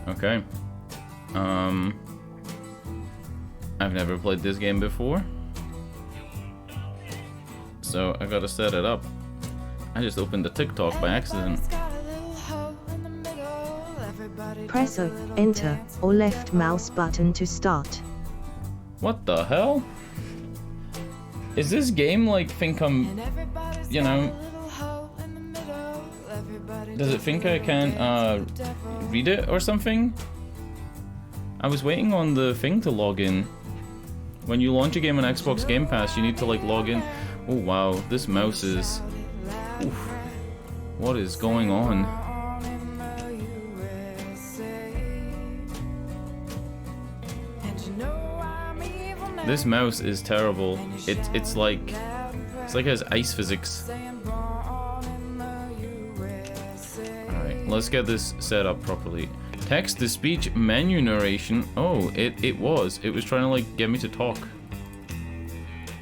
Okay. I've never played this game before. So I gotta set it up. I just opened the TikTok by accident. Press Enter or left mouse button to start. What the hell? Is this game like think I'm, you know, does it think I can't read it or something? I was waiting on the thing to log in. When you launch a game on Xbox Game Pass, you need to like log in. Oh wow, this mouse is... Oof. What is going on? This mouse is terrible. It's like it has ice physics. Alright, let's get this set up properly. Text to speech menu narration. Oh, it was trying to like get me to talk.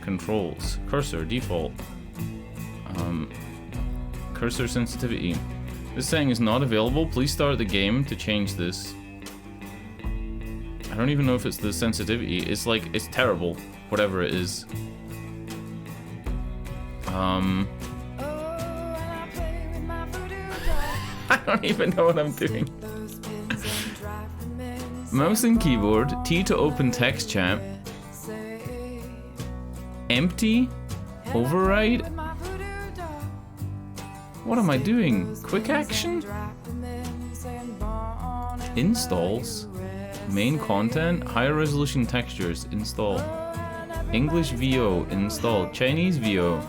Controls. Cursor default. Cursor sensitivity. This setting is not available. Please start the game to change this. I don't even know if it's the sensitivity. It's like, it's terrible. Whatever it is. I don't even know what I'm doing. Mouse and keyboard. T to open text chat. Empty. Override. What am I doing? Quick action? Installs. Main content. Higher resolution textures. Install. English VO. Install. Chinese VO.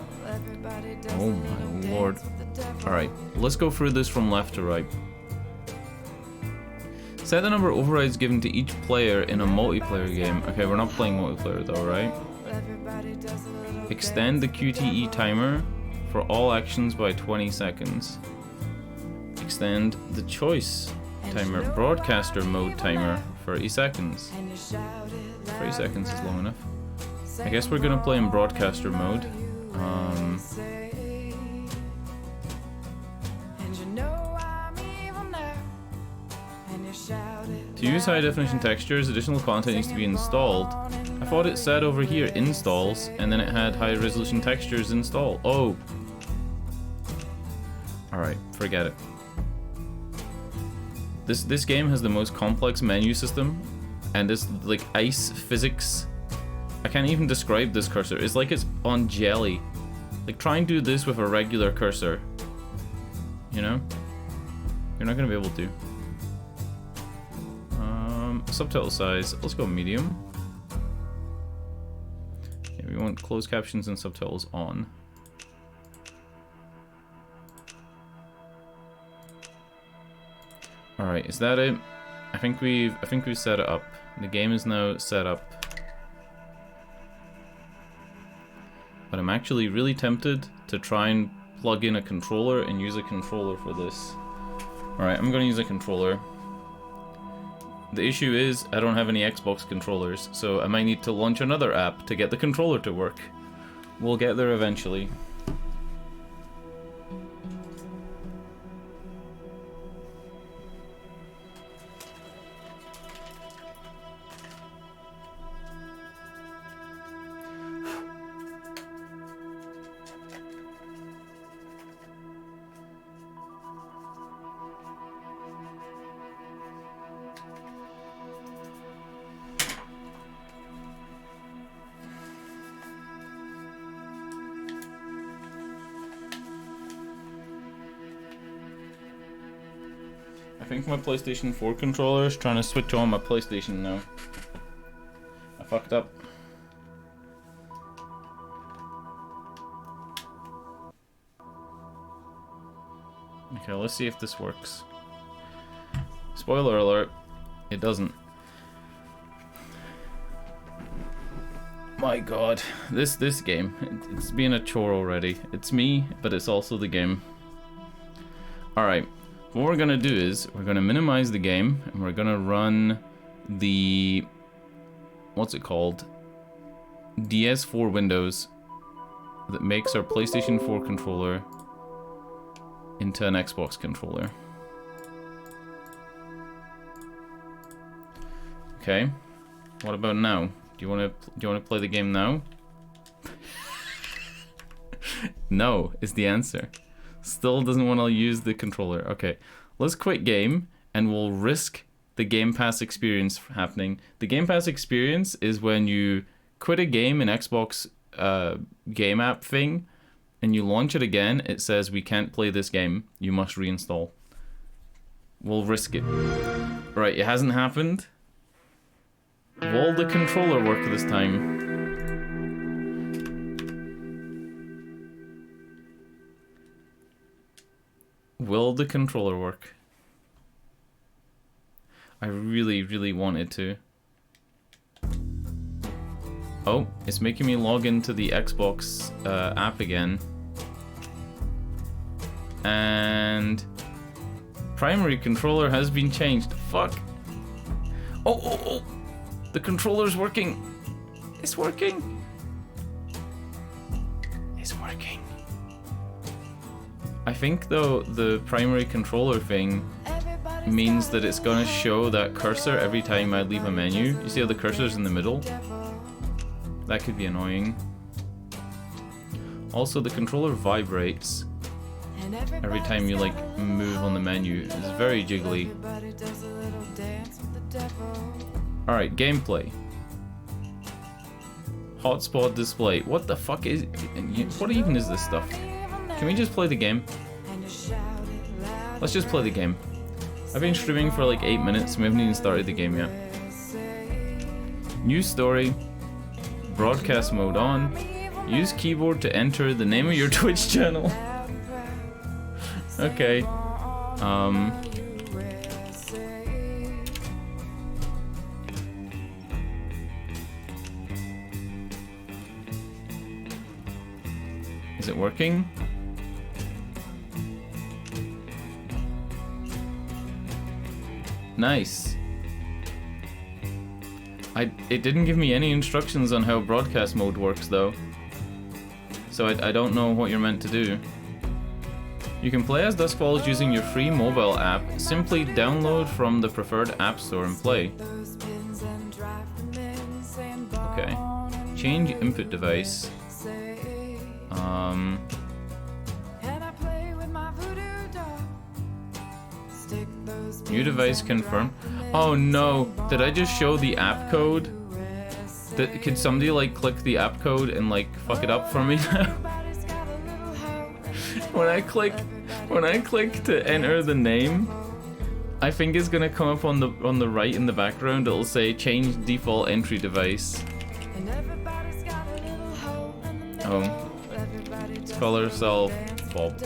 Oh my lord. Alright, let's go through this from left to right. Set the number of overrides given to each player in a multiplayer game. Okay, we're not playing multiplayer though, right? Extend the QTE timer for all actions by 20 seconds. Extend the choice timer, broadcaster mode timer, 30 seconds. 30 seconds is long enough. I guess we're gonna play in broadcaster mode. To use high definition textures, additional content needs to be installed. I thought it said over here installs, and then it had high resolution textures install. Oh. Alright, forget it. This game has the most complex menu system, and this like ice physics. I can't even describe this cursor. It's like it's on jelly. Like try and do this with a regular cursor. You know? You're not gonna be able to. Subtitle size, let's go medium. Okay, we want closed captions and subtitles on. Alright, is that it? I think we've set it up. The game is now set up. But I'm actually really tempted to try and plug in a controller and use a controller for this. Alright, I'm gonna use a controller. The issue is, I don't have any Xbox controllers, so I might need to launch another app to get the controller to work. We'll get there eventually. I think my PlayStation 4 controller is trying to switch on my PlayStation now. I fucked up. Okay, let's see if this works. Spoiler alert, it doesn't. My god, this game, it's been a chore already. It's me, but it's also the game. Alright. What we're gonna do is, we're gonna minimize the game, and we're gonna run the... what's it called? DS4 Windows that makes our PlayStation 4 controller into an Xbox controller. Okay. What about now? Do you want to play the game now? No is the answer. Still doesn't want to use the controller. Okay. Let's quit game and we'll risk the Game Pass experience happening. The Game Pass experience is when you quit a game in Xbox game app thing and you launch it again, it says we can't play this game. You must reinstall. We'll risk it. Right, it hasn't happened. Will the controller work this time? Will the controller work? I really, really wanted to. Oh, it's making me log into the Xbox app again. And primary controller has been changed. Fuck. Oh. The controller's working. It's working. It's working. I think though the primary controller thing means that it's gonna show that cursor every time I leave a menu. You see how the cursor's in the middle? That could be annoying. Also, the controller vibrates every time you like move on the menu. It's very jiggly. Alright, gameplay. Hotspot display. What the fuck is... What even is this stuff? Can we just play the game? Let's just play the game. I've been streaming for like 8 minutes and we haven't even started the game yet. New story. Broadcast mode on. Use keyboard to enter the name of your Twitch channel. Okay. Is it working? Nice. It didn't give me any instructions on how broadcast mode works though. So I don't know what you're meant to do. You can play as Dusk Falls using your free mobile app. Simply download from the preferred app store and play. Okay. Change input device. New device confirmed. Oh no, did I just show the app code? Could somebody like click the app code and like fuck it up for me now? When I click to enter the name, I think it's gonna come up on the right in the background. It'll say change default entry device. Oh, let's call herself Bob.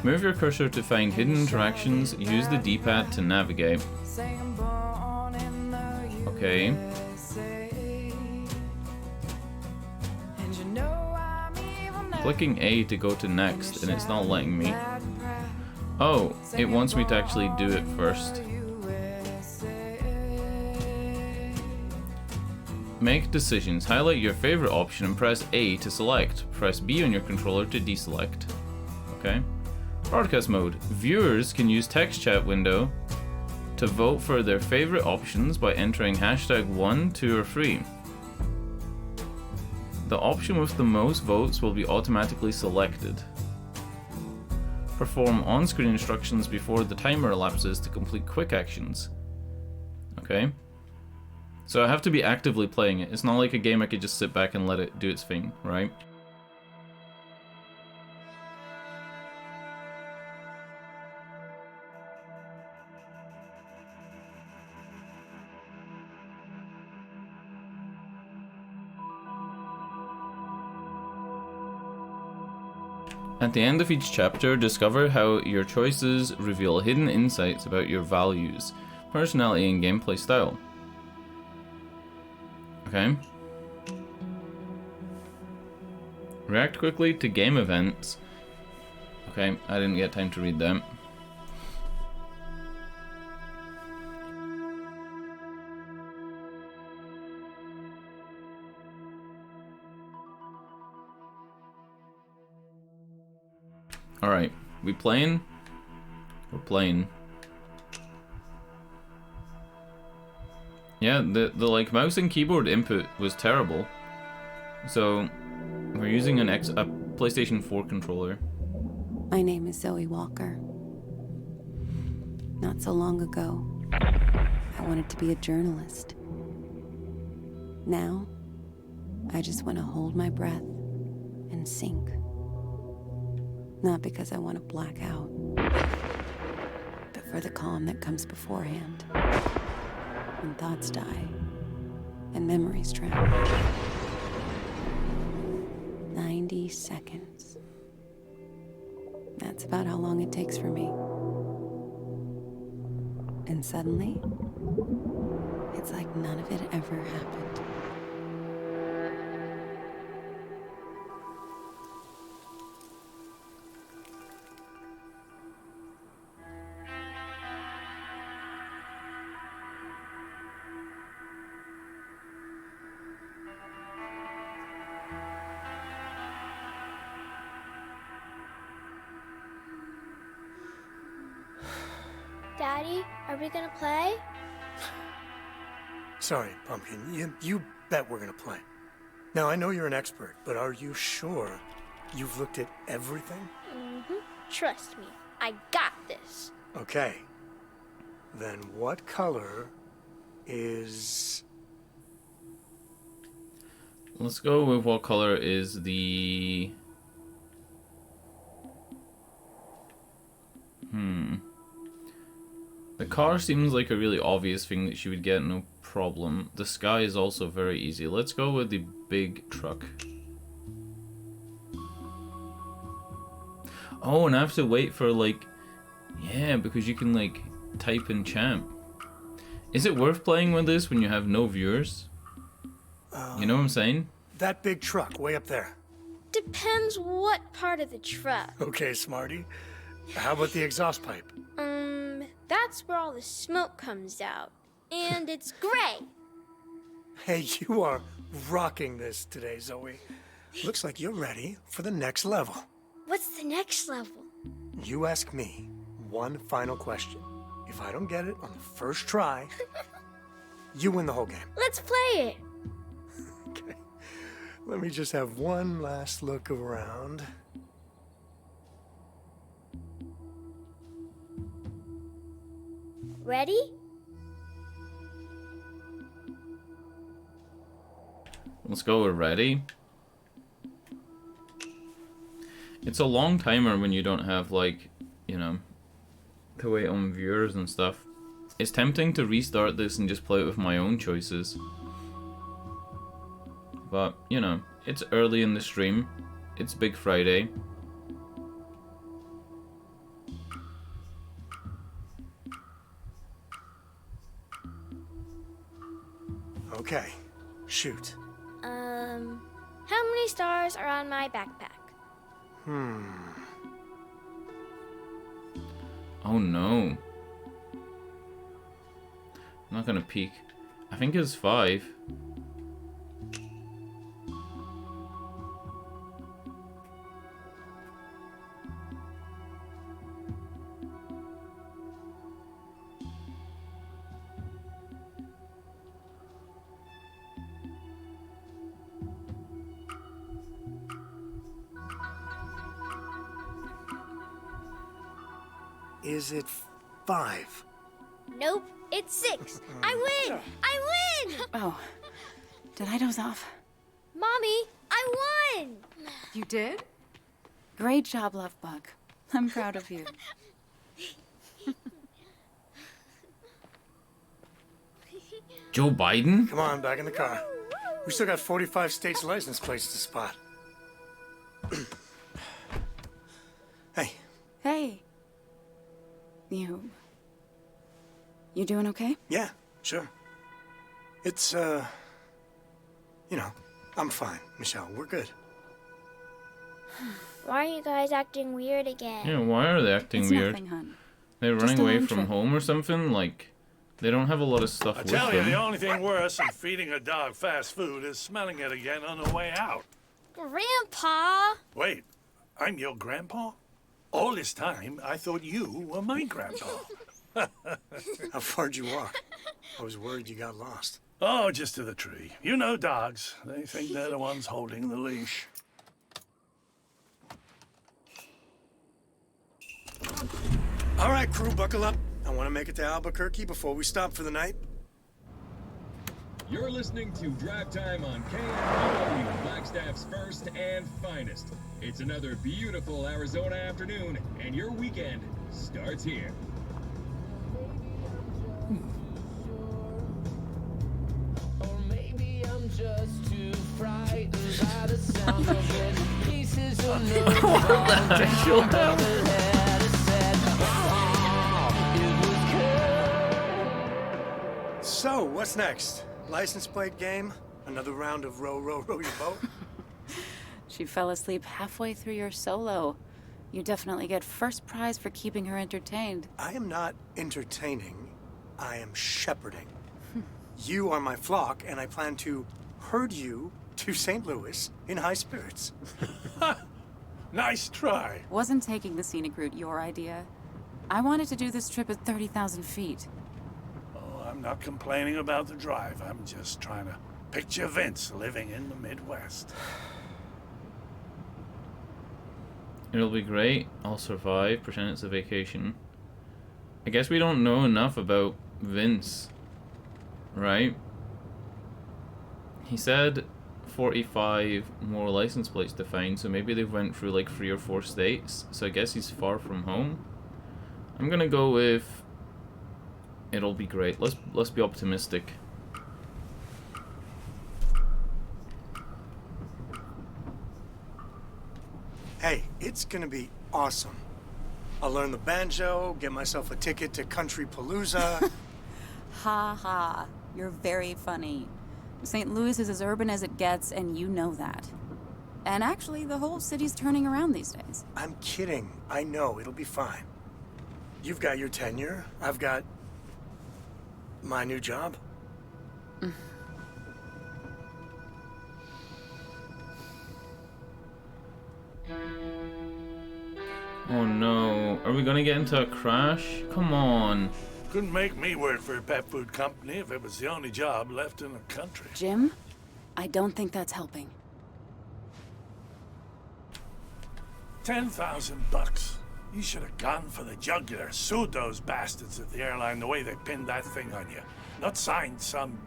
Move your cursor to find hidden interactions. Use the D-pad to navigate. Okay. Clicking A to go to next, and it's not letting me. Oh, it wants me to actually do it first. Make decisions. Highlight your favorite option and press A to select. Press B on your controller to deselect. Okay. Broadcast mode. Viewers can use text chat window to vote for their favorite options by entering hashtag 1, 2, or 3. The option with the most votes will be automatically selected. Perform on-screen instructions before the timer elapses to complete quick actions. Okay. So I have to be actively playing it. It's not like a game I could just sit back and let it do its thing, right? At the end of each chapter, discover how your choices reveal hidden insights about your values, personality, and gameplay style. Okay. React quickly to game events. Okay, I didn't get time to read them. Alright, we playing? We're playing. Yeah, the like mouse and keyboard input was terrible. So we're using a PlayStation 4 controller. My name is Zoe Walker. Not so long ago, I wanted to be a journalist. Now, I just want to hold my breath and sink. Not because I want to black out, but for the calm that comes beforehand. When thoughts die and memories drown. 90 seconds. That's about how long it takes for me. And suddenly, it's like none of it ever happened. Daddy, are we gonna play? Sorry, Pumpkin. You bet we're gonna play. Now, I know you're an expert, but are you sure you've looked at everything? Mm-hmm. Trust me, I got this. Okay. Then what color is... Let's go with what color is the... The car seems like a really obvious thing that she would get, no problem. The sky is also very easy. Let's go with the big truck. Oh, and I have to wait for, like... Yeah, because you can, like, type in champ. Is it worth playing with this when you have no viewers? You know what I'm saying? that big truck way up there? Depends what part of the truck. Okay, Smarty. How about the exhaust pipe? That's where all the smoke comes out. And it's gray. Hey, you are rocking this today, Zoe. Looks like you're ready for the next level. What's the next level? You ask me one final question. If I don't get it on the first try, you win the whole game. Let's play it. Okay. Let me just have one last look around. Ready? Let's go with ready. It's a long timer when you don't have, like, you know, to wait on viewers and stuff. It's tempting to restart this and just play it with my own choices. But, you know, it's early in the stream. It's Big Friday. Okay, shoot. How many stars are on my backpack? Oh no. I'm not gonna peek. I think it's 5. Is it 5? Nope, it's 6. I win! I win! Oh, did I doze off? Mommy, I won! You did? Great job, Lovebug. I'm proud of you. Joe Biden? Come on, back in the car. We still got 45 states' license plates to spot. Hey, Hey. You doing okay? yeah, sure. It's, you know, I'm fine, Michelle. We're good. Why are you guys acting weird again? Yeah, why are they acting It's weird? nothing, hon. They're Just running a away long from trip. home or something? Like, they don't have a lot of stuff I with tell you, them. the only thing worse than feeding a dog fast food is smelling it again on the way out. Grandpa! Wait, I'm your grandpa? All this time, I thought you were my grandpa. How far'd you walk? I was worried you got lost. Oh, just to the tree. You know dogs. They think they're the ones holding the leash. All right, crew, buckle up. I want to make it to Albuquerque before we stop for the night. You're listening to Drive Time on KMOW, Flagstaff's first and finest. It's another beautiful Arizona afternoon, and your weekend starts here. Or maybe I'm just too frightened by the sound of it. Pieces of So, what's next? License plate game? Another round of row, row, row your boat? She fell asleep halfway through your solo. You definitely get first prize for keeping her entertained. I am not entertaining. I am shepherding. You are my flock, and I plan to herd you to St. Louis in high spirits. Nice try. Wasn't taking the scenic route your idea? I wanted to do this trip at 30,000 feet. Oh, I'm not complaining about the drive. I'm just trying to picture Vince living in the Midwest. It'll be great. I'll survive. Pretend it's a vacation. I guess we don't know enough about Vince, right? He said 45 more license plates to find, so maybe they went through like 3 or 4 states. So I guess he's far from home. I'm gonna go with it'll be great. Let's be optimistic. Hey, it's gonna be awesome. I'll learn the banjo, get myself a ticket to Country Palooza. Ha ha. You're very funny. St. Louis is as urban as it gets, and you know that. And actually, the whole city's turning around these days. I'm kidding. I know, it'll be fine. You've got your tenure. I've got my new job. Oh no. Are we gonna get into a crash? Come on. Couldn't make me work for a pet food company if it was the only job left in the country. Jim, I don't think that's helping. 10,000 bucks. You should have gone for the jugular. Sued those bastards at the airline the way they pinned that thing on you. Not signed some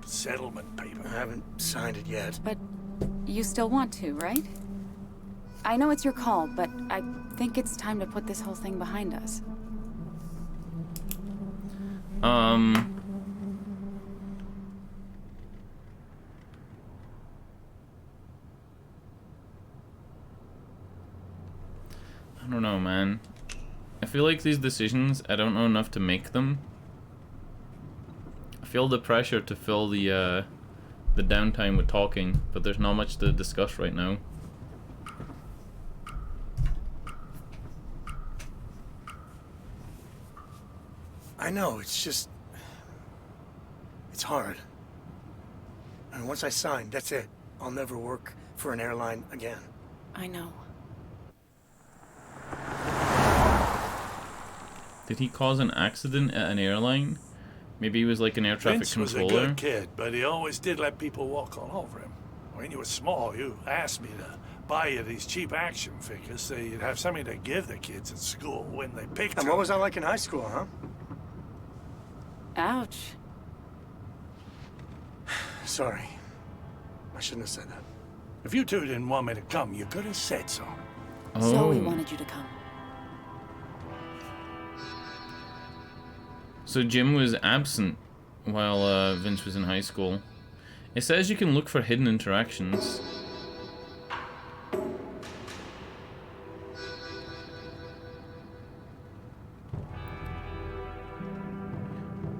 settlement paper. I haven't signed it yet. But you still want to, right? I know it's your call, but I think it's time to put this whole thing behind us. I don't know, man. I feel like these decisions, I don't know enough to make them. I feel the pressure to fill the downtime with talking, but there's not much to discuss right now. I know, it's just... it's hard. I mean, once I sign, that's it. I'll never work for an airline again. I know. Did he cause an accident at an airline? Maybe he was like an air traffic Vince was controller. a good kid, but he always did let people walk all over him. When you were small, you asked me to buy you these cheap action figures so you'd have something to give the kids at school when they picked And them. what was I like in high school, huh? Ouch. Sorry. I shouldn't have said that. If you two didn't want me to come, you could have said so. Oh. Zoe wanted you to come. So Jim was absent while Vince was in high school. It says you can look for hidden interactions.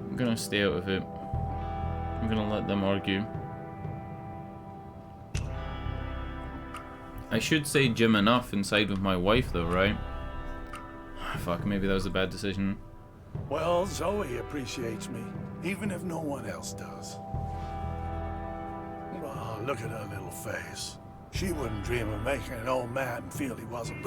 I'm gonna stay out of it. I'm gonna let them argue. I should say Jim enough inside with my wife though, right? Fuck, maybe that was a bad decision. Well, Zoe appreciates me, even if no one else does. Oh, look at her little face. She wouldn't dream of making an old man feel he wasn't.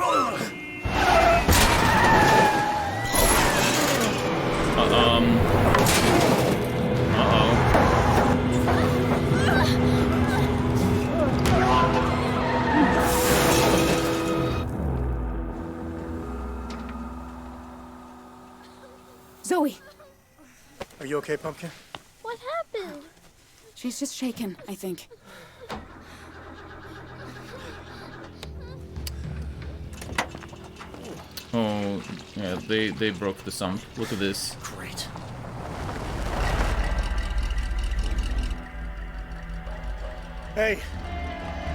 Zoe! Are you okay, Pumpkin? What happened? She's just shaken, I think. Oh, yeah, they broke the sump. Look at this. Great. Hey,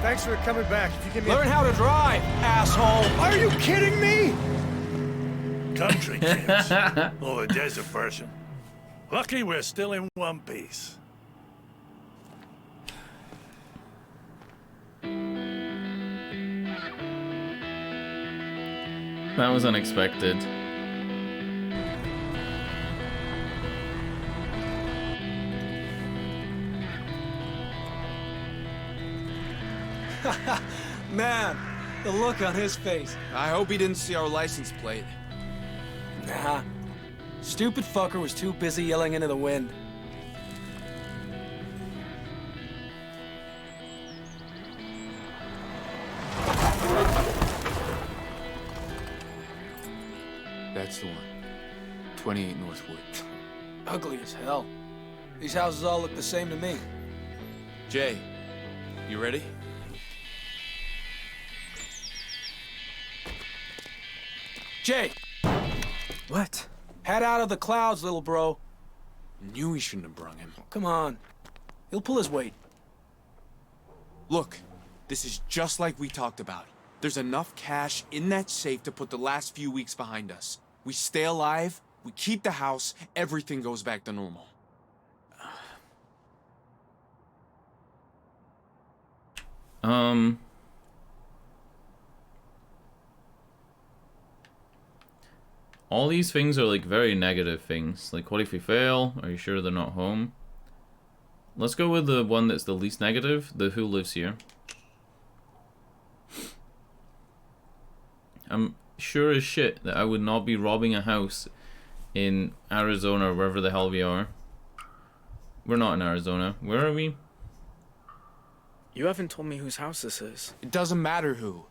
thanks for coming back. If you give me Learn how to drive, asshole! Are you kidding me? Country kids. Or a desert version. Lucky we're still in one piece. That was unexpected. Man, the look on his face. I hope he didn't see our license plate. Nah. Stupid fucker was too busy yelling into the wind. That's the one. 28 Northwood. Ugly as hell. These houses all look the same to me. Jay, you ready? Jay! What? Head out of the clouds, little bro. Knew we shouldn't have brung him. Come on. He'll pull his weight. Look, this is just like we talked about. There's enough cash in that safe to put the last few weeks behind us. We stay alive, we keep the house, everything goes back to normal. All these things are like very negative things. Like, what if we fail? Are you sure they're not home? Let's go with the one that's the least negative, the who lives here. I'm sure as shit that I would not be robbing a house in Arizona or wherever the hell we are. We're not in Arizona. Where are we? You haven't told me whose house this is. It doesn't matter who.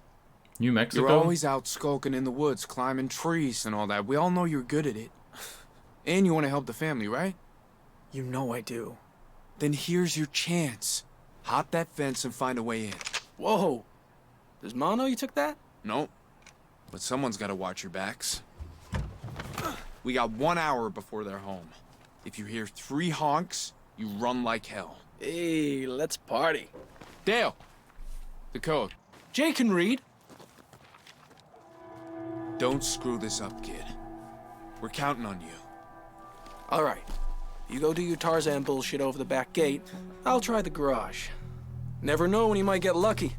New Mexico? You're always out skulking in the woods, climbing trees and all that. We all know you're good at it. And you want to help the family, right? You know I do. Then here's your chance. Hop that fence and find a way in. Whoa. Does Ma know you took that? Nope. But someone's got to watch your backs. We got 1 hour before they're home. If you hear 3 honks, you run like hell. Hey, let's party. Dale! The code. Jay can read. Don't screw this up, kid. We're counting on you. All right. You go do your Tarzan bullshit over the back gate. I'll try the garage. Never know when you might get lucky.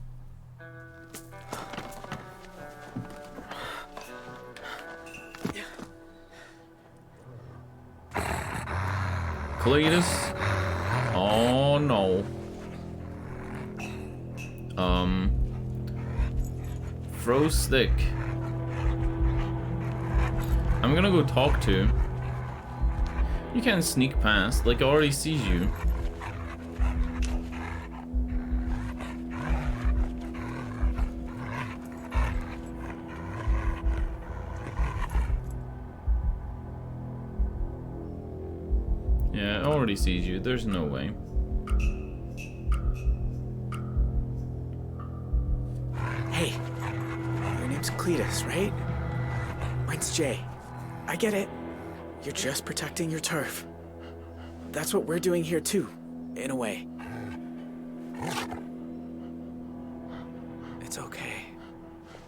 Cletus? Oh no. Throw stick. I'm gonna go talk to. You can't sneak past, like, it already sees you. Yeah, it already sees you. There's no way. Hey, your name's Cletus, right? Mine's Jay. I get it. You're just protecting your turf. That's what we're doing here too, in a way. It's okay.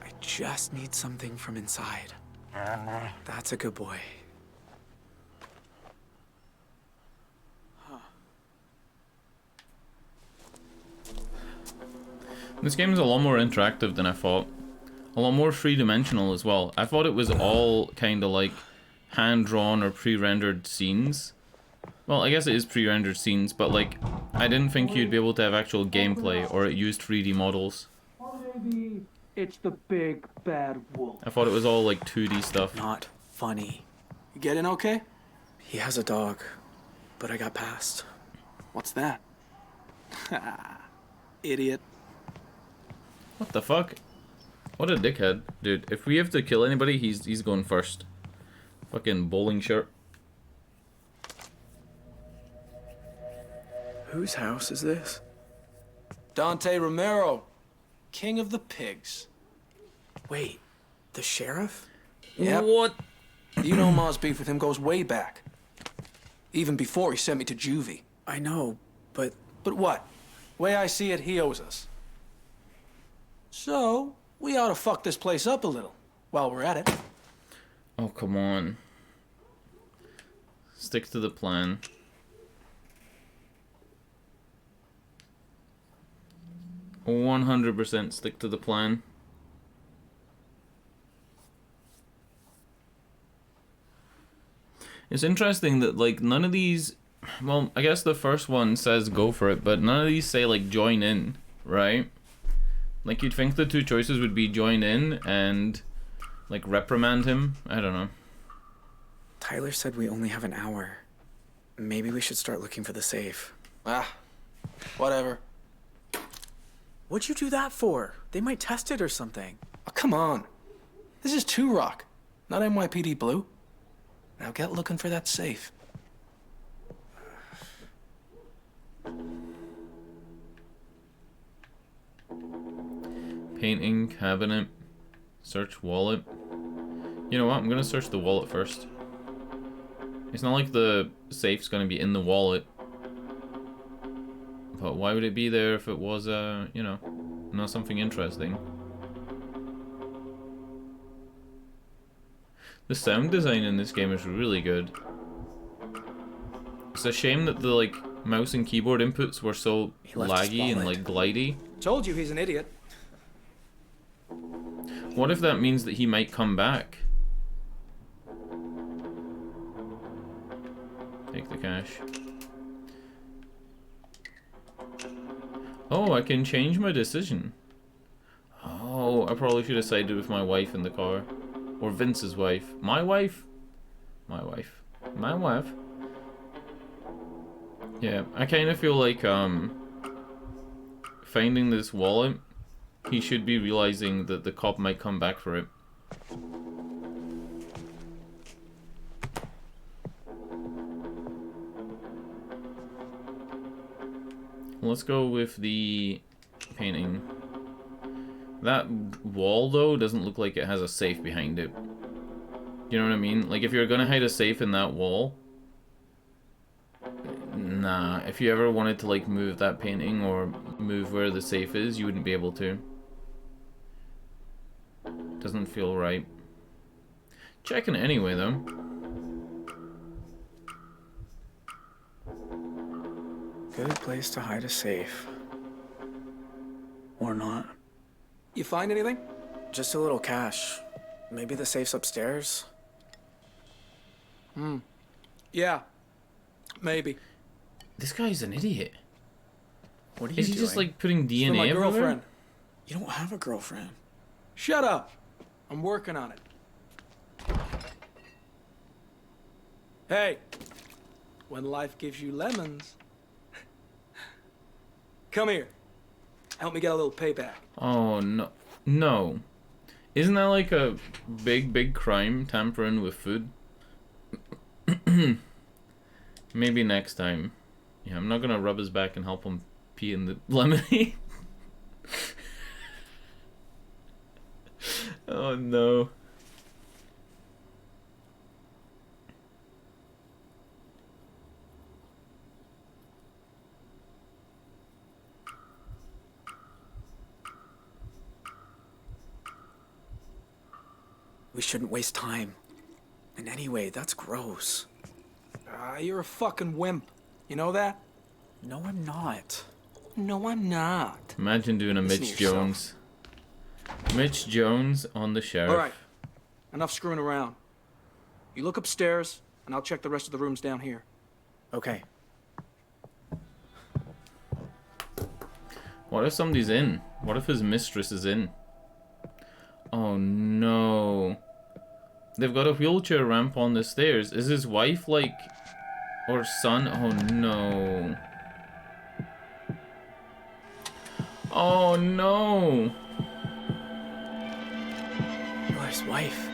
I just need something from inside. That's a good boy. This game is a lot more interactive than I thought. A lot more three-dimensional as well. I thought it was all kind of like hand-drawn or pre-rendered scenes. Well, I guess it is pre-rendered scenes, but like, I didn't think you'd be able to have actual gameplay or it used 3D models. Maybe it's the big bad wolf. I thought it was all like 2D stuff. Not funny. You getting okay? He has a dog, but I got past. What's that? Idiot. What the fuck? What a dickhead. Dude, if we have to kill anybody, he's going first. Fucking bowling shirt. Whose house is this? Dante Romero, king of the pigs. Wait, the sheriff? Yep. What? You know Ma's beef with him goes way back. Even before he sent me to juvie. I know, but... But what? Way I see it, he owes us. So, we ought to fuck this place up a little while we're at it. Oh, come on. Stick to the plan. 100% stick to the plan. It's interesting that, like, none of these... Well, I guess the first one says go for it, but none of these say, like, join in, right? Like, you'd think the two choices would be join in and, like, reprimand him. I don't know. Tyler said we only have an hour. Maybe we should start looking for the safe. Ah, whatever. What'd you do that for? They might test it or something. Oh, come on. This is 2 Rock, not NYPD Blue. Now get looking for that safe. Painting, cabinet, search wallet. You know what? I'm gonna search the wallet first. It's not like the safe's gonna be in the wallet. But why would it be there if it was, you know, not something interesting? The sound design in this game is really good. It's a shame that the, like, mouse and keyboard inputs were so laggy and, like, glidey. Told you he's an idiot. What if that means that he might come back? Take the cash. Oh, I can change my decision. Oh, I probably should have sided with my wife in the car. Or Vince's wife. My wife? My wife. My wife? Yeah, I kind of feel like, finding this wallet, he should be realizing that the cop might come back for it. Let's go with the painting. That wall, though, doesn't look like it has a safe behind it. You know what I mean? Like, if you're gonna hide a safe in that wall... Nah, if you ever wanted to, like, move that painting or move where the safe is, you wouldn't be able to. Doesn't feel right. Checking it anyway, though. Good place to hide a safe. Or not. You find anything? Just a little cash. Maybe the safe's upstairs? Yeah. Maybe. This guy's an idiot. What are you Is he doing? just, like, putting It's for DNA my everywhere? girlfriend. You don't have a girlfriend. Shut up. I'm working on it. Hey. When life gives you lemons. Come here. Help me get a little payback. Oh, no. No. Isn't that like a big crime, tampering with food? Maybe next time. Yeah, I'm not gonna rub his back and help him pee in the lemonade. Oh, no. We shouldn't waste time. And anyway, that's gross. You're a fucking wimp. You know that? No, I'm not. No, I'm not. Imagine doing a Listen Mitch to yourself. Jones. Mitch Jones on the sheriff. All right. Enough screwing around. You look upstairs, and I'll check the rest of the rooms down here. Okay. What if somebody's in? What if his mistress is in? Oh no. They've got a wheelchair ramp on the stairs. Is his wife like... or son? Oh no. Oh no. Or his wife.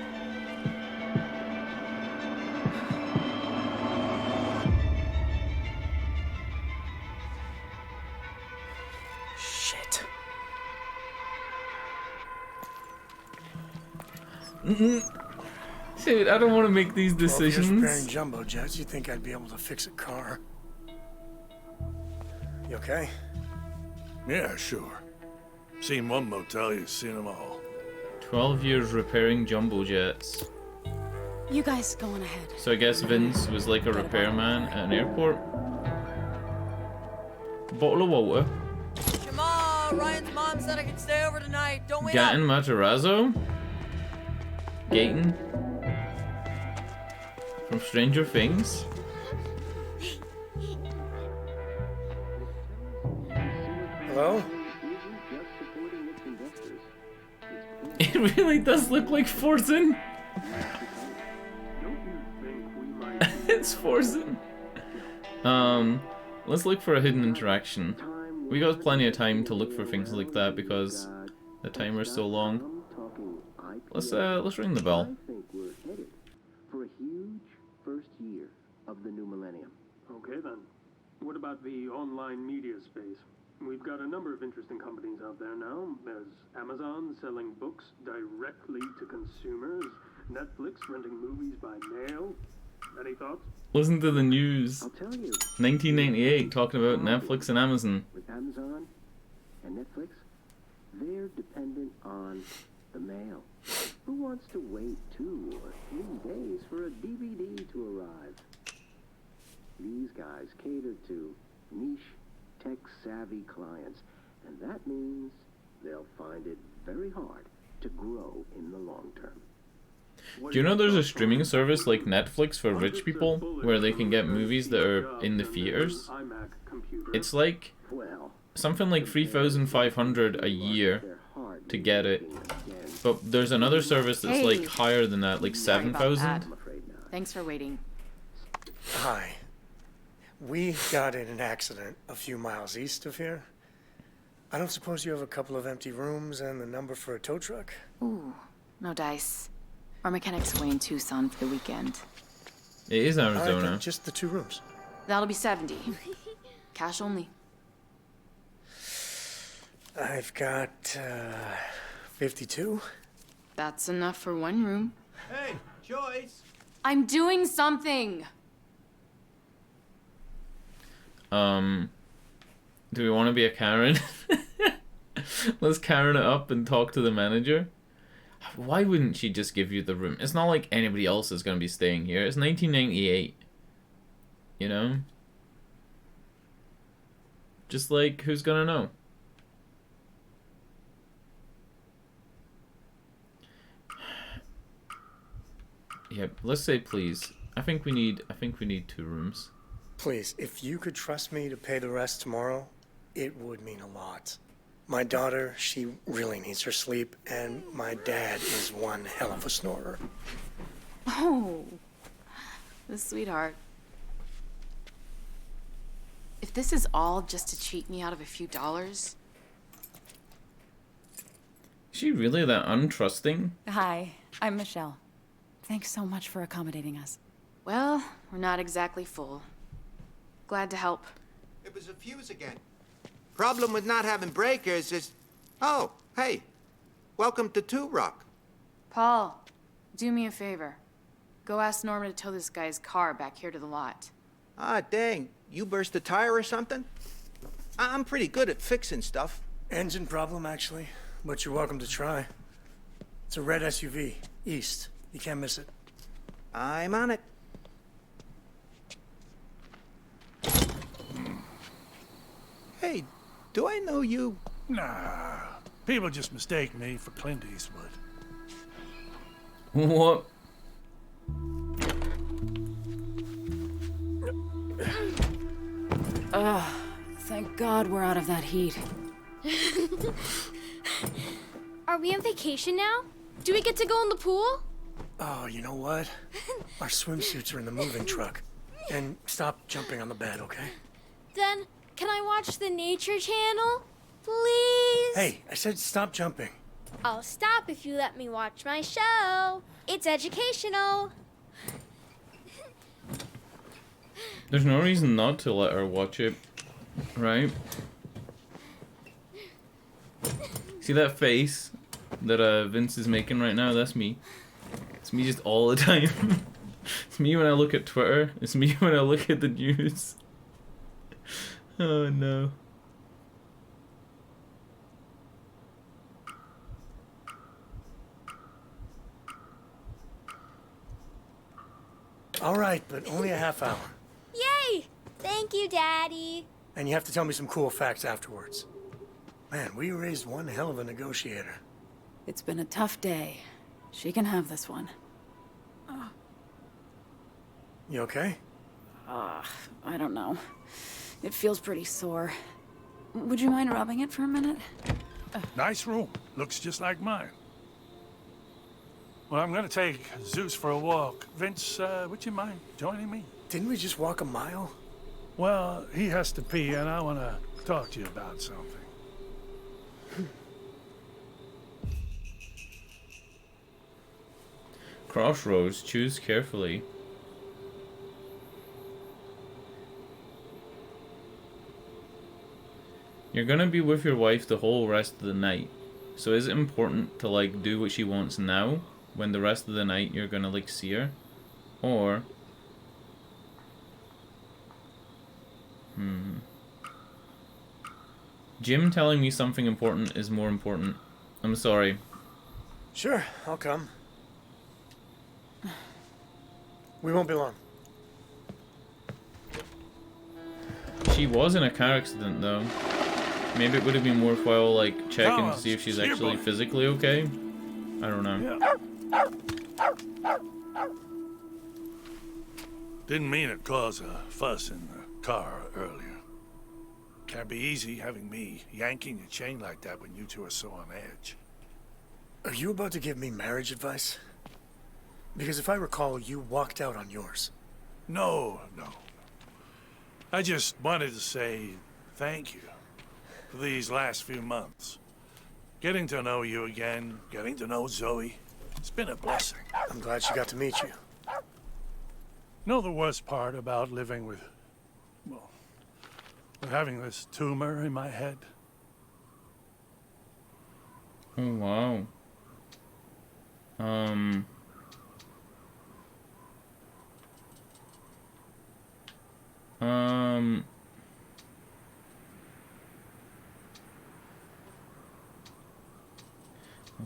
Shit. Dude, I don't want to make these 12 years decisions. repairing jumbo jets, you'd think I'd be able to fix a car. You okay? Yeah, sure. Seen one motel, you've seen them all. 12 years repairing jumbo jets. You guys go on ahead. So I guess Vince was like a repairman at an airport. Bottle of water. Come on, Ryan's mom said I could stay over tonight. Don't wait Gaten Matarazzo? Gaten? From Stranger Things? Hello? It really does look like Forzen. It's Forzen. Let's look for a hidden interaction. We got plenty of time to look for things like that because the timer's so long. Let's ring the bell. I think we're headed for a huge first year of the new millennium. Okay then. What about the online media space? We've got a number of interesting companies out there now. There's Amazon selling books directly to consumers, Netflix renting movies by mail. Any thoughts? Listen to the news. I'll tell you. 1998, talking about Netflix and Amazon. With Amazon and Netflix, they're dependent on the mail. Who wants to wait 2 or 3 days for a DVD to arrive? These guys cater to niche, tech-savvy clients, and that means they'll find it very hard to grow in the long term. Do you know there's a streaming service like Netflix for rich people where they can get movies that are in the theaters? It's like something like 3,500 a year to get it. But there's another service that's like higher than that, like 7,000. Thanks for waiting. Hi. We got in an accident a few miles east of here. I don't suppose you have a couple of empty rooms and the number for a tow truck? Ooh, no dice. Our mechanic's away in Tucson for the weekend. It is Arizona. Then just the 2 rooms. That'll be 70. Cash only. I've got 52. That's enough for 1 room. Hey, Joyce! I'm doing something! Do we want to be a Karen? Let's Karen it up and talk to the manager. Why wouldn't she just give you the room? It's not like anybody else is going to be staying here. It's 1998. You know? Just like, who's going to know? Yeah, let's say please. I think we need 2 rooms. Please, if you could trust me to pay the rest tomorrow, it would mean a lot. My daughter, she really needs her sleep, and my dad is one hell of a snorer. Oh, the sweetheart. If this is all just to cheat me out of a few dollars... Is she really that untrusting? Hi, I'm Michelle. Thanks so much for accommodating us. Well, we're not exactly full. Glad to help. It was a fuse again. Problem with not having breakers is... Oh, hey. Welcome to Two Rock. Paul, do me a favor. Go ask Norma to tow this guy's car back here to the lot. Ah, dang. You burst a tire or something? I'm pretty good at fixing stuff. Engine problem, actually. But you're welcome to try. It's a red SUV. East. You can't miss it. I'm on it. Hey, do I know you? Nah. People just mistake me for Clint Eastwood. What? Ugh, thank God we're out of that heat. Are we on vacation now? Do we get to go in the pool? Oh, you know what? Our swimsuits are in the moving truck. And stop jumping on the bed, okay? Then, can I watch the Nature Channel? Please? Hey, I said stop jumping. I'll stop if you let me watch my show. It's educational. There's no reason not to let her watch it, right? See that face that Vince is making right now? That's me. It's me just all the time. It's me when I look at Twitter. It's me when I look at the news. Oh no. All right, but only a half hour. Yay! Thank you, Daddy. And you have to tell me some cool facts afterwards. Man, we raised one hell of a negotiator. It's been a tough day. She can have this one. You okay? I don't know. It feels pretty sore. Would you mind rubbing it for a minute? Nice room. Looks just like mine. Well, I'm gonna take Zeus for a walk. Vince, would you mind joining me? Didn't we just walk a mile? Well, he has to pee, and I want to talk to you about something. Crossroads, choose carefully. You're gonna be with your wife the whole rest of the night. So is it important to like do what she wants now, when the rest of the night you're gonna like see her? Or Jim telling me something important is more important. I'm sorry. Sure, I'll come. We won't be long. She was in a car accident though. Maybe it would have been worthwhile like checking to see if she's actually physically okay. I don't know. Didn't mean to cause a fuss in the car earlier. Can't be easy having me yanking your chain like that when you two are so on edge. Are you about to give me marriage advice? Because if I recall, you walked out on yours. No. I just wanted to say thank you for these last few months. Getting to know you again, getting to know Zoe, it's been a blessing. I'm glad she got to meet you. Know the worst part about living with, well, with having this tumor in my head? Oh wow. I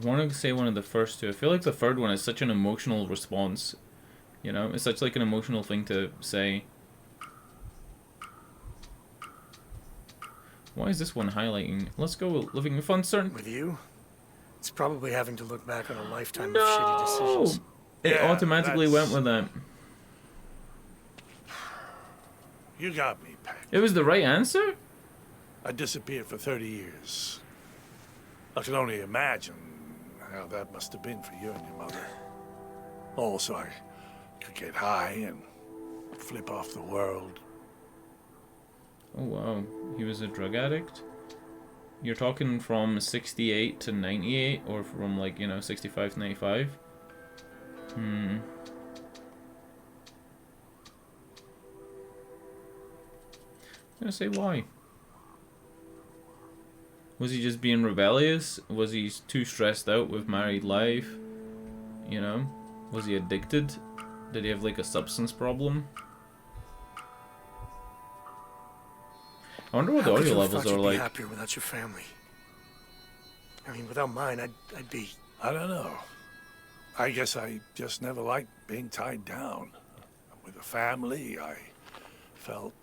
want to say one of the first two. I feel like the third one is such an emotional response. You know, it's such like an emotional thing to say. Why is this one highlighting? Let's go living with uncertain. With you? It's probably having to look back on a lifetime of shitty decisions. It automatically went with that. You got me, Pat. It was the right answer? I disappeared for 30 years. I can only imagine how that must have been for you and your mother. Also, I could get high and flip off the world. Oh wow, he was a drug addict? You're talking from 68 to 98, or from like, you know, 65 to 95? I'm gonna say why. Was he just being rebellious? Was he too stressed out with married life? You know? Was he addicted? Did he have like a substance problem? I wonder what the audio levels are like. Be happier without your family. I mean, without mine, I'd be... I don't know. I guess I just never liked being tied down. With a family, I felt...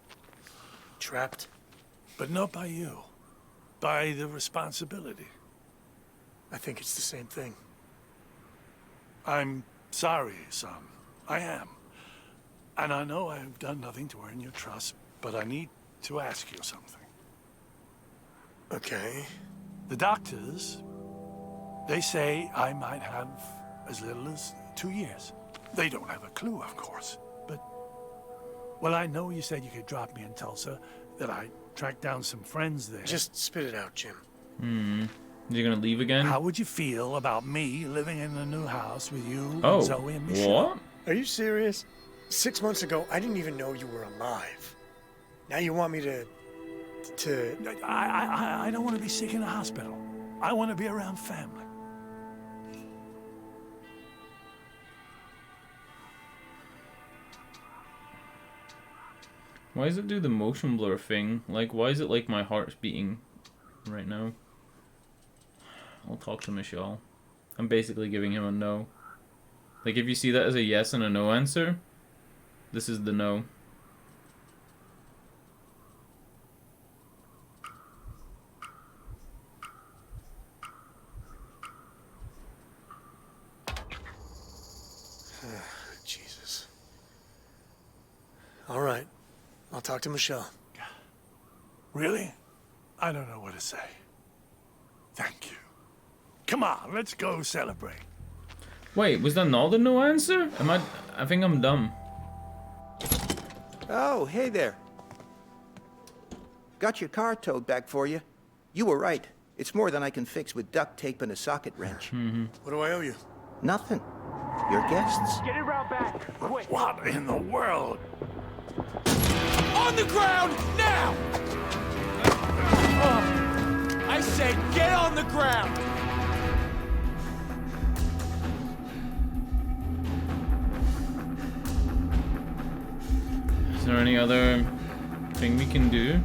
trapped? But not by you. By the responsibility. I think it's the same thing. I'm sorry, son. I am. And I know I've done nothing to earn your trust, but I need to ask you something. Okay. The doctors, they say I might have as little as 2 years. They don't have a clue, of course. But, well, I know you said you could drop me in Tulsa, that I tracked down some friends there. Just spit it out, Jim. You gonna leave again? How would you feel about me living in a new house with you, Oh, and Zoe, and Michelle? what? Are you serious? 6 months ago, I didn't even know you were alive. Now you want me to... I don't want to be sick in a hospital. I want to be around family. Why does it do the motion blur thing? Like, why is it like my heart's beating right now? I'll talk to Michelle. I'm basically giving him a no. Like, if you see that as a yes and a no answer, this is the no. Jesus. All right. I'll talk to Michelle. Really? I don't know what to say. Thank you. Come on, let's go celebrate. Wait, was that not the no answer? I think I'm dumb. Oh, hey there. Got your car towed back for you. You were right. It's more than I can fix with duct tape and a socket wrench. What do I owe you? Nothing. Your guests. Get it round back, quick. What in the world? On the ground, now! I said get on the ground! Is there any other thing we can do?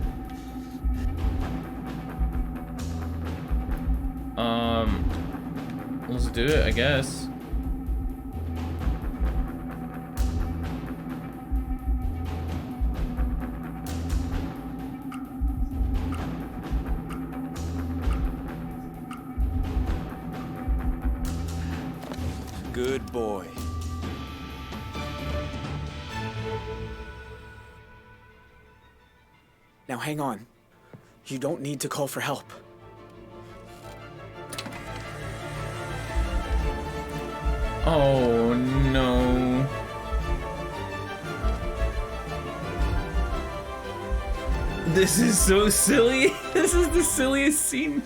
Let's do it, I guess. Good boy. Now hang on. You don't need to call for help. Oh no. This is so silly. This is the silliest scene.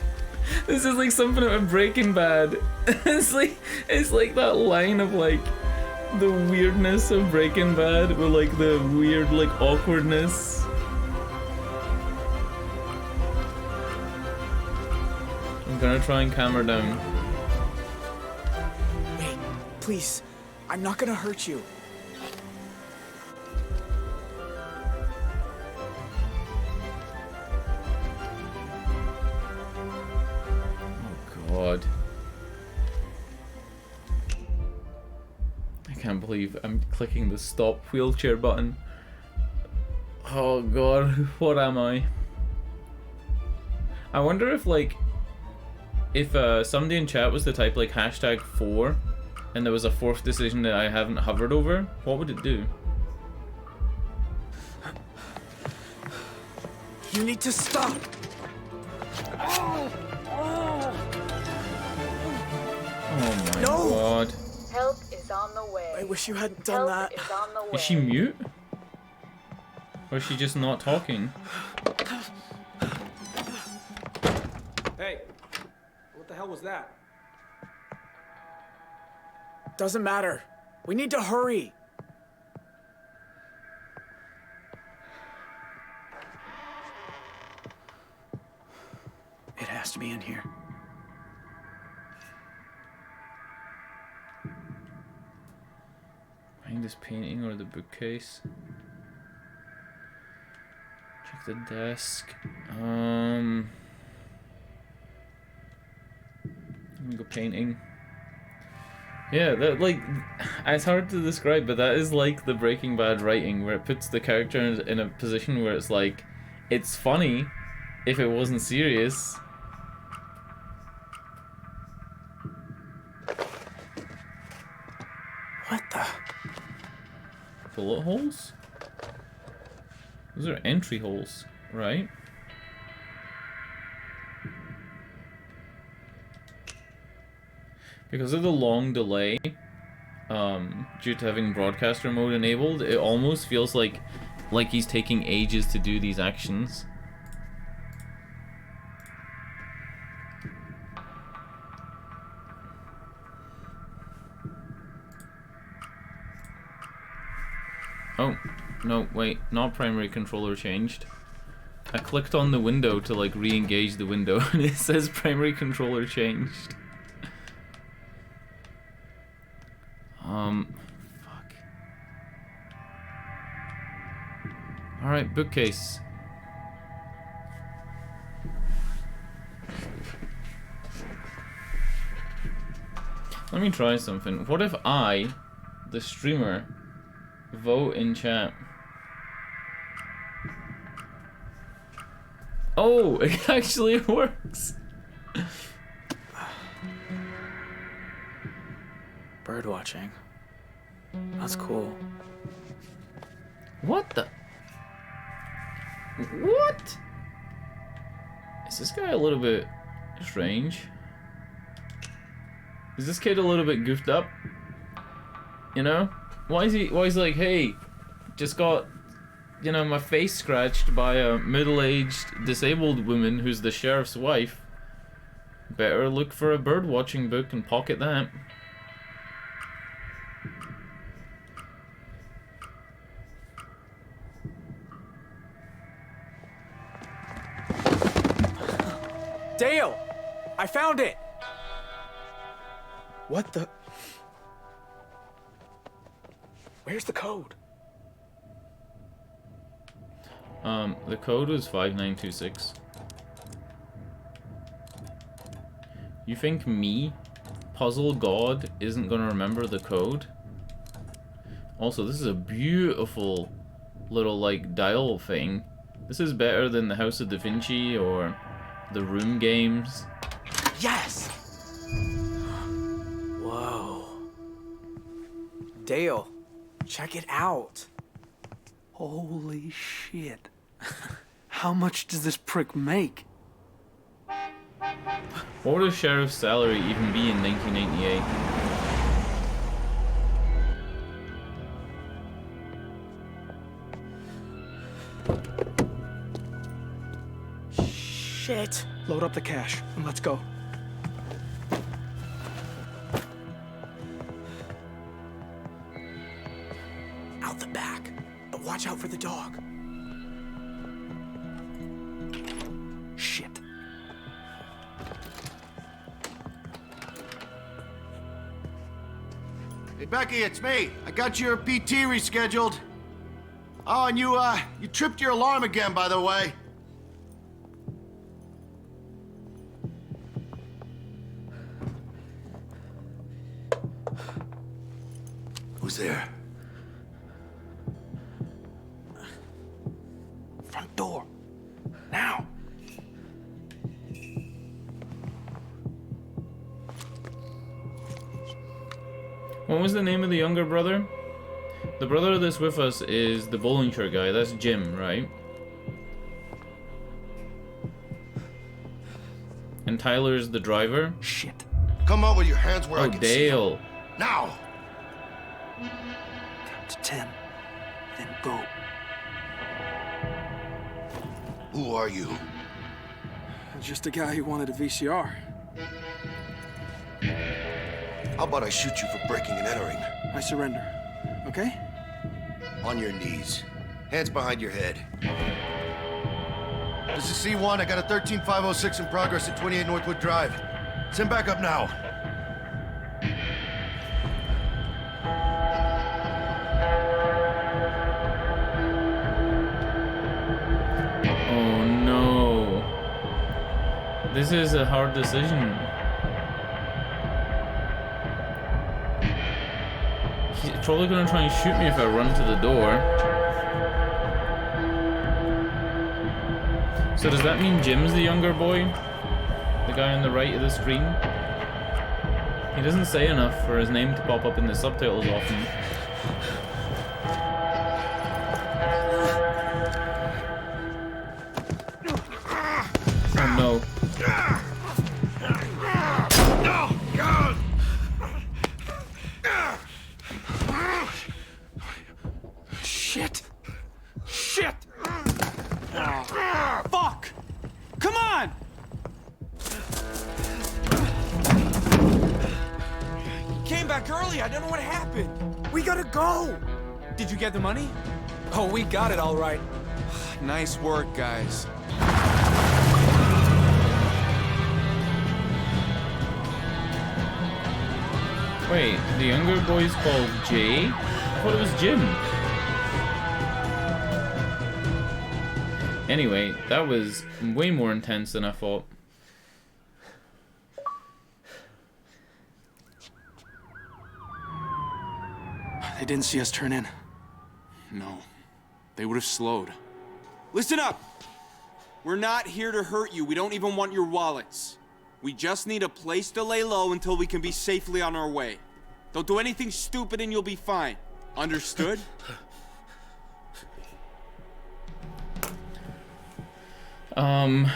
This is like something out of Breaking Bad. It's like that line of like the weirdness of Breaking Bad with like the weird like awkwardness. I'm gonna try and calm her down. Wait, please. I'm not gonna hurt you. God. I can't believe I'm clicking the stop wheelchair button. Oh God, what am I? I wonder if like, if somebody in chat was to type like #4 and there was a fourth decision that I haven't hovered over, what would it do? You need to stop! Oh my No! God. Help is on the way. I wish you hadn't done that. Is on the way. Is she mute? Or is she just not talking? Hey, what the hell was that? Doesn't matter. We need to hurry. It has to be in here. Behind this painting or the bookcase. Check the desk. Let me go painting. Yeah, that like, it's hard to describe, but that is like the Breaking Bad writing, where it puts the character in a position where it's like, it's funny if it wasn't serious. What the? Bullet holes? Those are entry holes, right? Because of the long delay, due to having broadcaster mode enabled, it almost feels like he's taking ages to do these actions. Oh, no, wait, not primary controller changed. I clicked on the window to like re-engage the window and it says primary controller changed. Fuck. Alright, bookcase. Let me try something. What if I, the streamer, vote in chat? Oh, it actually works. Bird watching. That's cool. What the? What? Is this guy a little bit strange? Is this kid a little bit goofed up? You know? Why is he like, hey, just got, you know, my face scratched by a middle-aged disabled woman who's the sheriff's wife. Better look for a bird watching book and pocket that. Dale! I found it! What the? Where's the code? The code was 5926. You think me, Puzzle God, isn't gonna remember the code? Also, this is a beautiful little, like, dial thing. This is better than the House of Da Vinci or the Room games. Yes! Whoa. Dale, check it out. Holy shit. How much does this prick make? What would a sheriff's salary even be in 1988? Shit. Load up the cash and let's go. Out the back, but watch out for the dog. Shit. Hey, Becky, it's me. I got your PT rescheduled. Oh, and you tripped your alarm again, by the way. Who's there? Front door. Now. What was the name of the younger brother? The brother that's with us is the bowling shirt guy. That's Jim, right? And Tyler's the driver? Shit. Come out with your hands where I can Dale. see. Now! Count to 10. Then go. Who are you? Just a guy who wanted a VCR. How about I shoot you for breaking and entering? I surrender. Okay? On your knees. Hands behind your head. This is C1. I got a 13506 in progress at 28 Northwood Drive. Send back up now. Oh no. This is a hard decision. He's probably gonna try and shoot me if I run to the door. So does that mean Jim's the younger boy? The guy on the right of the screen? He doesn't say enough for his name to pop up in the subtitles often. Oh no. Shit! Shit! Oh, fuck! Come on! Came back early. I don't know what happened. We gotta go! Did you get the money? Oh, we got it all right. Nice work, guys. Wait, the younger boy's called Jay? I thought it was Jim. Anyway, that was way more intense than I thought. They didn't see us turn in. No. They would have slowed. Listen up! We're not here to hurt you. We don't even want your wallets. We just need a place to lay low until we can be safely on our way. Don't do anything stupid and you'll be fine. Understood? Yeah.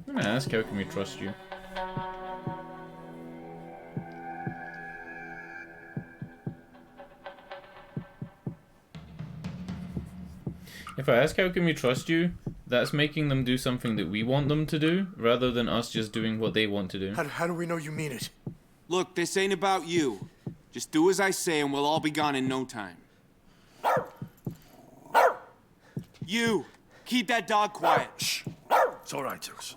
I'm gonna ask, how can we trust you? If I ask how can we trust you, that's making them do something that we want them to do, rather than us just doing what they want to do. How do we know you mean it? Look, this ain't about you. Just do as I say and we'll all be gone in no time. You! Keep that dog quiet. Shh. It's all right, Zeus.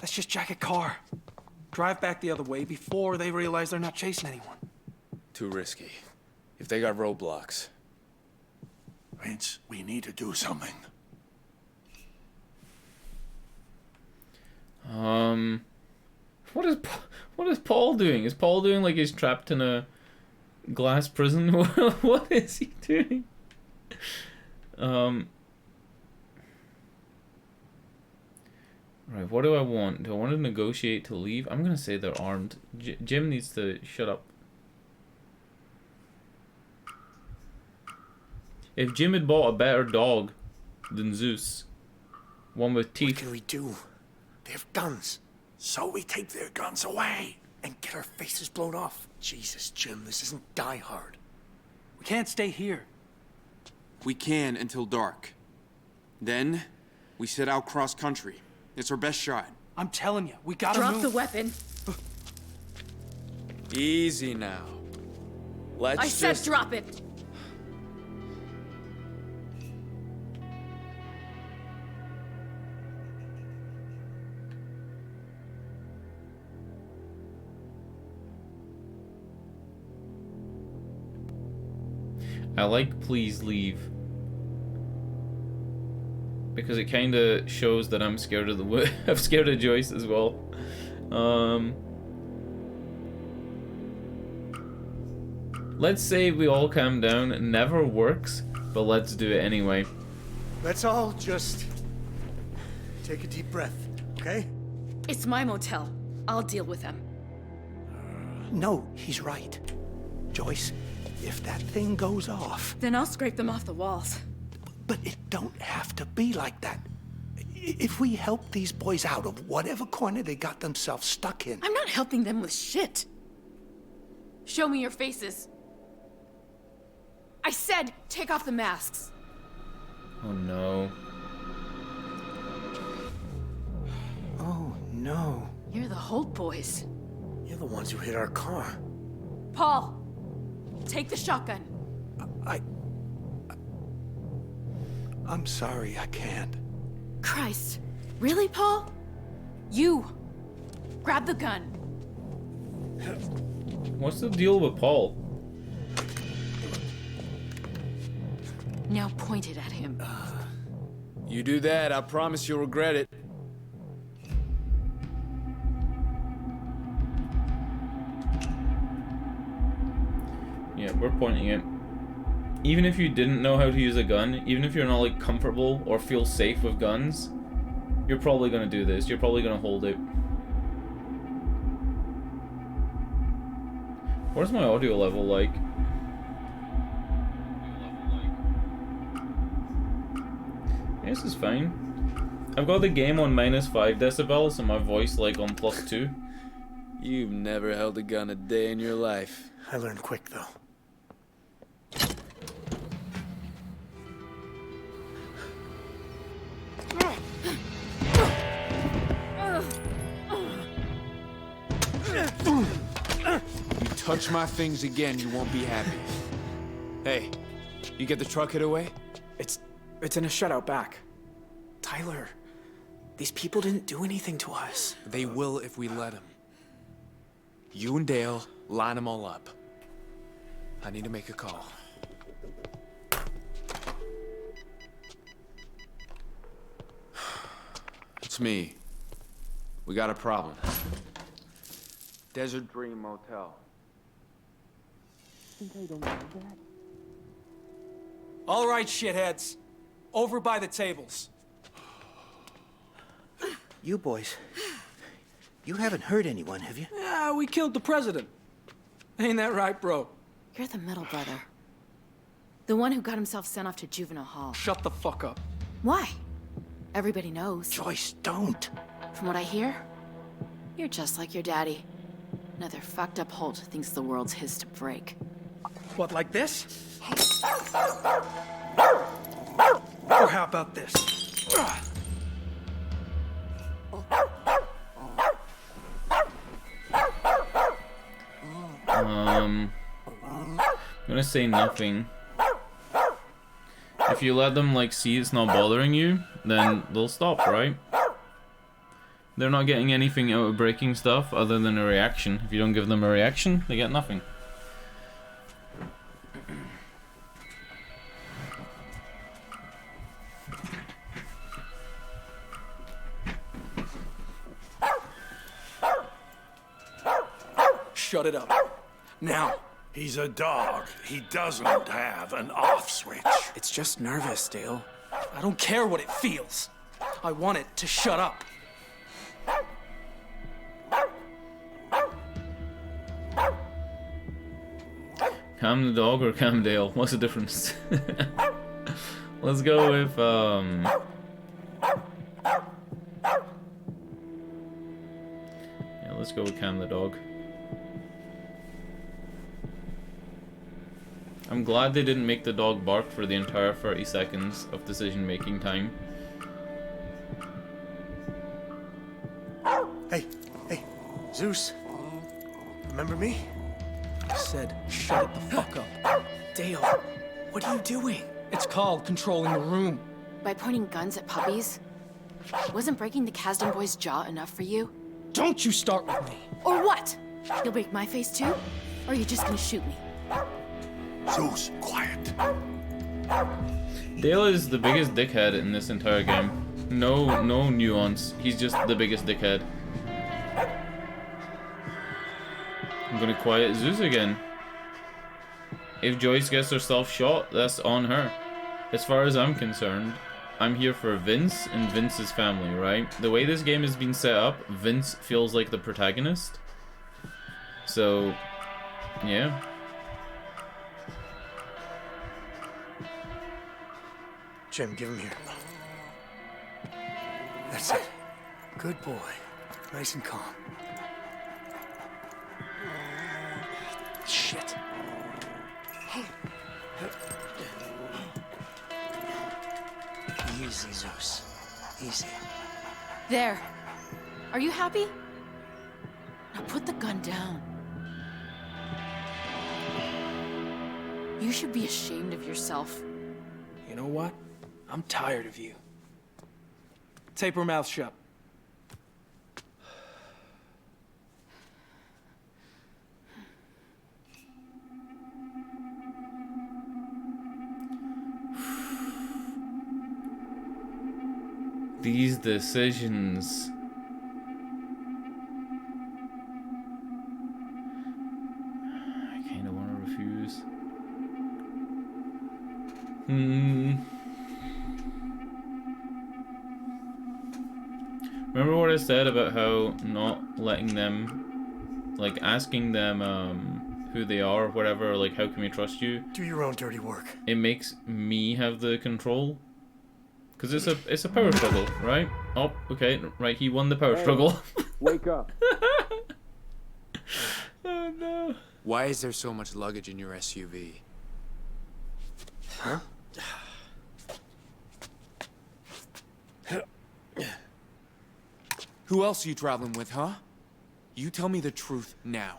Let's just jack a car. Drive back the other way before they realize they're not chasing anyone. Too risky. If they got roadblocks. Vince, we need to do something. What is Paul doing? Is Paul doing like he's trapped in a glass prison? What is he doing? Right, what do I want? Do I want to negotiate to leave? I'm gonna say they're armed. Jim needs to shut up. If Jim had bought a better dog than Zeus, one with teeth. What can we do? They have guns. So we take their guns away. And get our faces blown off. Jesus, Jim, this isn't Die Hard. We can't stay here. We can until dark. Then, we set out cross-country. It's our best shot. I'm telling you, we gotta Drop move. the weapon. Easy now. I said drop it. I like please leave. Because it kinda shows that I'm scared of I'm scared of Joyce as well. Let's say we all calm down. It never works, but let's do it anyway. Let's all just take a deep breath, okay? It's my motel. I'll deal with them. No, he's right. Joyce, if that thing goes off... Then I'll scrape them off the walls. But it don't have to be like that. If we help these boys out of whatever corner they got themselves stuck in... I'm not helping them with shit. Show me your faces. I said, take off the masks. Oh no. Oh no. You're the Holt boys. You're the ones who hit our car. Paul, take the shotgun. I'm sorry, I can't. Christ. Really, Paul? You. Grab the gun. What's the deal with Paul? Now point it at him. You do that, I promise you'll regret it. Yeah, we're pointing it. Even if you didn't know how to use a gun, even if you're not like comfortable or feel safe with guns, you're probably gonna do this. You're probably gonna hold it. What's my audio level like? Yeah, this is fine. I've got the game on -5 decibels and my voice like on +2. You've never held a gun a day in your life. I learned quick, though. You touch my things again, you won't be happy. Hey, you get the truck hid away? It's in a shutout back. Tyler, these people didn't do anything to us. They will if we let them. You and Dale, line them all up. I need to make a call. It's me. We got a problem. Desert Dream Motel. All right, shitheads. Over by the tables. You boys, you haven't hurt anyone, have you? Yeah, we killed the president. Ain't that right, bro? You're the middle brother. The one who got himself sent off to juvenile hall. Shut the fuck up. Why? Everybody knows. Joyce, don't. From what I hear, you're just like your daddy. Another fucked up Holt thinks the world's his to break. What, like this? Or how about this? I'm gonna say nothing. If you let them like see it's not bothering you, then they'll stop, right? They're not getting anything out of breaking stuff other than a reaction. If you don't give them a reaction, they get nothing. Shut it up. Now. He's a dog. He doesn't have an off switch. It's just nervous, Dale. I don't care what it feels. I want it to shut up. Calm the dog or calm Dale? What's the difference? Let's go with yeah, let's go with calm the dog. I'm glad they didn't make the dog bark for the entire 30 seconds of decision-making time. Hey, Zeus. Remember me? I said, shut it the fuck up. Dale, what are you doing? It's called controlling the room. By pointing guns at puppies? Wasn't breaking the Kasdan boy's jaw enough for you? Don't you start with me. Or what? You'll break my face too? Or are you just gonna shoot me? Zeus, quiet. Dale is the biggest dickhead in this entire game. No nuance. He's just the biggest dickhead. I'm gonna quiet Zeus again. If Joyce gets herself shot, that's on her. As far as I'm concerned, I'm here for Vince and Vince's family, right? The way this game has been set up, Vince feels like the protagonist. So, yeah. Jim, give him here. That's it. Good boy. Nice and calm. Shit. Easy, Zeus. Easy. There. Are you happy? Now put the gun down. You should be ashamed of yourself. You know what? I'm tired of you. Tape her mouth shut. These decisions. I kinda wanna refuse. Remember what I said about how not letting them, like asking them who they are or whatever, like how can we trust you? Do your own dirty work. It makes me have the control. Because it's a power struggle, right? Oh, okay, right. He won the power struggle. Wake up. Oh no. Why is there so much luggage in your SUV? Huh? Who else are you traveling with, huh? You tell me the truth now.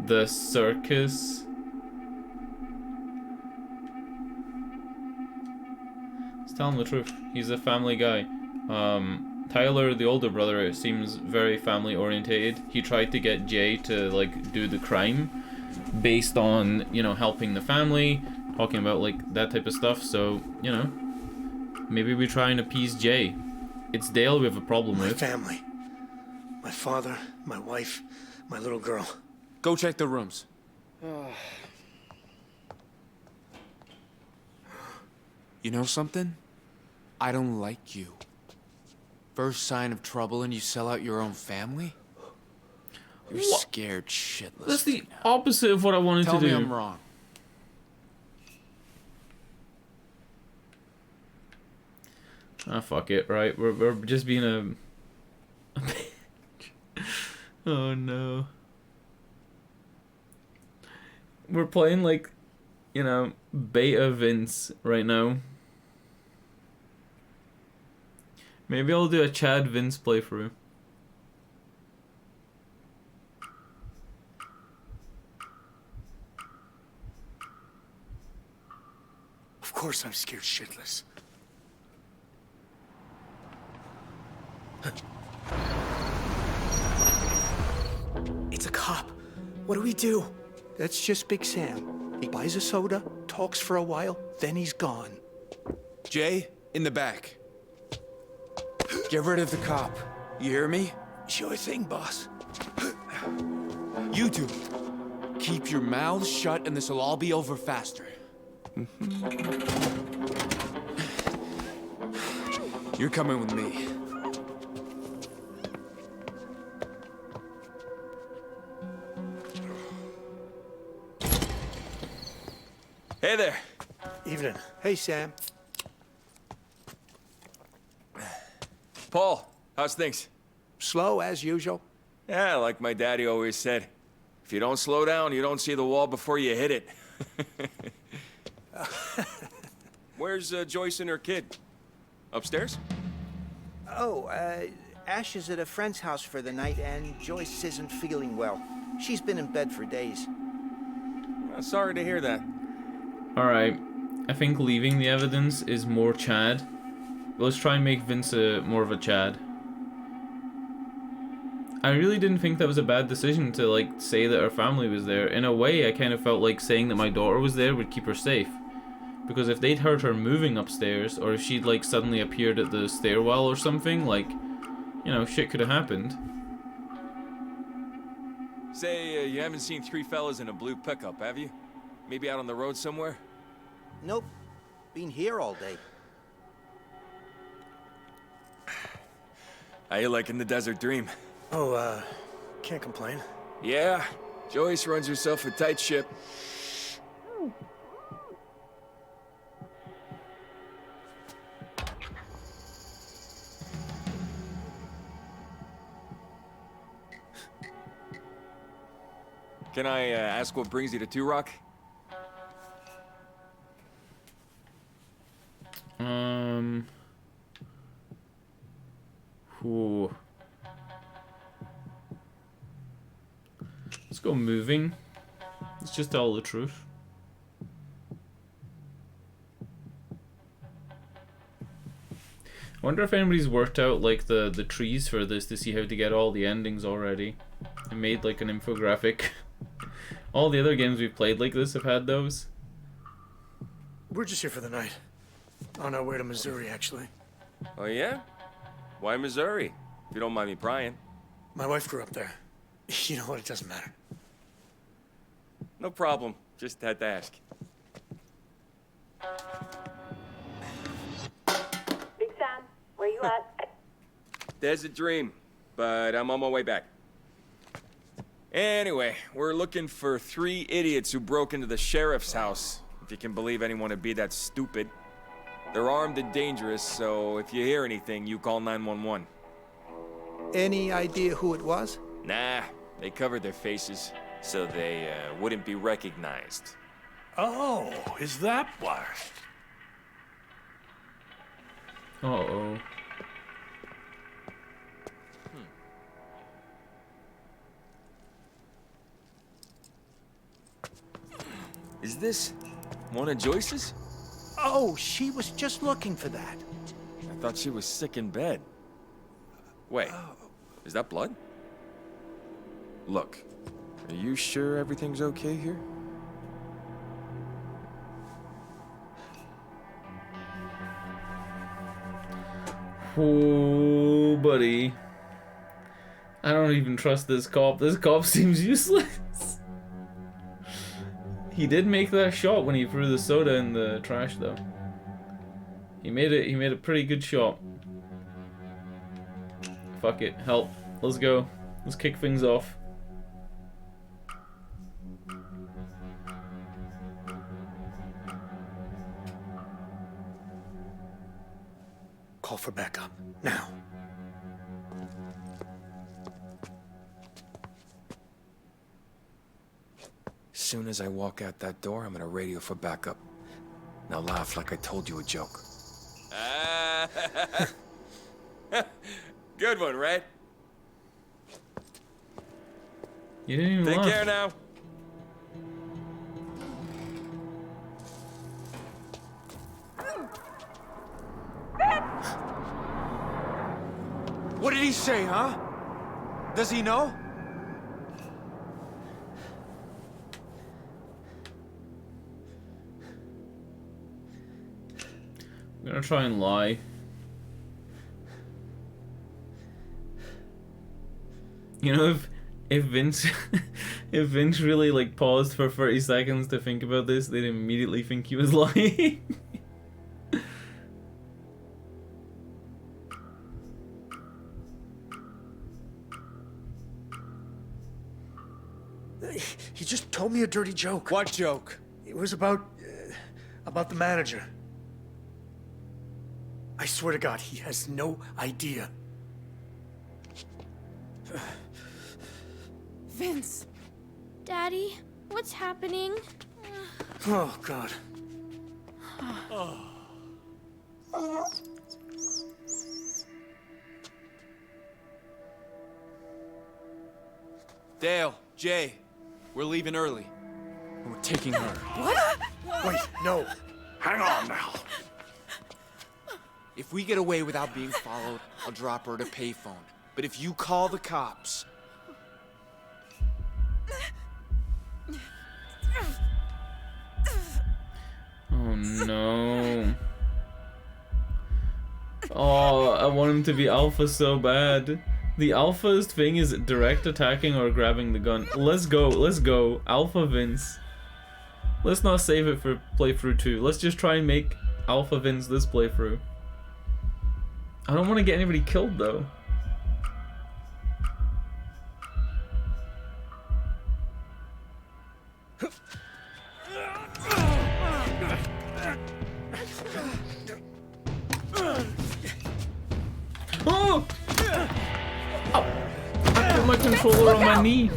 The circus. Let's tell him the truth. He's a family guy. Tyler, the older brother, seems very family orientated. He tried to get Jay to like do the crime based on, you know, helping the family, talking about like that type of stuff. So, you know, maybe we try and appease Jay. It's Dale we have a problem with. My family. My father, my wife, my little girl. Go check the rooms. You know something? I don't like you. First sign of trouble and you sell out your own family? You're scared shitless. That's the opposite of what I wanted to do. Tell me I'm wrong. Ah, fuck it, right? We're just being a bitch. Oh no. We're playing like, you know, beta Vince right now. Maybe I'll do a Chad Vince playthrough. Of course I'm scared shitless. It's a cop. What do we do? That's just Big Sam. He buys a soda, talks for a while, then he's gone. Jay, in the back. Get rid of the cop. You hear me? Sure thing, boss. You two. Keep your mouths shut and this will all be over faster. You're coming with me. Hey there. Evening. Hey, Sam. Paul, how's things? Slow as usual. Yeah, like my daddy always said. If you don't slow down, you don't see the wall before you hit it. Where's Joyce and her kid? Upstairs? Oh, Ash is at a friend's house for the night, and Joyce isn't feeling well. She's been in bed for days. Sorry to hear that. Alright, I think leaving the evidence is more Chad. Let's try and make Vince more of a Chad. I really didn't think that was a bad decision to like say that her family was there. In a way, I kind of felt like saying that my daughter was there would keep her safe. Because if they'd heard her moving upstairs, or if she'd like suddenly appeared at the stairwell or something, like, you know, shit could have happened. Say, you haven't seen three fellas in a blue pickup, have you? Maybe out on the road somewhere? Nope. Been here all day. How you liking the desert dream? Oh, can't complain. Yeah, Joyce runs herself a tight ship. Can I ask what brings you to Two Rock? Ooh. Let's go moving. Let's just tell the truth. I wonder if anybody's worked out like the trees for this to see how to get all the endings already. I made like an infographic. All the other games we've played like this have had those. We're just here for the night. On our way to Missouri, actually. Oh yeah? Why Missouri? If you don't mind me prying. My wife grew up there. You know what? It doesn't matter. No problem. Just had to ask. Big Sam, where you at? There's a dream, but I'm on my way back. Anyway, we're looking for 3 idiots who broke into the sheriff's house. If you can believe anyone would be that stupid. They're armed and dangerous, so if you hear anything, you call 911. Any idea who it was? Nah, they covered their faces, so they wouldn't be recognized. Oh, is that why? Uh-oh. Is this one of Joyce's? Oh, she was just looking for that. I thought she was sick in bed. Wait, is that blood? Look, are you sure everything's okay here? Oh, buddy. I don't even trust this cop. This cop seems useless. He did make that shot when he threw the soda in the trash, though. He made a pretty good shot. Fuck it, help. Let's go. Let's kick things off. Call for backup, now. As soon as I walk out that door, I'm gonna radio for backup. Now laugh like I told you a joke. Good one, right? You didn't even Take laugh. care now. What did he say, huh? Does he know? I'm gonna try and lie. You know, if Vince if Vince really like paused for 30 seconds to think about this, they'd immediately think he was lying. He just told me a dirty joke. What joke? It was about the manager. I swear to God, he has no idea. Vince. Daddy, what's happening? Oh, God. Dale, Jay, we're leaving early. We're taking her. What? Wait, no. Hang on now. If we get away without being followed, I'll drop her at a payphone. But if you call the cops... Oh no. Oh, I want him to be alpha so bad. The alpha's thing is direct attacking or grabbing the gun. Let's go. Alpha Vince. Let's not save it for playthrough 2. Let's just try and make Alpha Vince this playthrough. I don't want to get anybody killed though. Oh! I put my controller on my knee.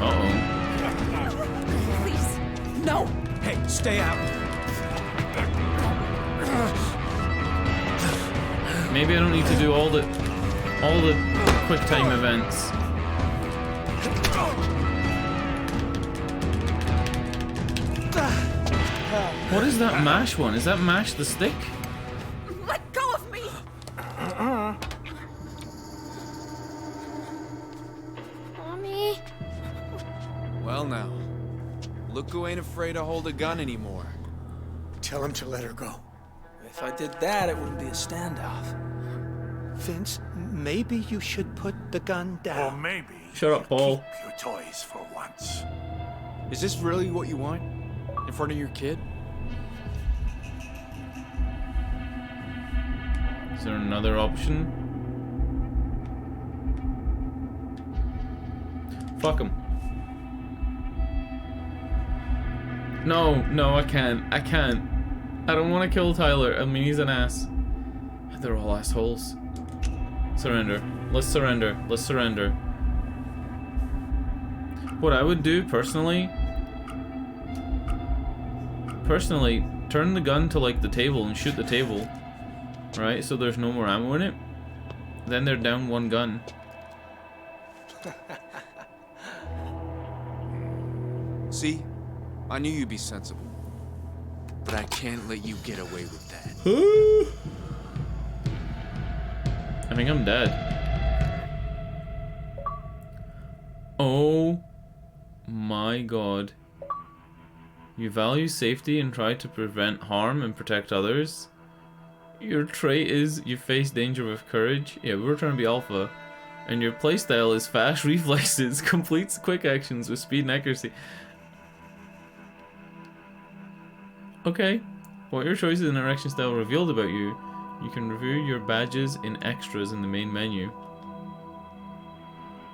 Uh-oh. Please, no. Hey, stay out. Maybe I don't need to do all the quick time events. What is that mash one? Is that mash the stick? Let go of me. Mommy? Well now, look who ain't afraid to hold a gun anymore. Tell him to let her go. If I did that, it wouldn't be a standoff. Vince, maybe you should put the gun down. Or maybe Shut up, Paul. keep your toys for once. Is this really what you want? In front of your kid? Is there another option? Fuck him. No, no, I can't. I can't. I don't want to kill Tyler. I mean, he's an ass. They're all assholes. Surrender. Let's surrender. Let's surrender. What I would do, personally, turn the gun to, like, the table and shoot the table. Right? So there's no more ammo in it. Then they're down one gun. See? I knew you'd be sensible. But I can't let you get away with that. I think I'm dead. Oh my god. You value safety and try to prevent harm and protect others. Your trait is you face danger with courage. Yeah, we were trying to be alpha. And your playstyle is fast reflexes, completes quick actions with speed and accuracy. Okay. What your choices and interaction style revealed about you. You can review your badges in extras in the main menu.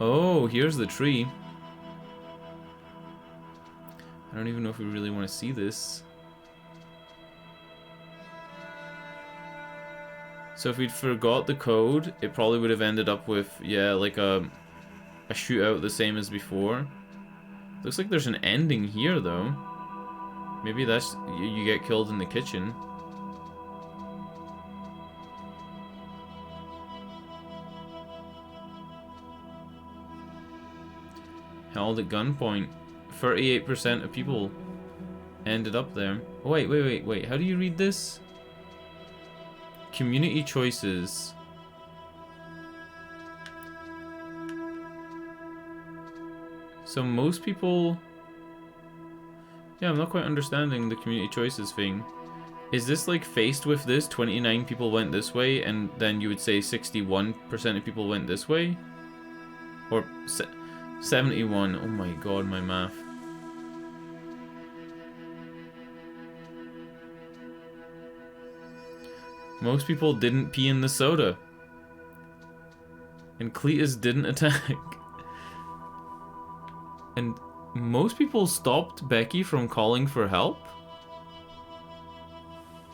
Oh, here's the tree. I don't even know if we really want to see this. So if we'd forgot the code, it probably would have ended up with, yeah, like a shootout the same as before. Looks like there's an ending here, though. Maybe that's, you get killed in the kitchen. Held at gunpoint. 38% of people ended up there. Oh, wait. How do you read this? Community choices. So most people... Yeah, I'm not quite understanding the community choices thing. Is this like faced with this? 29 people went this way, and then you would say 61% of people went this way? Or 71. Oh my god, my math. Most people didn't pee in the soda. And Cletus didn't attack. And most people stopped Becky from calling for help?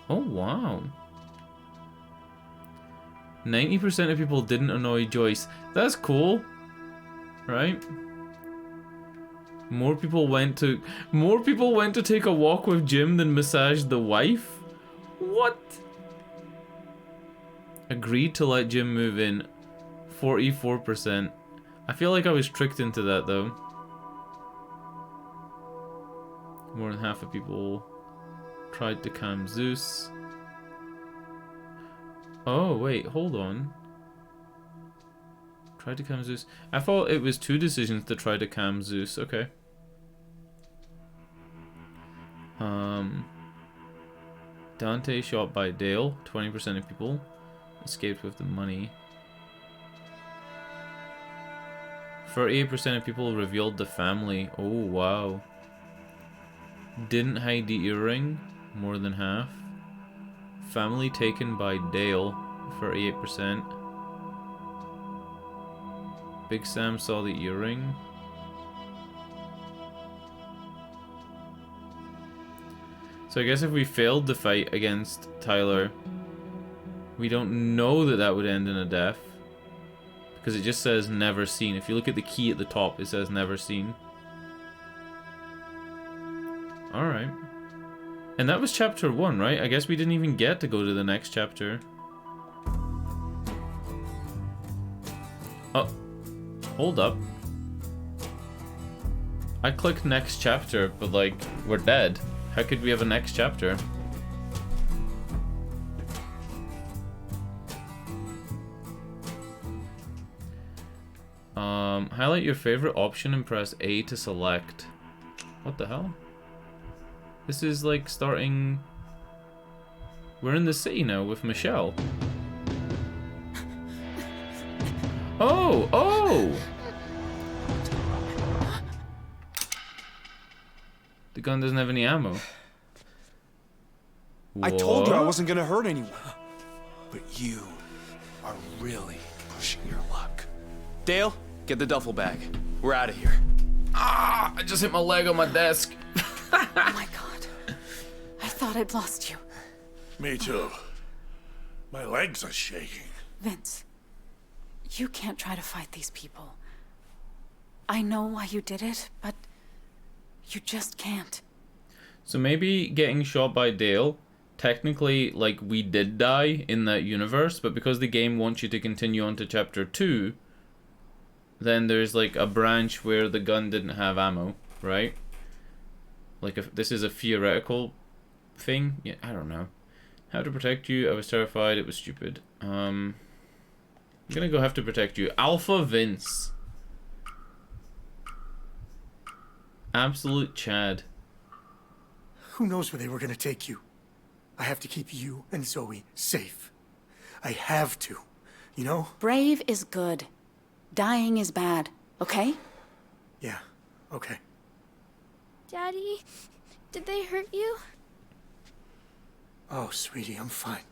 Oh, wow. 90% of people didn't annoy Joyce. That's cool. Right? More people went to take a walk with Jim than massage the wife? What? Agreed to let Jim move in. 44%. I feel like I was tricked into that, though. More than half of people tried to calm Zeus. Oh, wait, hold on. Tried to calm Zeus. I thought it was 2 decisions to try to calm Zeus. Okay. Dante shot by Dale. 20% of people escaped with the money. 38% of people revealed the family. Oh, wow. Didn't hide the earring. More than half. Family taken by Dale. 38%. Big Sam saw the earring. So I guess if we failed the fight against Tyler, we don't know that that would end in a death. Because it just says never seen. If you look at the key at the top, it says never seen. Alright. And that was chapter 1, right? I guess we didn't even get to go to the next chapter. Oh. Hold up. I clicked next chapter, but like, we're dead. How could we have a next chapter? Highlight your favorite option and press A to select. What the hell? This is like starting... We're in the city now with Michelle. Oh! Oh! The gun doesn't have any ammo. I told you I wasn't gonna hurt anyone. But you are really pushing your luck. Dale, get the duffel bag. We're out of here. Ah, I just hit my leg on my desk. Oh my god. I thought I'd lost you. Me too. My legs are shaking. Vince, you can't try to fight these people. I know why you did it, but you just can't. So maybe getting shot by Dale, technically, like, we did die in that universe, but because the game wants you to continue on to chapter 2, then there's like a branch where the gun didn't have ammo, right? Like, if this is a theoretical thing, yeah, I don't know. How to protect you? I was terrified. It was stupid. I'm gonna go have to protect you. Alpha Vince. Absolute Chad. Who knows where they were gonna take you? I have to keep you and Zoe safe. I have to, you know? Brave is good. Dying is bad, okay? Yeah, okay. Daddy, did they hurt you? Oh, sweetie, I'm fine.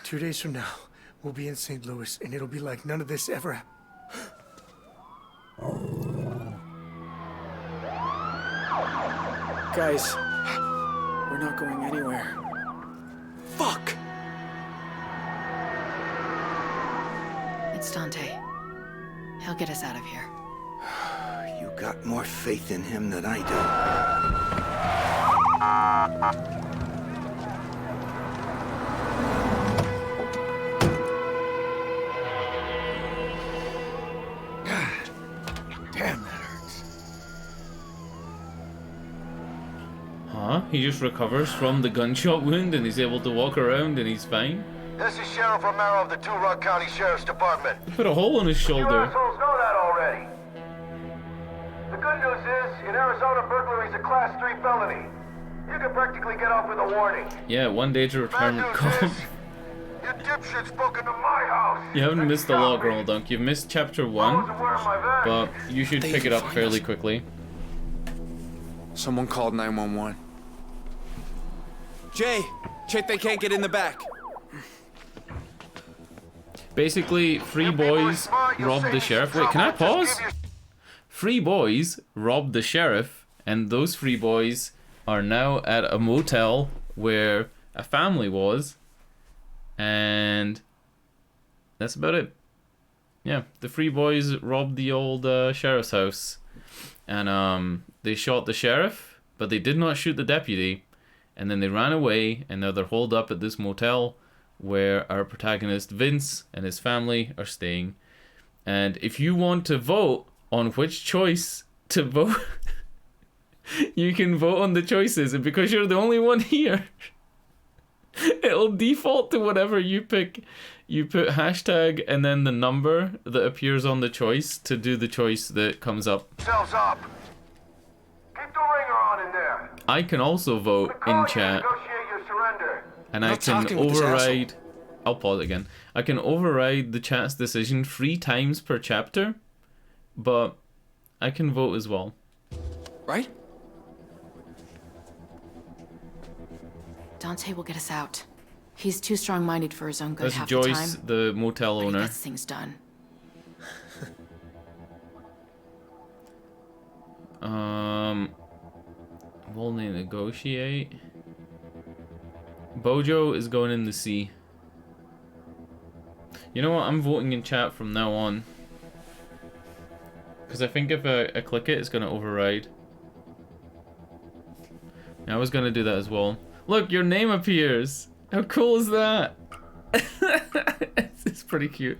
2 days from now, we'll be in St. Louis, and it'll be like none of this ever happened. Guys, we're not going anywhere. Fuck! It's Dante. He'll get us out of here. You got more faith in him than I do. Damn, that hurts. Huh? He just recovers from the gunshot wound and he's able to walk around and he's fine? This is Sheriff Romero of the Two Rock County Sheriff's Department. He put a hole in his You shoulder. assholes know that already. The good news is, in Arizona, burglary is a Class 3 felony. You can practically get off with a warning. Yeah, 1 day to return Bad cop. news is, you dipshits broke into my house. You haven't missed a lot, Girl Dunk. You've missed chapter 1, but you should pick it up fairly quickly. Someone called 911. Jay, check they can't get in the back. Basically, 3 boys robbed the sheriff. Wait, can I pause? 3 boys robbed the sheriff, and those 3 boys are now at a motel where a family was, and that's about it. Yeah, the 3 boys robbed the old sheriff's house, and they shot the sheriff, but they did not shoot the deputy, and then they ran away, and now they're holed up at this motel where our protagonist Vince and his family are staying. And if you want to vote on which choice to vote, you can vote on the choices, and because you're the only one here, it'll default to whatever you pick. You put hashtag and then the number that appears on the choice to do the choice that comes up. Selves up. Keep the ringer on in there. I can also vote in chat, Negotiate your surrender. and I can override. I'll pause again. I can override the chat's decision 3 times per chapter, but I can vote as well. Right? Dante will get us out. He's too strong-minded for his own good That's half Joyce, the time. the motel But he owner. gets things done. We'll need to negotiate. Bojo is going in the sea. You know what? I'm voting in chat from now on. Because I think if I click it, it's going to override. I was going to do that as well. Look, your name appears. How cool is that? It's pretty cute.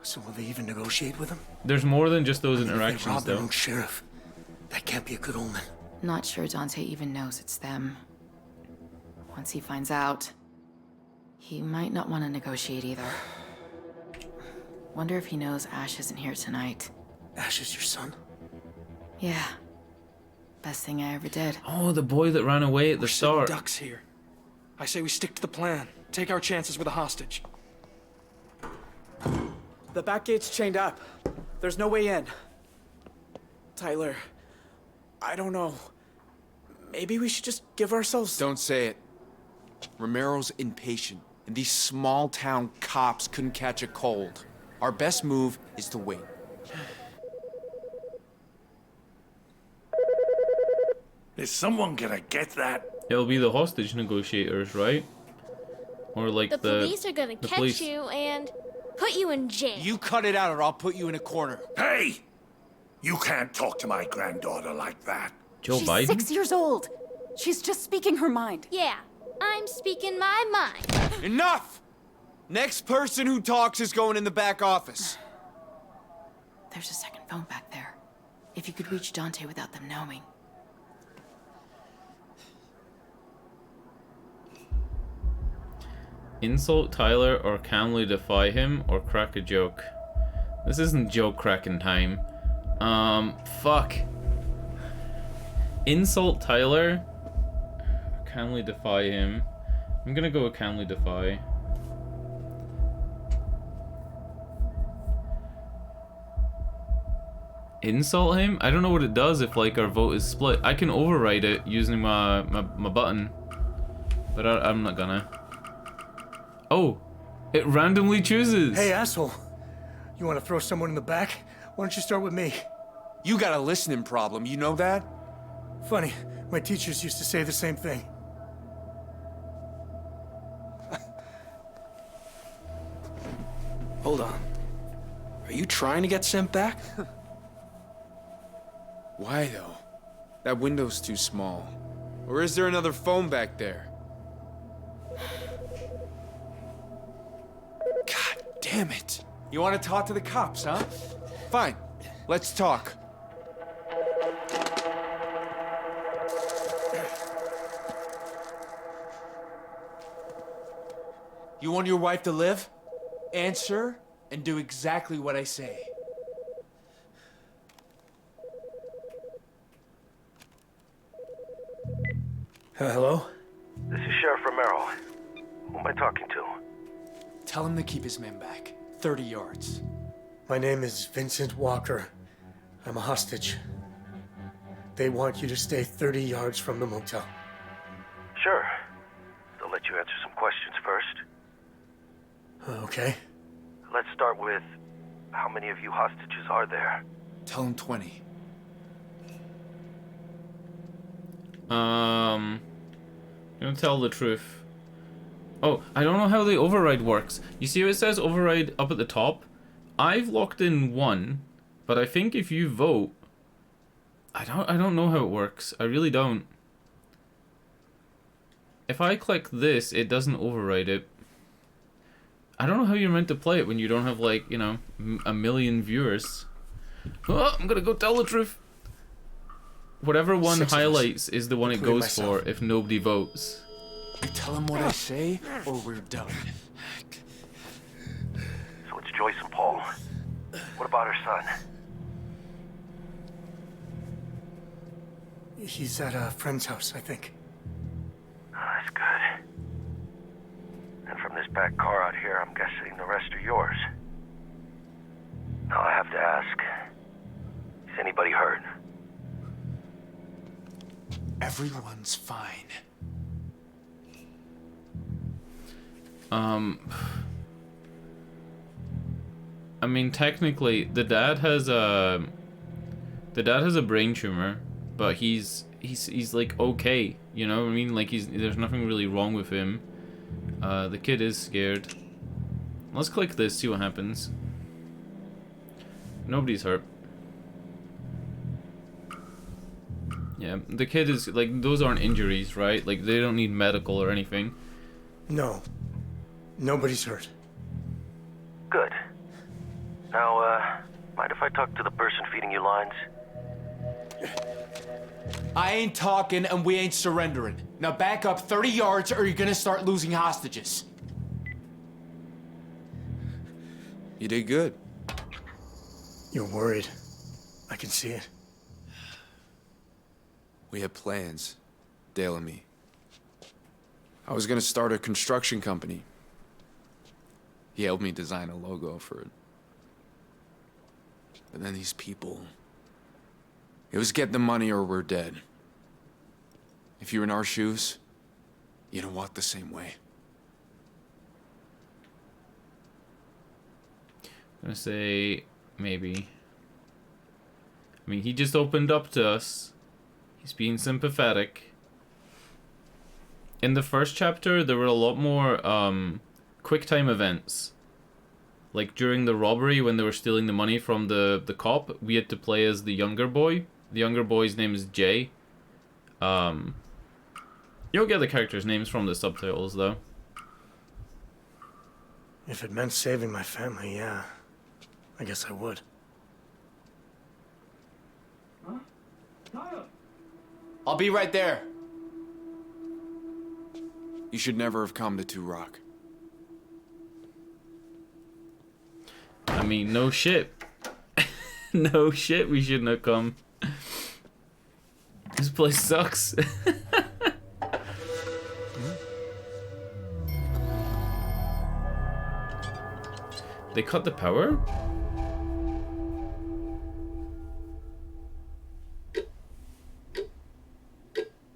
So will they even negotiate with him? There's more than just those If they interactions, rob their though. own sheriff, that can't be a good omen. Not sure Dante even knows it's them. Once he finds out, he might not want to negotiate either. Wonder if he knows Ash isn't here tonight. Ash is your son? Yeah. Best thing I ever did. Oh, the boy that ran away at the start. Ducks here. I say we stick to the plan. Take our chances with a hostage. The back gate's chained up. There's no way in. Tyler, I don't know. Maybe we should just give ourselves... Don't say it. Romero's impatient. and these small-town cops couldn't catch a cold. Our best move is to wait. Is someone gonna get that? It'll be the hostage negotiators, right? Or like The police are gonna catch police. you and put you in jail. You cut it out or I'll put you in a corner. Hey! You can't talk to my granddaughter like that. Joe She's Biden? 6 years old. She's just speaking her mind. Yeah, I'm speaking my mind. Enough! Next person who talks is going in the back office. There's a second phone back there. If you could reach Dante without them knowing. Insult Tyler or calmly defy him or crack a joke. This isn't joke cracking time. Fuck. Insult Tyler. Calmly defy him. I'm gonna go with calmly defy. Insult him? I don't know what it does if like our vote is split. I can override it using my button. But I'm not gonna. Oh, it randomly chooses. Hey, asshole. You want to throw someone in the back? Why don't you start with me? You got a listening problem, you know that? Funny, my teachers used to say the same thing. Hold on. Are you trying to get sent back? Why though? That window's too small. Or is there another phone back there? God damn it. You want to talk to the cops, huh? Fine. Let's talk. You want your wife to live? Answer and do exactly what I say. Hello? This is Sheriff Romero. Who am I talking to? Tell him to keep his men back. 30 yards. My name is Vincent Walker. I'm a hostage. They want you to stay 30 yards from the motel. Sure. They'll let you answer some questions first. Okay. Let's start with, how many of you hostages are there? Tell him 20. I'm gonna tell the truth. Oh, I don't know how the override works. You see how it says override up at the top? I've locked in 1, but I think if you vote, I don't know how it works. I really don't. If I click this, it doesn't override it. I don't know how you're meant to play it when you don't have like, you know, a million viewers. Oh, I'm gonna go tell the truth. Whatever one highlights is the one it goes for if nobody votes. You tell him what I say, or we're done. So it's Joyce and Paul. What about her son? He's at a friend's house, I think. Oh, that's good. And from this back car out here, I'm guessing the rest are yours. Now I have to ask, is anybody hurt? Everyone's fine. I mean, technically, the dad has a brain tumor, but he's like okay, you know what I mean? Like there's nothing really wrong with him. The kid is scared. Let's click this, see what happens. Nobody's hurt. Yeah, the kid is like, those aren't injuries, right? Like they don't need medical or anything. No. Nobody's hurt. Good. Now, mind if I talk to the person feeding you lines? I ain't talking and we ain't surrendering. Now back up 30 yards or you're gonna start losing hostages. You did good. You're worried. I can see it. We had plans, Dale and me. I was gonna start a construction company. He helped me design a logo for it. But then these people... It was get the money or we're dead. If you're in our shoes, you don't walk the same way. I'm gonna say maybe. I mean, he just opened up to us. He's being sympathetic. In the first chapter, there were a lot more quick time events. Like during the robbery when they were stealing the money from the cop, we had to play as the younger boy. The younger boy's name is Jay. You'll get the characters' names from the subtitles, though. If it meant saving my family, yeah. I guess I would. I'll be right there. You should never have come to Two Rock. I mean, no shit. No shit, we shouldn't have come. This place sucks. They cut the power?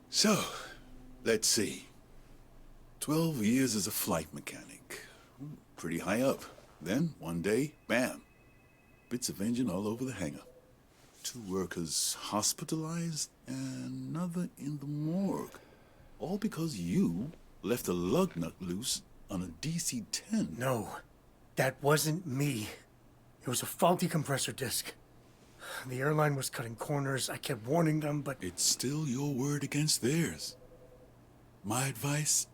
So, let's see. 12 years as a flight mechanic. Pretty high up. Then, one day, bam. Bits of engine all over the hangar. 2 workers hospitalized, and another in the morgue. All because you left a lug nut loose on a DC-10. No, that wasn't me. It was a faulty compressor disc. The airline was cutting corners. I kept warning them, but... It's still your word against theirs. My advice,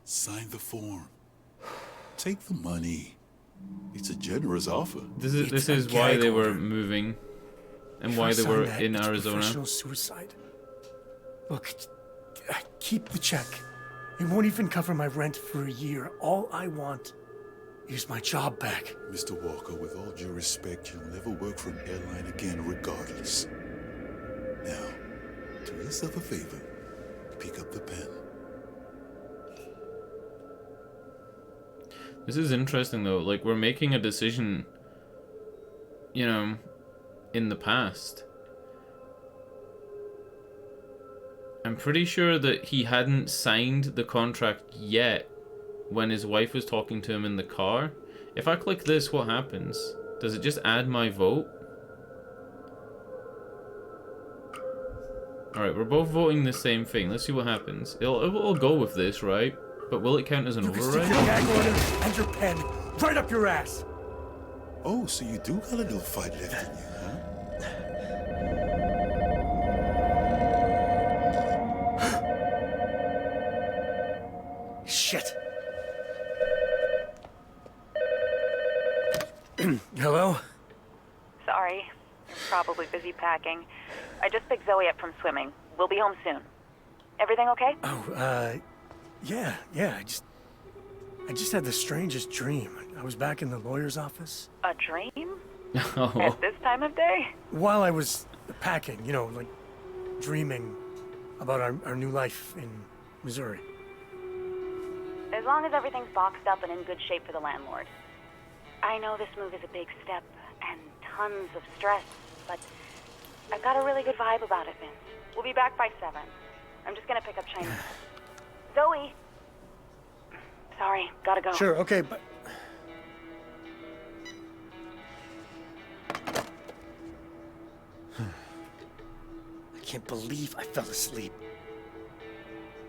sign the form. Take the money. It's a generous offer. This is why they were moving. And why they were in Arizona. Professional suicide. Look, keep the check. It won't even cover my rent for a year. All I want is my job back. Mr. Walker, with all due respect, you'll never work for an airline again regardless. Now, do yourself a favor. Pick up the pen. This is interesting though, like we're making a decision, you know, in the past. I'm pretty sure that he hadn't signed the contract yet when his wife was talking to him in the car. If I click this, what happens? Does it just add my vote? Alright, we're both voting the same thing. Let's see what happens. It'll go with this, right? But will it count as an override? Stick your gag order and your pen right up your ass. Oh, so you do got a little fight left in you, huh? Shit. Hello? Sorry. You're probably busy packing. I just picked Zoe up from swimming. We'll be home soon. Everything okay? Oh, yeah. I just had the strangest dream. I was back in the lawyer's office. A dream? At this time of day? While I was packing, you know, like dreaming about our new life in Missouri. As long as everything's boxed up and in good shape for the landlord. I know this move is a big step and tons of stress, but I've got a really good vibe about it, Vince. We'll be back by 7. I'm just gonna pick up Chinese. Zoe! Sorry, gotta go. Sure, okay, but... I can't believe I fell asleep.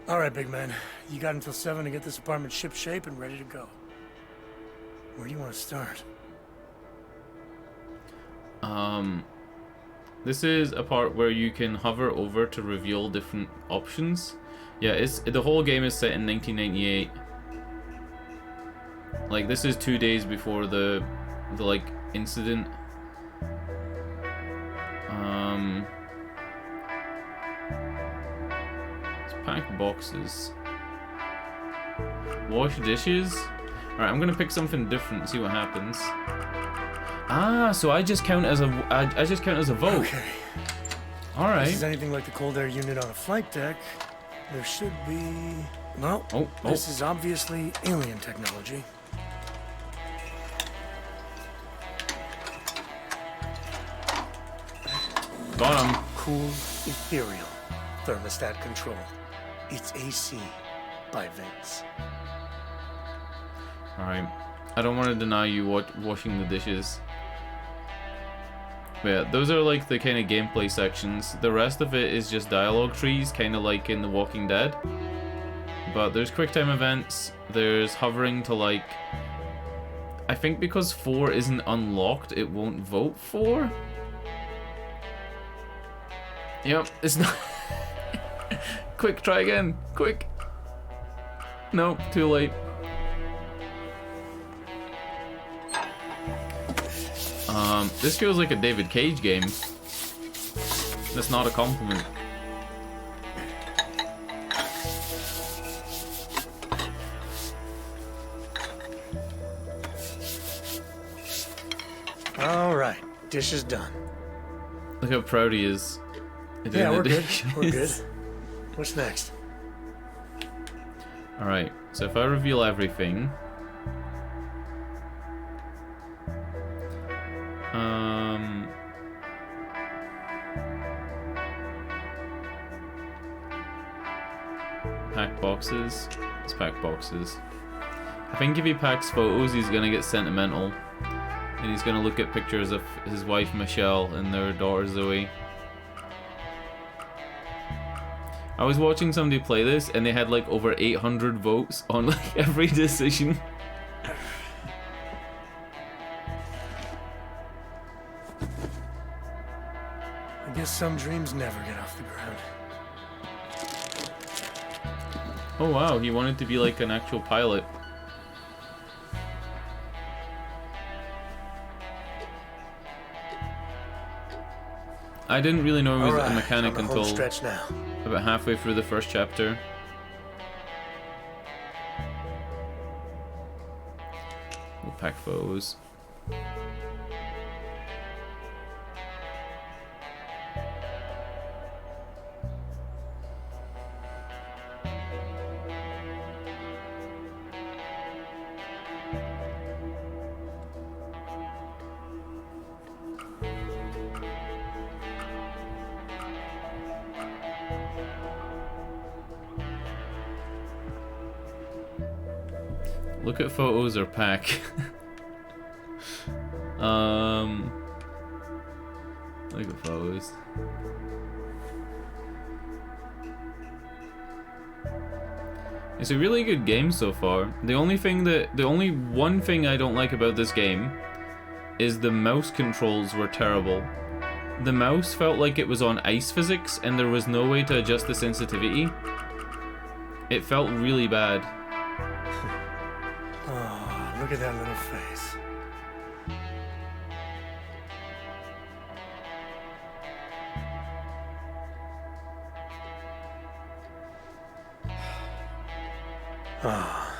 All right, big man. You got until 7 to get this apartment ship shape and ready to go. Where do you want to start? This is a part where you can hover over to reveal different options. Yeah, the whole game is set in 1998. Like, this is 2 days before the like incident. Let's pack boxes. Wash dishes. All right, I'm gonna pick something different and see what happens. Ah, so I just count as a vote. Okay. All right. If this is anything like the cold air unit on a flight deck, there should be... No, this is obviously alien technology. Got him. Cool, ethereal, thermostat control. It's AC by Vince. All right. I don't want to deny you washing the dishes. But yeah, those are like the kind of gameplay sections. The rest of it is just dialogue trees, kind of like in The Walking Dead. But there's QuickTime events, there's hovering to like... I think because 4 isn't unlocked, it won't vote 4? Yep, it's not... Quick, try again, quick! Nope, too late. This feels like a David Cage game. That's not a compliment. All right, dish is done. Look how proud he is. Yeah, we're good. Dishes. We're good. What's next? All right. So if I reveal everything, pack boxes. Let's pack boxes. I think if he packs photos, he's gonna get sentimental, and he's gonna look at pictures of his wife Michelle and their daughter Zoe. I was watching somebody play this, and they had like over 800 votes on like every decision. I guess some dreams never get off the ground. Oh wow, he wanted to be like an actual pilot. I didn't really know he was a mechanic until about halfway through the first chapter. We'll pack foes. Look at photos or pack. Look at photos. It's a really good game so far. The only one thing I don't like about this game is the mouse controls were terrible. The mouse felt like it was on ice physics and there was no way to adjust the sensitivity. It felt really bad. Oh, look at that little face. Ah,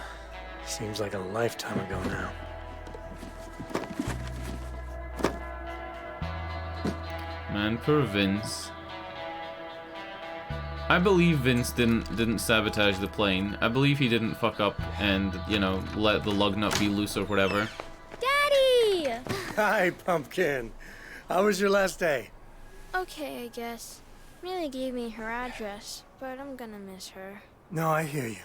seems like a lifetime ago now. Man, poor Vince. I believe Vince didn't sabotage the plane. I believe he didn't fuck up and, you know, let the lug nut be loose or whatever. Daddy! Hi, Pumpkin. How was your last day? Okay, I guess. Millie gave me her address, but I'm gonna miss her. No, I hear you.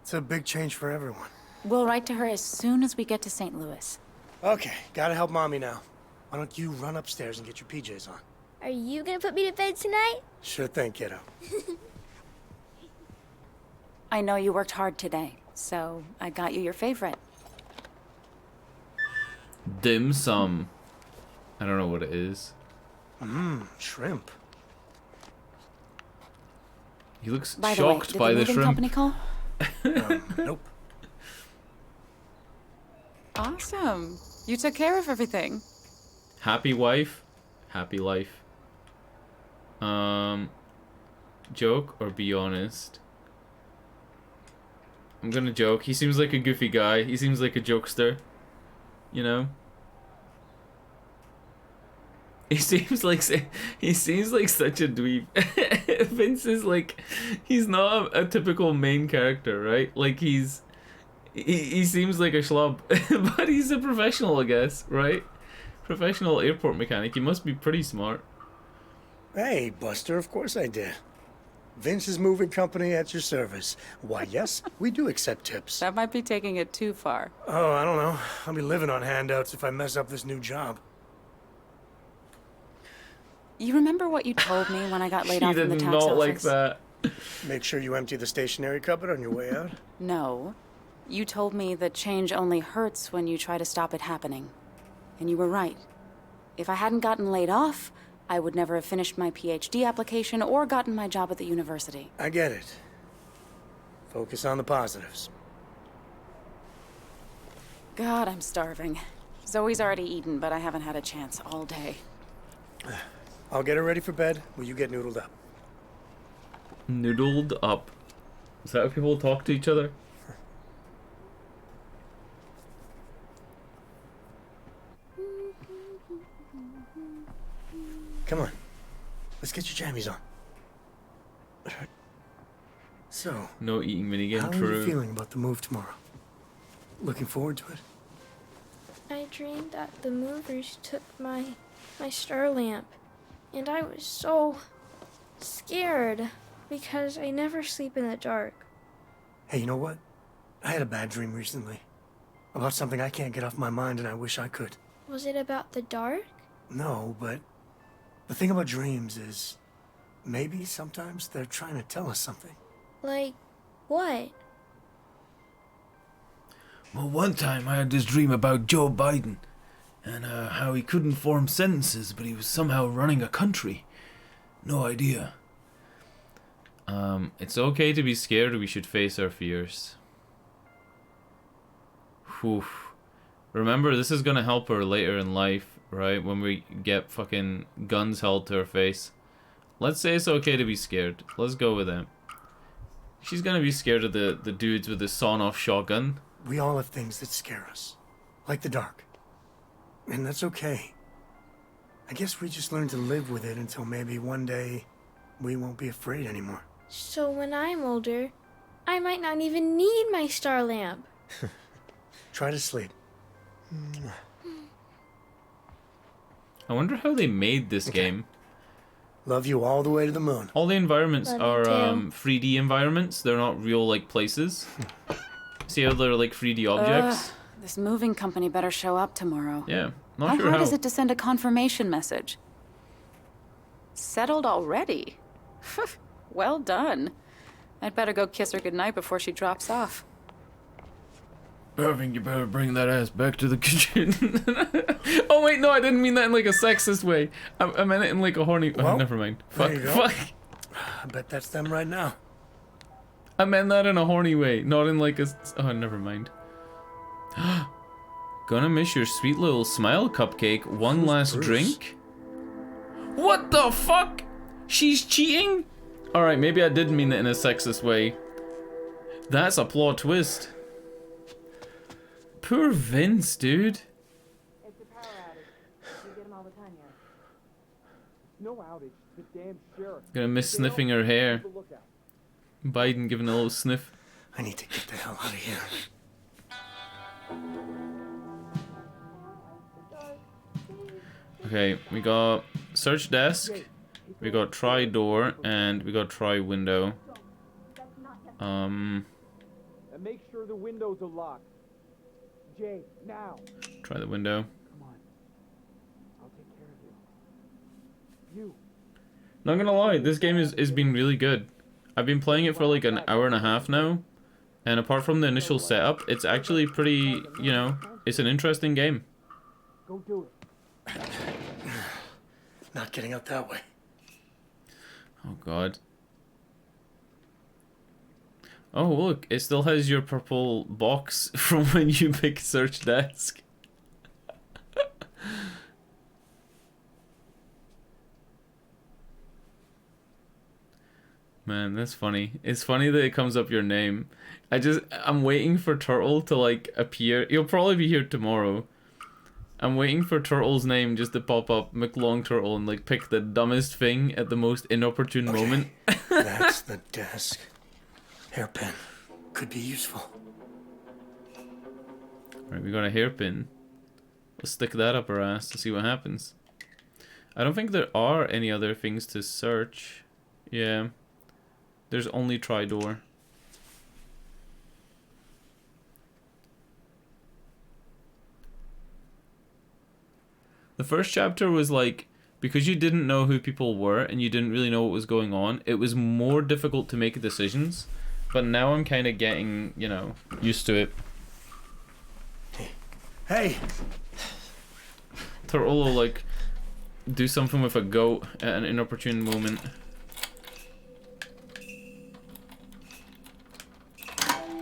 It's a big change for everyone. We'll write to her as soon as we get to St. Louis. Okay, gotta help Mommy now. Why don't you run upstairs and get your PJs on? Are you gonna put me to bed tonight? Sure thing, kiddo. I know you worked hard today, so I got you your favorite. Dim sum. I don't know what it is. Shrimp. He looks by shocked the way, by did the the shrimp. company call? Nope. Awesome. You took care of everything. Happy wife, happy life. Joke or be honest? I'm gonna joke. He seems like a goofy guy. He seems like a jokester. You know? He seems like such a dweeb. Vince is like, he's not a typical main character, right? Like he seems like a schlub, but he's a professional, I guess, right? Professional airport mechanic. He must be pretty smart. Hey, Buster, of course I did. Vince's moving company at your service. Why, yes, we do accept tips. That might be taking it too far. Oh, I don't know. I'll be living on handouts if I mess up this new job. You remember what you told me when I got laid off from the She tax did not office? like that. Make sure you empty the stationery cupboard on your way out. No. You told me that change only hurts when you try to stop it happening. And you were right. If I hadn't gotten laid off, I would never have finished my PhD application or gotten my job at the university. I get it. Focus on the positives. God, I'm starving. Zoe's already eaten, but I haven't had a chance all day. I'll get her ready for bed. Will you get noodled up? Noodled up. Is that how people talk to each other? Come on. Let's get your jammies on. So, No eating minigame, how are true. you feeling about the move tomorrow? Looking forward to it? I dreamed that the movers took my star lamp, and I was so scared because I never sleep in the dark. Hey, you know what? I had a bad dream recently. About something I can't get off my mind and I wish I could. Was it about the dark? No, but the thing about dreams is maybe sometimes they're trying to tell us something. Like, what? Well, one time I had this dream about Joe Biden and how he couldn't form sentences, but he was somehow running a country. No idea. It's okay to be scared. We should face our fears. Whew. Remember, this is gonna help her later in life, right? When we get fucking guns held to her face. Let's say it's okay to be scared. Let's go with that. She's gonna be scared of the dudes with the sawn-off shotgun. We all have things that scare us, like the dark. And that's okay. I guess we just learn to live with it until maybe one day we won't be afraid anymore. So when I'm older, I might not even need my star lamp. Try to sleep. I wonder how they made this game. Love you all the way to the moon. All the environments Love you are too. 3D environments. They're not real, like, places. See how they're, like, 3D objects? This moving company better show up tomorrow. Yeah, not How sure hard how. is it to send a confirmation message? Settled already? Well done. I'd better go kiss her goodnight before she drops off. I think you better bring that ass back to the kitchen. Oh wait, no, I didn't mean that in like a sexist way. I meant it in like a horny. Well, oh, never mind. there Fuck. you go. Fuck. I bet that's them right now. I meant that in a horny way, not in like a. Oh, never mind. Gonna miss your sweet little smile cupcake. One last Bruce? drink. What the fuck? She's cheating? All right, maybe I did mean it in a sexist way. That's a plot twist. Poor Vince, dude. It's a power outage. You get them all the time here. No outage. The damn sheriff. Gonna miss sniffing her hair. Biden giving a little sniff. I need to get the hell out of here. Okay, we got search desk, we got try door, and we got try window. And make sure the windows are locked. Jay, now. Try the window. Come on. I'll take care of you. You. Not gonna lie, this game is been really good. I've been playing it for like an hour and a half now, and apart from the initial setup, it's actually pretty, you know, it's an interesting game. Go do it. Not getting out that way. Oh god. Oh look, it still has your purple box from when you pick search desk. Man, that's funny. It's funny that it comes up your name. I'm waiting for Turtle to like appear. He'll probably be here tomorrow. I'm waiting for Turtle's name just to pop up, McLong Turtle, and like pick the dumbest thing at the most inopportune moment. That's the desk. Hairpin. Could be useful. Alright, we got a hairpin. Let's stick that up our ass to see what happens. I don't think there are any other things to search. Yeah. There's only Tridor. The first chapter was like, because you didn't know who people were and you didn't really know what was going on, it was more difficult to make decisions. But now I'm kind of getting, you know, used to it. Hey! Turtle will, like, do something with a goat at an inopportune moment.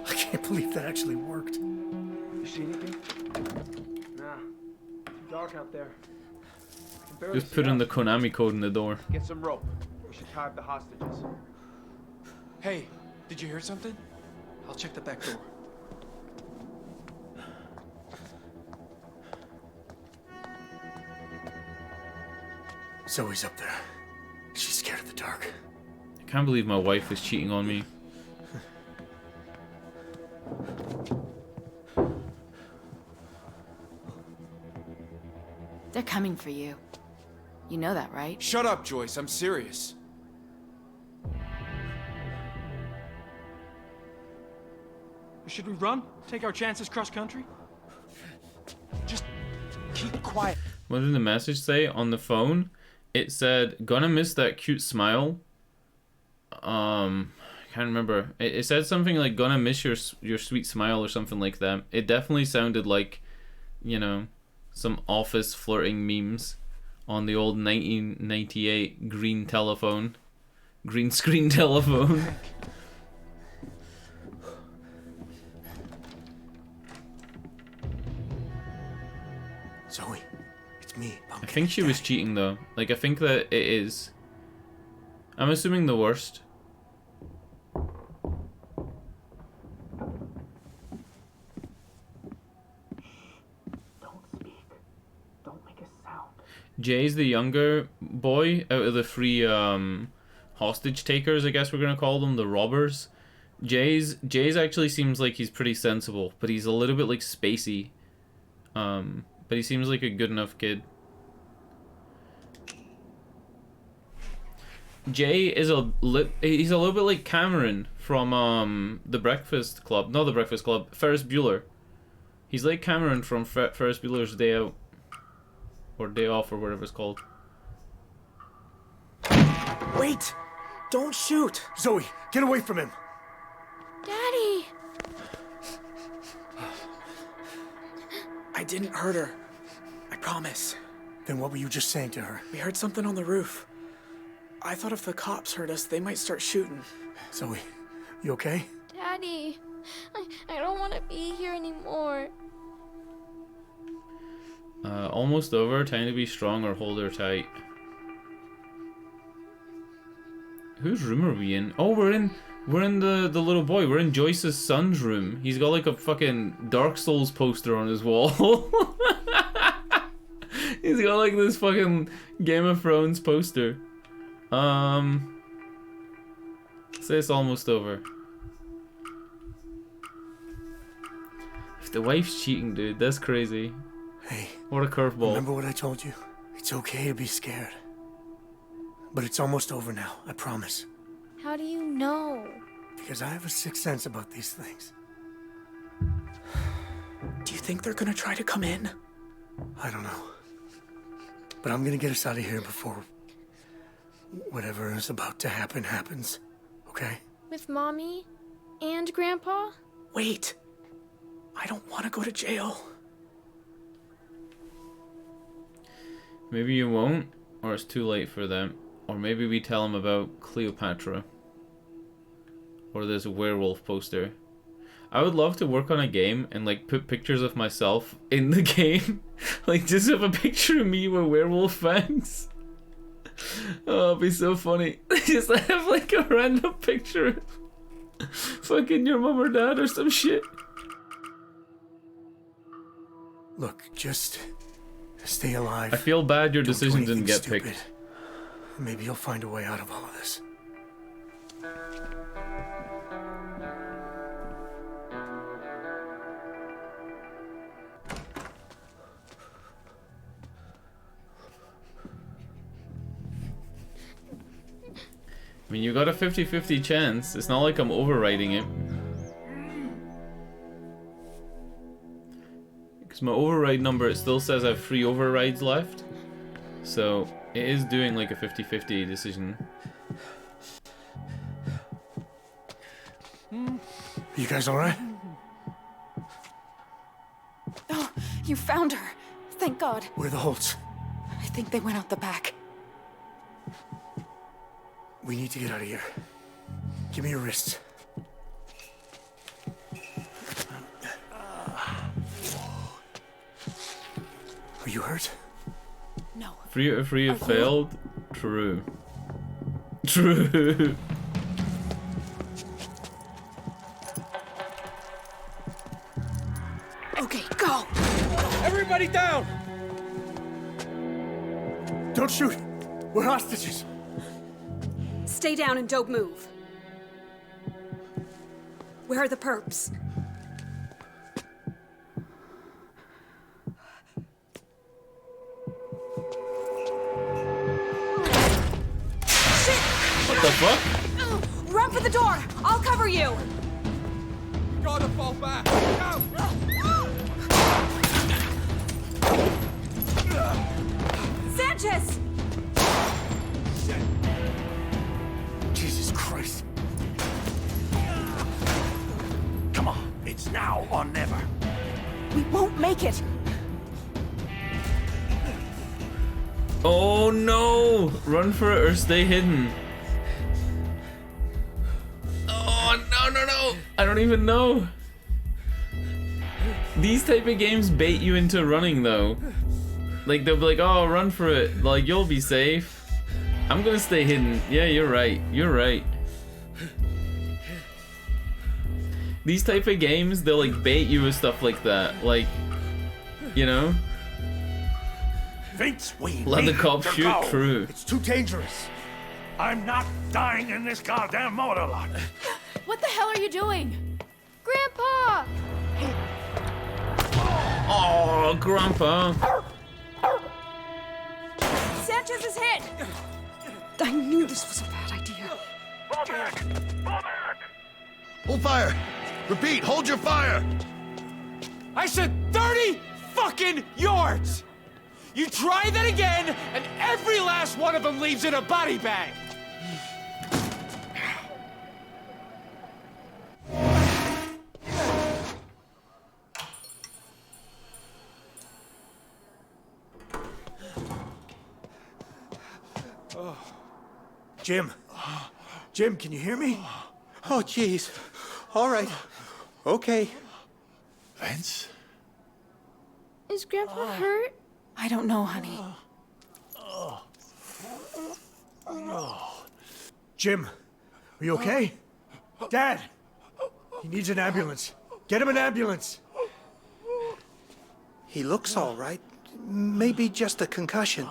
I can't believe that actually worked. You see anything? Nah. Too dark out there. I can barely Just see put in out. the Konami code in the door. Get some rope. We should tie up the hostages. Hey, did you hear something? I'll check the back door. Zoe's up there. She's scared of the dark. I can't believe my wife is cheating on me. They're coming for you. You know that, right? Shut up, Joyce. I'm serious. Should we run? Take our chances cross country? Just keep quiet. What did the message say on the phone? It said, "Gonna miss that cute smile." I can't remember. It said something like, "Gonna miss your sweet smile" or something like that. It definitely sounded like, you know, some office flirting memes on the old 1998 green telephone, green screen telephone. Zoe, it's me. I think she was cheating though. Like, I think that it is. I'm assuming the worst. Don't speak. Don't make a sound. Jay's the younger boy out of the three hostage takers, I guess we're gonna call them, the robbers. Jay's actually seems like he's pretty sensible, but he's a little bit like spacey. But he seems like a good enough kid. Jay is he's a little bit like Cameron from The Breakfast Club. Not The Breakfast Club, Ferris Bueller. He's like Cameron from Ferris Bueller's Day Out. Or Day Off, or whatever it's called. Wait! Don't shoot! Zoe, get away from him! Daddy! I didn't hurt her. I promise. Then what were you just saying to her? We heard something on the roof. I thought if the cops heard us, they might start shooting. Zoe, you okay? Daddy! I don't want to be here anymore. Almost over. Time to be strong or hold her tight. Whose room are we in? Oh, we're in the little boy. We're in Joyce's son's room. He's got like a fucking Dark Souls poster on his wall. He's got like this fucking Game of Thrones poster. Say it's almost over. If the wife's cheating, dude, that's crazy. Hey, what a curveball. Remember what I told you? It's okay to be scared. But it's almost over now, I promise. How do you know? Because I have a sixth sense about these things. Do you think they're gonna try to come in? I don't know. But I'm gonna get us out of here before whatever is about to happen happens. Okay? With Mommy and Grandpa? Wait. I don't want to go to jail. Maybe you won't, or it's too late for them. Or maybe we tell them about Cleopatra. Or there's a werewolf poster. I would love to work on a game and like put pictures of myself in the game. Like just have a picture of me with werewolf fangs. Oh, it'd be so funny. Just have like a random picture of fucking your mom or dad or some shit. Look, just stay alive. I feel bad your Don't do decision didn't anything get stupid. picked. Maybe you'll find a way out of all of this. mean, you got a 50-50 chance. It's not like I'm overriding it. Because my override number, it still says I have 3 overrides left. So, it is doing like a 50-50 decision. You guys alright? Oh, you found her. Thank God. Where are the Holts? I think they went out the back. We need to get out of here. Give me your wrists. Are you hurt? No. 3 out of 3 have failed? True. True. Okay, go! Everybody down! Don't shoot! We're hostages! Stay down and don't move. Where are the perps? What the fuck? Run for the door! I'll cover you! You gotta fall back! Go! Sanchez! Jesus Christ. Come on, it's now or never. We won't make it. Oh no! Run for it or stay hidden. Oh no. I don't even know. These type of games bait you into running though. Like they'll be like, oh, run for it. Like you'll be safe. I'm gonna stay hidden. Yeah, you're right. You're right. These type of games, they'll like bait you with stuff like that. Like, you know? Vince, we Let the need cops to shoot go. through. It's too dangerous. I'm not dying in this goddamn motor lot. What the hell are you doing? Grandpa! Oh, Grandpa. Sanchez is hit! I knew this was a bad idea. Fall back! Fall back! Hold fire! Repeat, hold your fire! I said 30 fucking yards! You try that again, and every last one of them leaves in a body bag! Jim, can you hear me? Oh, jeez. All right. Okay. Vince? Is Grandpa hurt? I don't know, honey. Jim, are you okay? Dad! He needs an ambulance. Get him an ambulance! He looks all right. Maybe just a concussion.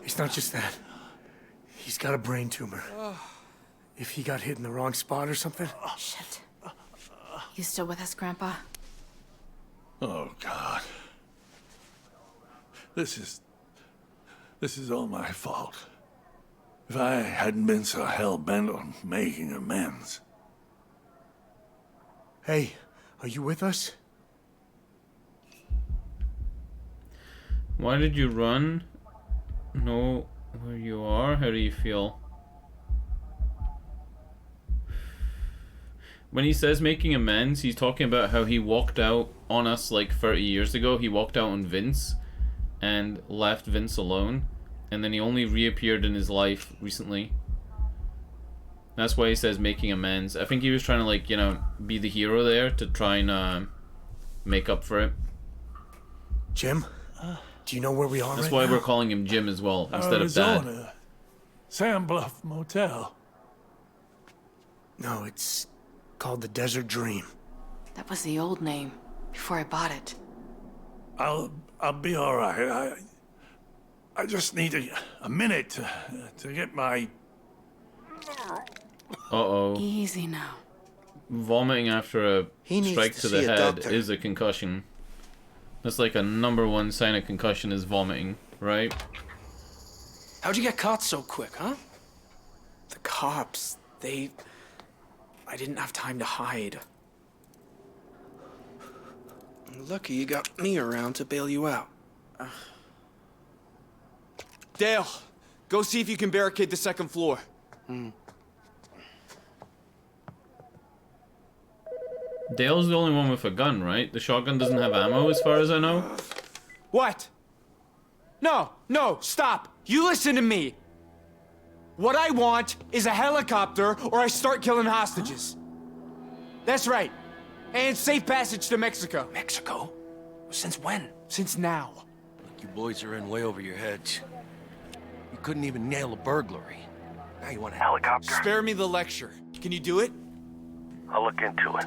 It's not just that. He's got a brain tumor. If he got hit in the wrong spot or something. Shit. You still with us, Grandpa? Oh, God. This is all my fault. If I hadn't been so hell-bent on making amends. Hey, are you with us? Why did you run? Know where you are? How do you feel? When he says making amends, he's talking about how he walked out on us like 30 years ago. He walked out on Vince and left Vince alone. And then he only reappeared in his life recently. That's why he says making amends. I think he was trying to, like, you know, be the hero there to try and make up for it. Jim? Do you know where we are That's right why now? we're calling him Jim as well, instead of Dad. Arizona. Sand Bluff Motel. No, it's called the Desert Dream. That was the old name, before I bought it. I'll be all right. I just need a minute to get my... Uh-oh. Easy now. Vomiting after a He needs strike to to the see a head doctor. is a concussion. That's like a #1 sign of concussion is vomiting, right? How'd you get caught so quick, huh? The cops. cops. I didn't have time to hide. Lucky you got me around to bail you out. Dale, go see if you can barricade the second floor. Dale's the only one with a gun, right? The shotgun doesn't have ammo as far as I know. What? No, stop. You listen to me. What I want is a helicopter or I start killing hostages. That's right. And safe passage to Mexico. Mexico? Since when? Since now. Look, you boys are in way over your heads. You couldn't even nail a burglary. Now you want a helicopter? Spare me the lecture. Can you do it? I'll look into it.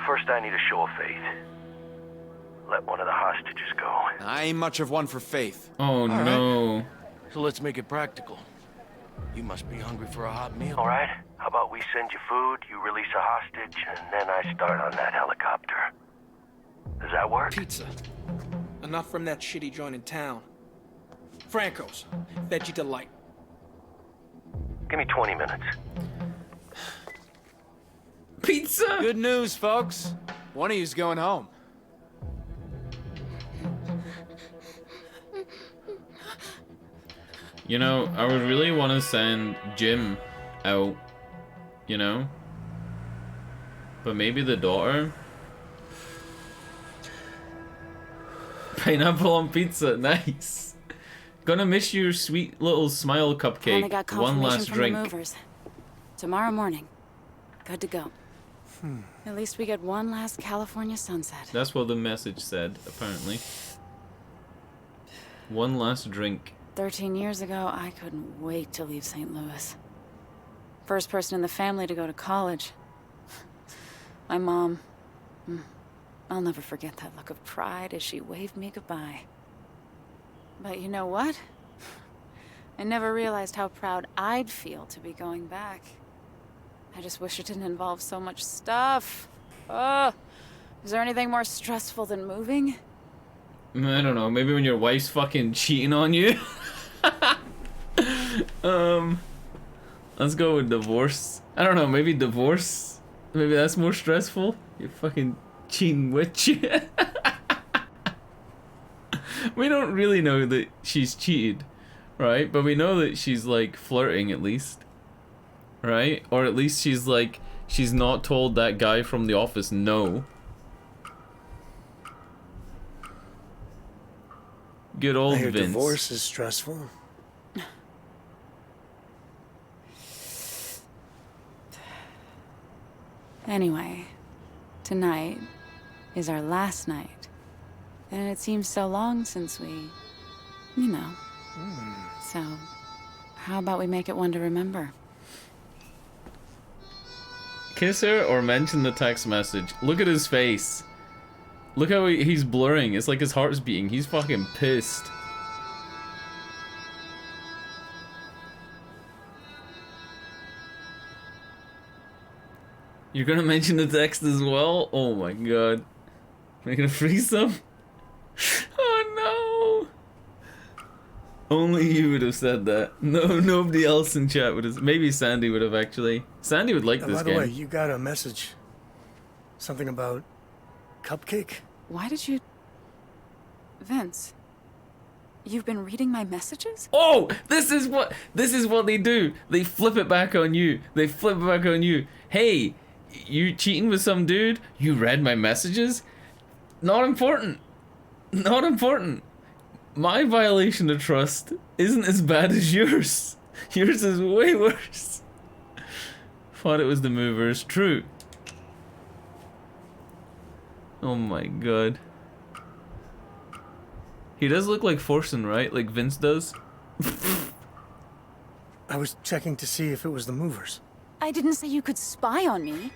First, I need a show of faith. Let one of the hostages go. I ain't much of one for faith. Oh, no. Right. So let's make it practical. You must be hungry for a hot meal. All right. How about we send you food, you release a hostage, and then I start on that helicopter. Does that work? Pizza. Enough from that shitty joint in town. Franco's. Veggie Delight. Give me 20 minutes. Pizza! Good news, folks. One of you's going home. You know, I would really want to send Jim out, you know? But maybe the daughter? Pineapple on pizza, nice. Gonna miss your sweet little smile Finally got cupcake. One confirmation last from drink. the movers. Tomorrow morning. Good to go. At least we get one last California sunset. That's what the message said, apparently. One last drink. 13 years ago, I couldn't wait to leave St. Louis. First person in the family to go to college. My mom. I'll never forget that look of pride as she waved me goodbye. But you know what? I never realized how proud I'd feel to be going back. I just wish it didn't involve so much stuff. Ugh. Is there anything more stressful than moving? I don't know, maybe when your wife's fucking cheating on you? Let's go with divorce. I don't know, maybe divorce? Maybe that's more stressful? You fucking cheating witch. We don't really know that she's cheated, right? But we know that she's like flirting at least. Right? Or at least she's like, she's not told that guy from the office no. Good old I hear Vince. divorce is stressful. Anyway, tonight is our last night. And it seems so long since we, you know. So, how about we make it one to remember? Kiss her or mention the text message. Look at his face. Look how he's blurring. It's like his heart's beating. He's fucking pissed. You're gonna mention the text as well? Oh my god. Are you gonna freeze them? Oh no! Only you would have said that. No, nobody else in chat would have. Maybe Sandy would have actually. Sandy would like this By the game. way, you got a message. Something about cupcake? Why did you... Vince, you've been reading my messages? Oh, this is what they do. They flip it back on you. They flip it back on you. Hey, you cheating with some dude? You read my messages? Not important. Not important. My violation of trust isn't as bad as yours. Yours is way worse. Thought it was the movers. True. Oh my god. He does look like Forsen, right? Like Vince does? I was checking to see if it was the movers. I didn't say you could spy on me.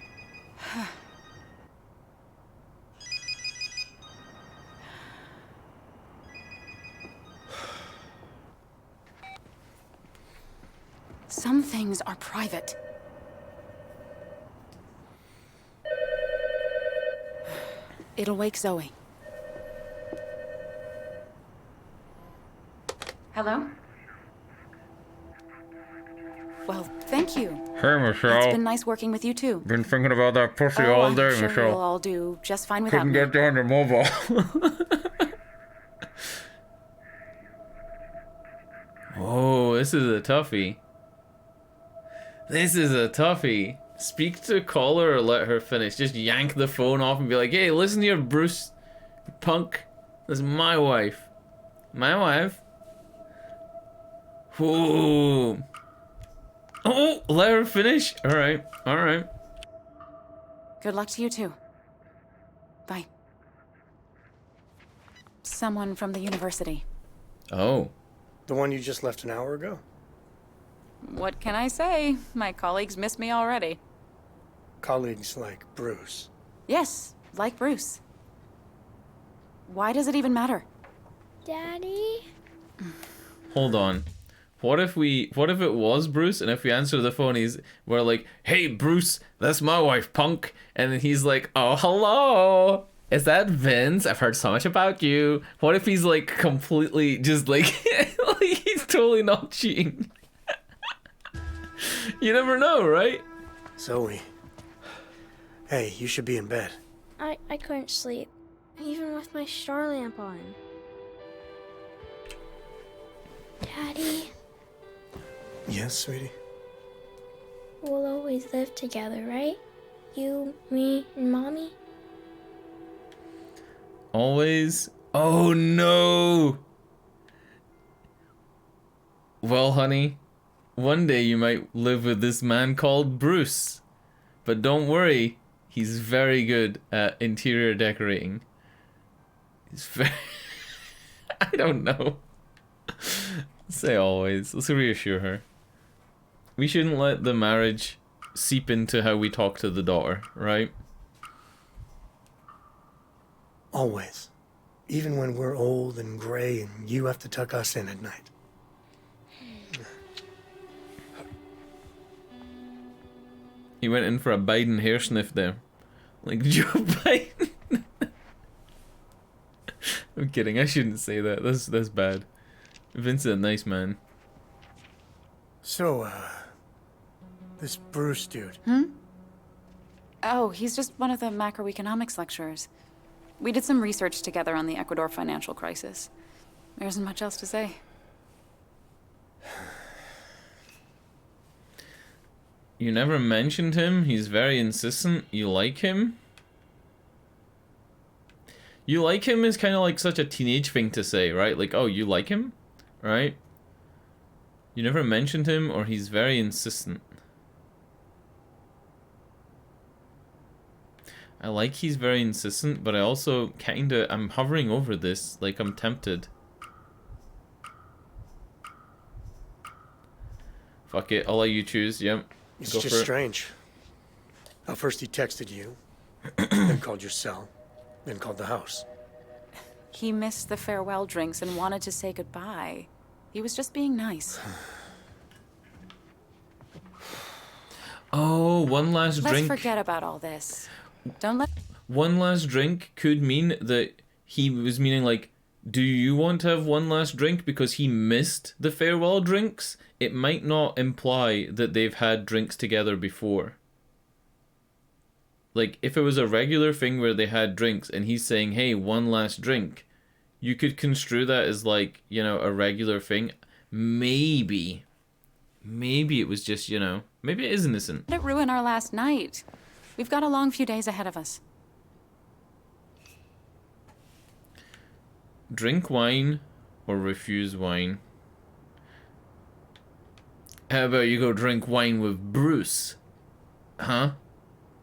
Some things are private. It'll wake Zoe. Hello? Well, thank you. Hey, Michelle. It's been nice working with you too. Been thinking about that pussy Oh, all I'm day, sure Michelle. you'll all do just fine without Couldn't me. get down your mobile. Oh, this is a toughie. This is a toughie. Speak to caller or let her finish. Just yank the phone off and be like, hey, listen here, Bruce. Punk. This is my wife. My wife. Ooh. Oh, let her finish. Alright, alright. Good luck to you too. Bye. Someone from the university. Oh. The one you just left an hour ago? What can I say? My colleagues miss me already. Colleagues like Bruce. Yes, like Bruce. Why does it even matter? Daddy? Hold on. What if it was Bruce, and if we answer the phone, we're like, hey, Bruce, that's my wife, Punk. And then he's like, oh, hello. Is that Vince? I've heard so much about you. What if he's like completely just like, like he's totally not cheating? You never know, right? Zoe. Hey, you should be in bed. I couldn't sleep, even with my star lamp on. Daddy, Yes, sweetie? we'll always live together, right? You, me, and Mommy? Always. Oh no. Well, honey, one day you might live with this man called Bruce. But don't worry, he's very good at interior decorating. He's very... I don't know. Say always. Let's reassure her. We shouldn't let the marriage seep into how we talk to the daughter, right? Always. Even when we're old and gray and you have to tuck us in at night. He went in for a Biden hair sniff there. Like Joe Biden. I'm kidding, I shouldn't say that. That's bad. Vince is a nice man. So, this Bruce dude. Oh, he's just one of the macroeconomics lecturers. We did some research together on the Ecuador financial crisis. There isn't much else to say. You never mentioned him. He's very insistent. You like him? You like him is kind of like such a teenage thing to say, right? Like, oh, you like him? Right? You never mentioned him, or he's very insistent. I like he's very insistent, but I also kinda... I'm hovering over this, like I'm tempted. Fuck it, I'll let you choose, yep. It's Go just for it. strange. How first he texted you, then called your cell, then called the house. He missed the farewell drinks and wanted to say goodbye. He was just being nice. Oh, one last drink. Let's forget about all this. Don't let... One last drink could mean that he was meaning like, do you want to have one last drink because he missed the farewell drinks? It might not imply that they've had drinks together before. Like, if it was a regular thing where they had drinks and he's saying, hey, one last drink, you could construe that as like, you know, a regular thing. Maybe it was just, you know, maybe it is innocent. Let it ruin our last night. We've got a long few days ahead of us. Drink wine or refuse wine. How about you go drink wine with Bruce? Huh?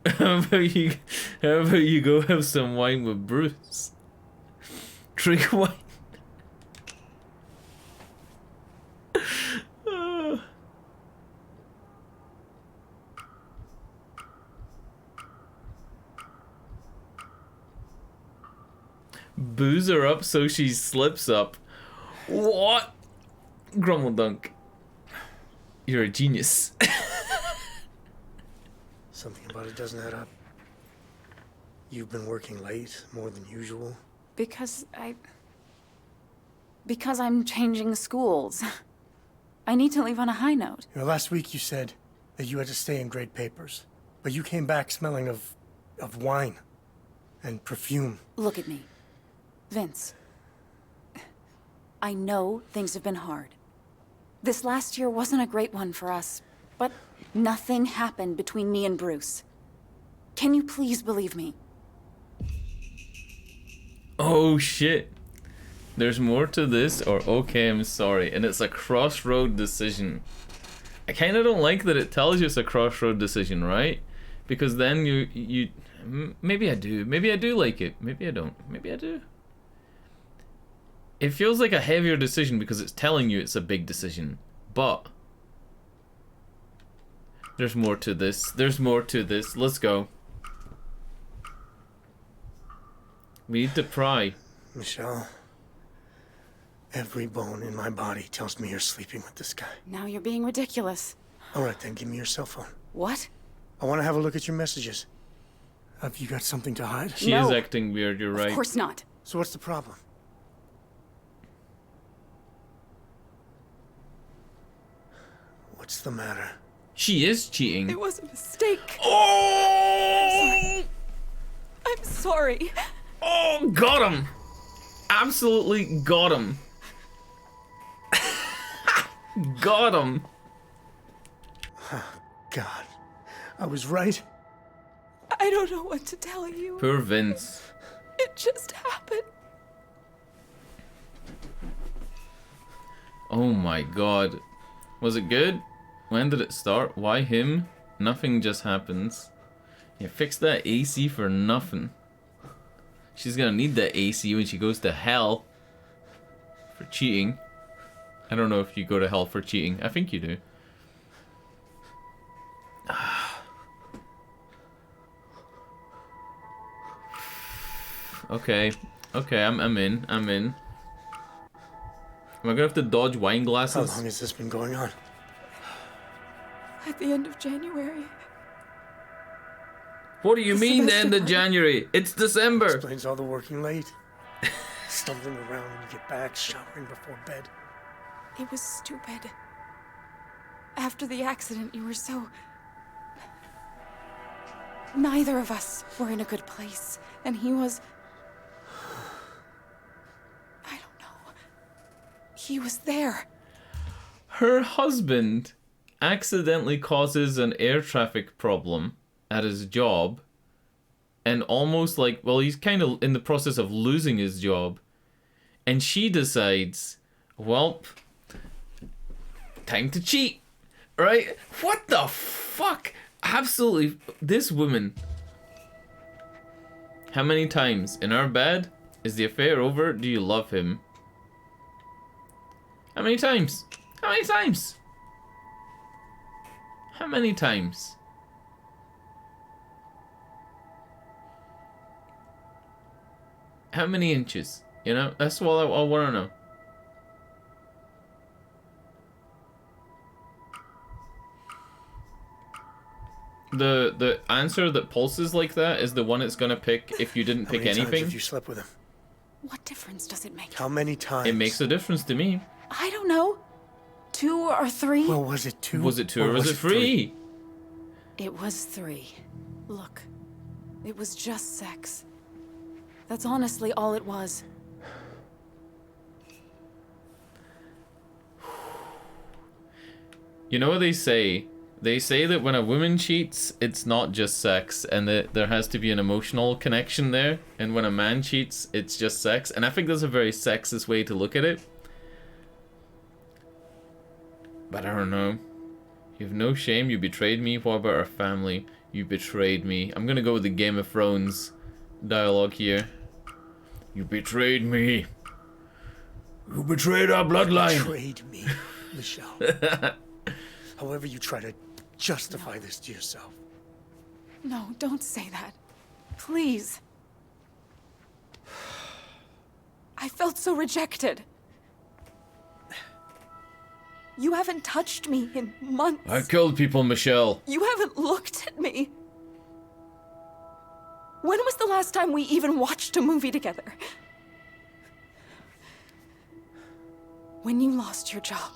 How about you go have some wine with Bruce? Drink wine. Booze her up so she slips up. What? Grumble Dunk. You're a genius. Something about it doesn't add up. You've been working late, more than usual. Because I'm changing schools. I need to leave on a high note. You know, last week you said that you had to stay and grade papers, but you came back smelling of wine and perfume. Look at me. Vince. I know things have been hard. This last year wasn't a great one for us, but nothing happened between me and Bruce. Can you please believe me? Oh shit. There's more to this, or okay, I'm sorry. And it's a crossroad decision. I kind of don't like that it tells you it's a crossroad decision, right? Because then you maybe I do. Maybe I do like it. Maybe I don't. Maybe I do. It feels like a heavier decision because it's telling you it's a big decision. But there's more to this. There's more to this. Let's go. We need to pry. Michelle, every bone in my body tells me you're sleeping with this guy. Now you're being ridiculous. All right, then give me your cell phone. What? I want to have a look at your messages. Have you got something to hide? She is acting weird, you're right. Of course not. So what's the problem? What's the matter? She is cheating. It was a mistake. Oh! I'm sorry. Oh, got him! Absolutely got him. Got him. God, I was right. I don't know what to tell you. Poor Vince. It just happened. Oh my god. Was it good? When did it start? Why him? Nothing just happens. Yeah, fix that AC for nothing. She's gonna need that AC when she goes to hell. For cheating. I don't know if you go to hell for cheating. I think you do. Okay. Okay, I'm in. I'm in. Am I gonna have to dodge wine glasses? How long has this been going on? At the end of January. What do you mean the end of January? It's December. Explains all the working late. Stumbling around when you get back, showering before bed. It was stupid. After the accident, you were so... Neither of us were in a good place, and he was... I don't know. He was there. Her husband accidentally causes an air traffic problem at his job, and almost like, well, he's kind of in the process of losing his job, and she decides, well, time to cheat, right? What the fuck? Absolutely, this woman. How many times in our bed is the affair over? Do you love him? How many times? How many times? How many times? How many inches? You know, that's what I want to know. The answer that pulses like that is the one it's gonna pick if you didn't pick How many anything. times have you slept with him? What difference does it make? How many times? It makes a difference to me. I don't know. 2 or 3? Well, was it 2? Was it 2 or was it 3? It was 3. Look, it was just sex. That's honestly all it was. You know what they say? They say that when a woman cheats, it's not just sex, and that there has to be an emotional connection there. And when a man cheats, it's just sex. And I think that's a very sexist way to look at it. But I don't know. You have no shame, you betrayed me. What about our family? You betrayed me. I'm gonna go with the Game of Thrones dialogue here. You betrayed me. You betrayed our bloodline. You betrayed me, Michelle. However you try to justify this to yourself. No, don't say that. Please. I felt so rejected. You haven't touched me in months. I killed people, Michelle. You haven't looked at me. When was the last time we even watched a movie together? When you lost your job.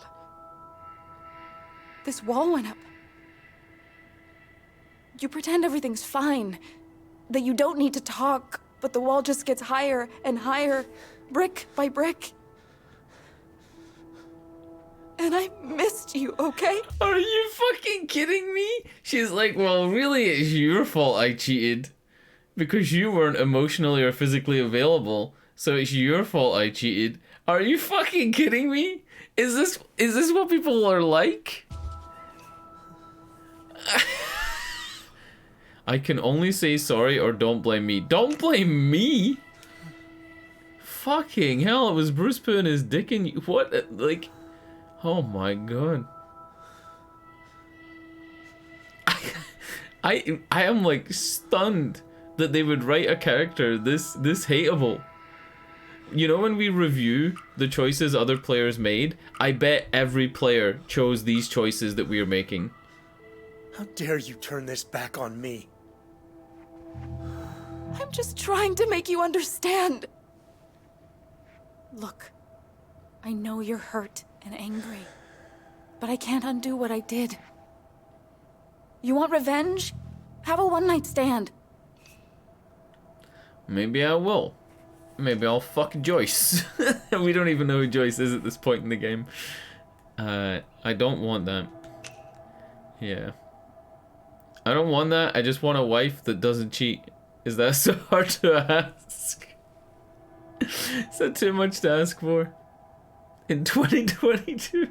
this wall went up. You pretend everything's fine, that you don't need to talk, but the wall just gets higher and higher, brick by brick. And I missed you, okay? Are you fucking kidding me? She's like, well, really, it's your fault I cheated. Because you weren't emotionally or physically available. So it's your fault I cheated. Are you fucking kidding me? Is this what people are like? I can only say sorry or don't blame me. Don't blame me? Fucking hell, it was Bruce putting his dick in you. What? Like... Oh my god. I am like stunned that they would write a character this hateable. You know, when we review the choices other players made, I bet every player chose these choices that we are making. How dare you turn this back on me? I'm just trying to make you understand. Look, I know you're hurt and angry, but I can't undo what I did. You want revenge? Have a one-night stand. Maybe I will. Maybe I'll fuck Joyce. We don't even know who Joyce is at this point in the game. I don't want that. Yeah. I don't want that. I just want a wife that doesn't cheat. Is that so hard to ask? Is that too much to ask for? In 2022?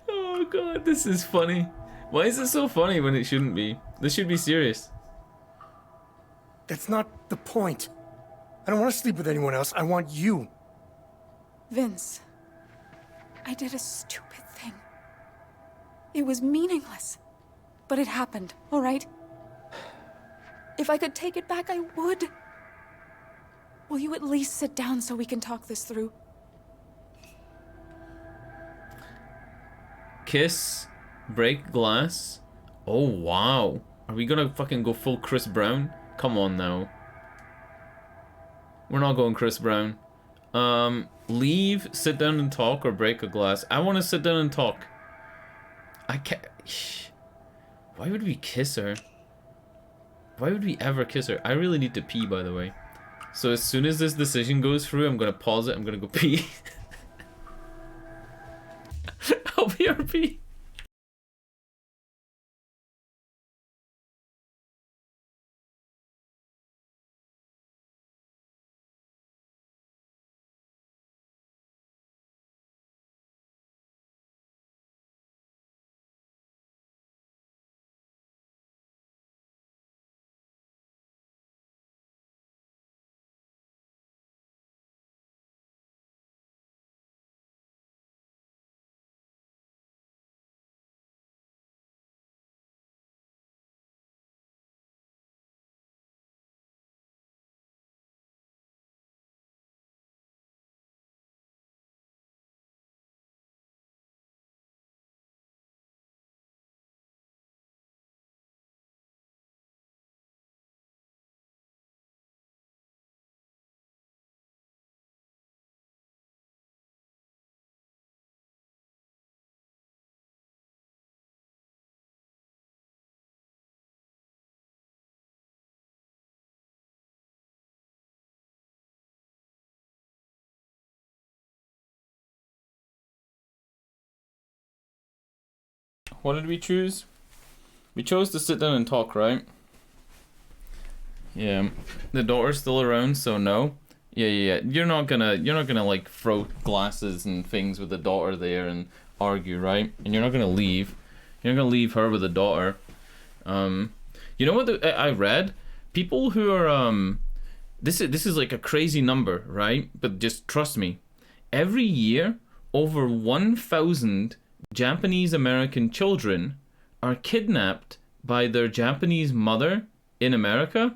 Oh god, this is funny. Why is it so funny when it shouldn't be? This should be serious. That's not the point. I don't want to sleep with anyone else. I want you. Vince, I did a stupid thing. It was meaningless, but it happened, all right? If I could take it back, I would. Will you at least sit down so we can talk this through? Kiss, break glass. Oh wow. Are we gonna fucking go full Chris Brown? Come on now. We're not going Chris Brown. Leave, sit down and talk, or break a glass. I want to sit down and talk. I can't. Why would we kiss her? Why would we ever kiss her? I really need to pee, by the way. So as soon as this decision goes through, I'm gonna pause it. I'm gonna go pee. I'll BRB. What did we choose? We chose to sit down and talk, right? Yeah. The daughter's still around, so no. Yeah. You're not gonna like throw glasses and things with the daughter there and argue, right? And you're not gonna leave. You're not gonna leave her with the daughter. You know what I read? People who are this is like a crazy number, right? But just trust me. Every year, over 1,000 Japanese American children are kidnapped by their Japanese mother in America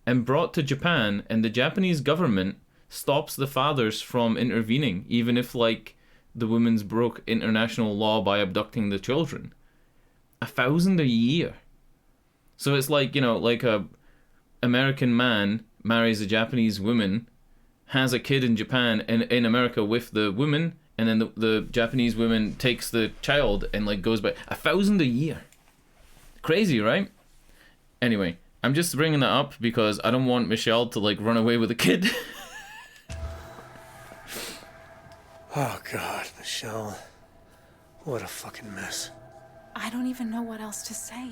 and brought to Japan, and the Japanese government stops the fathers from intervening, even if like the women's broke international law by abducting the children. 1,000 a year. So it's like, you know, like a American man marries a Japanese woman, has a kid in Japan and in America with the woman, and then the Japanese woman takes the child and like goes by 1,000 a year. Crazy, right? Anyway, I'm just bringing that up because I don't want Michelle to like run away with a kid. Oh God, Michelle. What a fucking mess. I don't even know what else to say.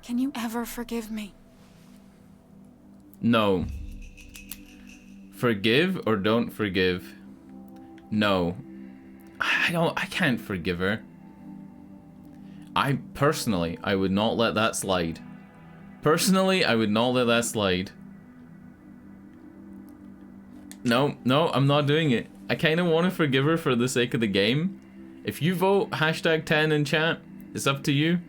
Can you ever forgive me? No. Forgive or don't forgive? No. I can't forgive her. I would not let that slide. Personally, I would not let that slide. No, I'm not doing it. I kind of want to forgive her for the sake of the game. If you vote #10 in chat, it's up to you.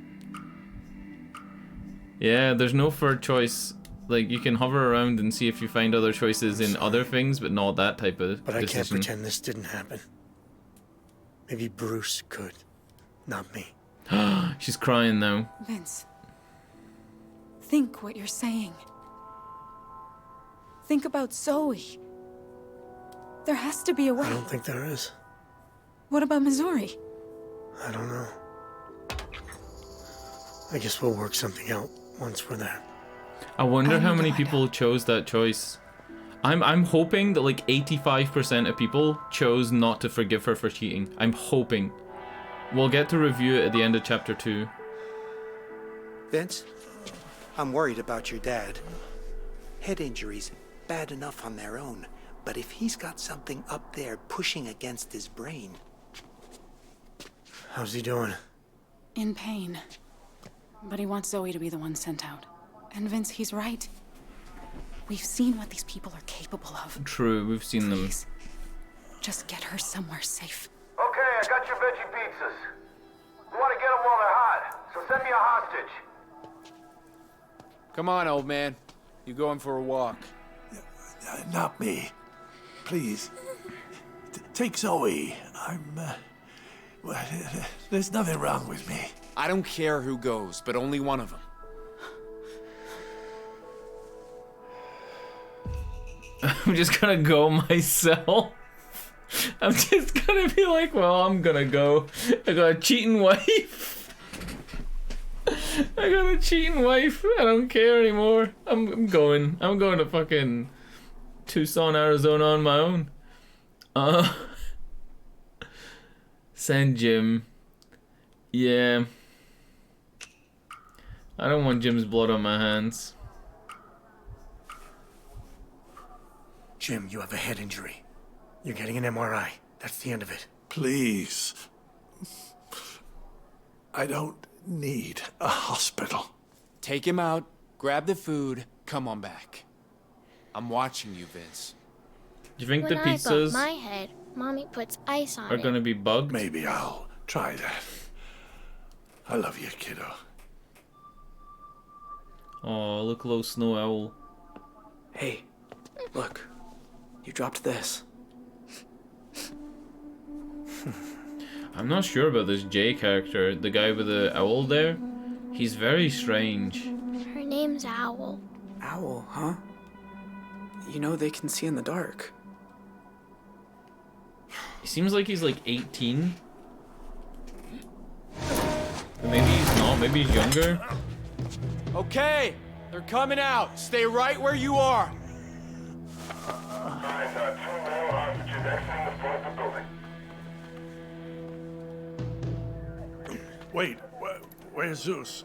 Yeah, there's no third choice. Like, you can hover around and see if you find other choices in other things, but not that type of But I can't decision. pretend this didn't happen. Maybe Bruce could, not me. She's crying now. Vince, think what you're saying. Think about Zoe. There has to be a way. I don't think there is. What about Missouri? I don't know. I guess we'll work something out once we're there. I wonder how many people chose that choice. I'm hoping that like 85% of people chose not to forgive her for cheating. I'm hoping. We'll get to review it at the end of chapter 2. Vince, I'm worried about your dad. Head injuries, bad enough on their own. But if he's got something up there pushing against his brain... How's he doing? In pain. But he wants Zoe to be the one sent out. And Vince, he's right. We've seen what these people are capable of. True, we've seen them. Just get her somewhere safe. Okay, I got your veggie pizzas. We want to get them while they're hot, so send me a hostage. Come on, old man. You going for a walk? Not me. Please. Take Zoe. Well, there's nothing wrong with me. I don't care who goes, but only one of them. I'm just gonna go myself. I'm just gonna be like, well, I'm gonna go. I got a cheating wife. I got a cheating wife. I don't care anymore. I'm going. I'm going to fucking Tucson, Arizona on my own. Send Jim. Yeah. I don't want Jim's blood on my hands. Jim, you have a head injury. You're getting an MRI. That's the end of it. Please. I don't need a hospital. Take him out, grab the food, come on back. I'm watching you, Vince. Do you think when the I bump pizzas my head, Mommy puts ice on are it. gonna be bugged? Maybe I'll try that. I love you, kiddo. Oh, look, little snow owl. Hey, look. You dropped this. I'm not sure about this Jay character, the guy with the owl there. He's very strange. Her name's Owl. Owl, huh? You know they can see in the dark. He seems like he's like 18. But maybe he's not, maybe he's younger. Okay, they're coming out. Stay right where you are. Wait, where's Zeus?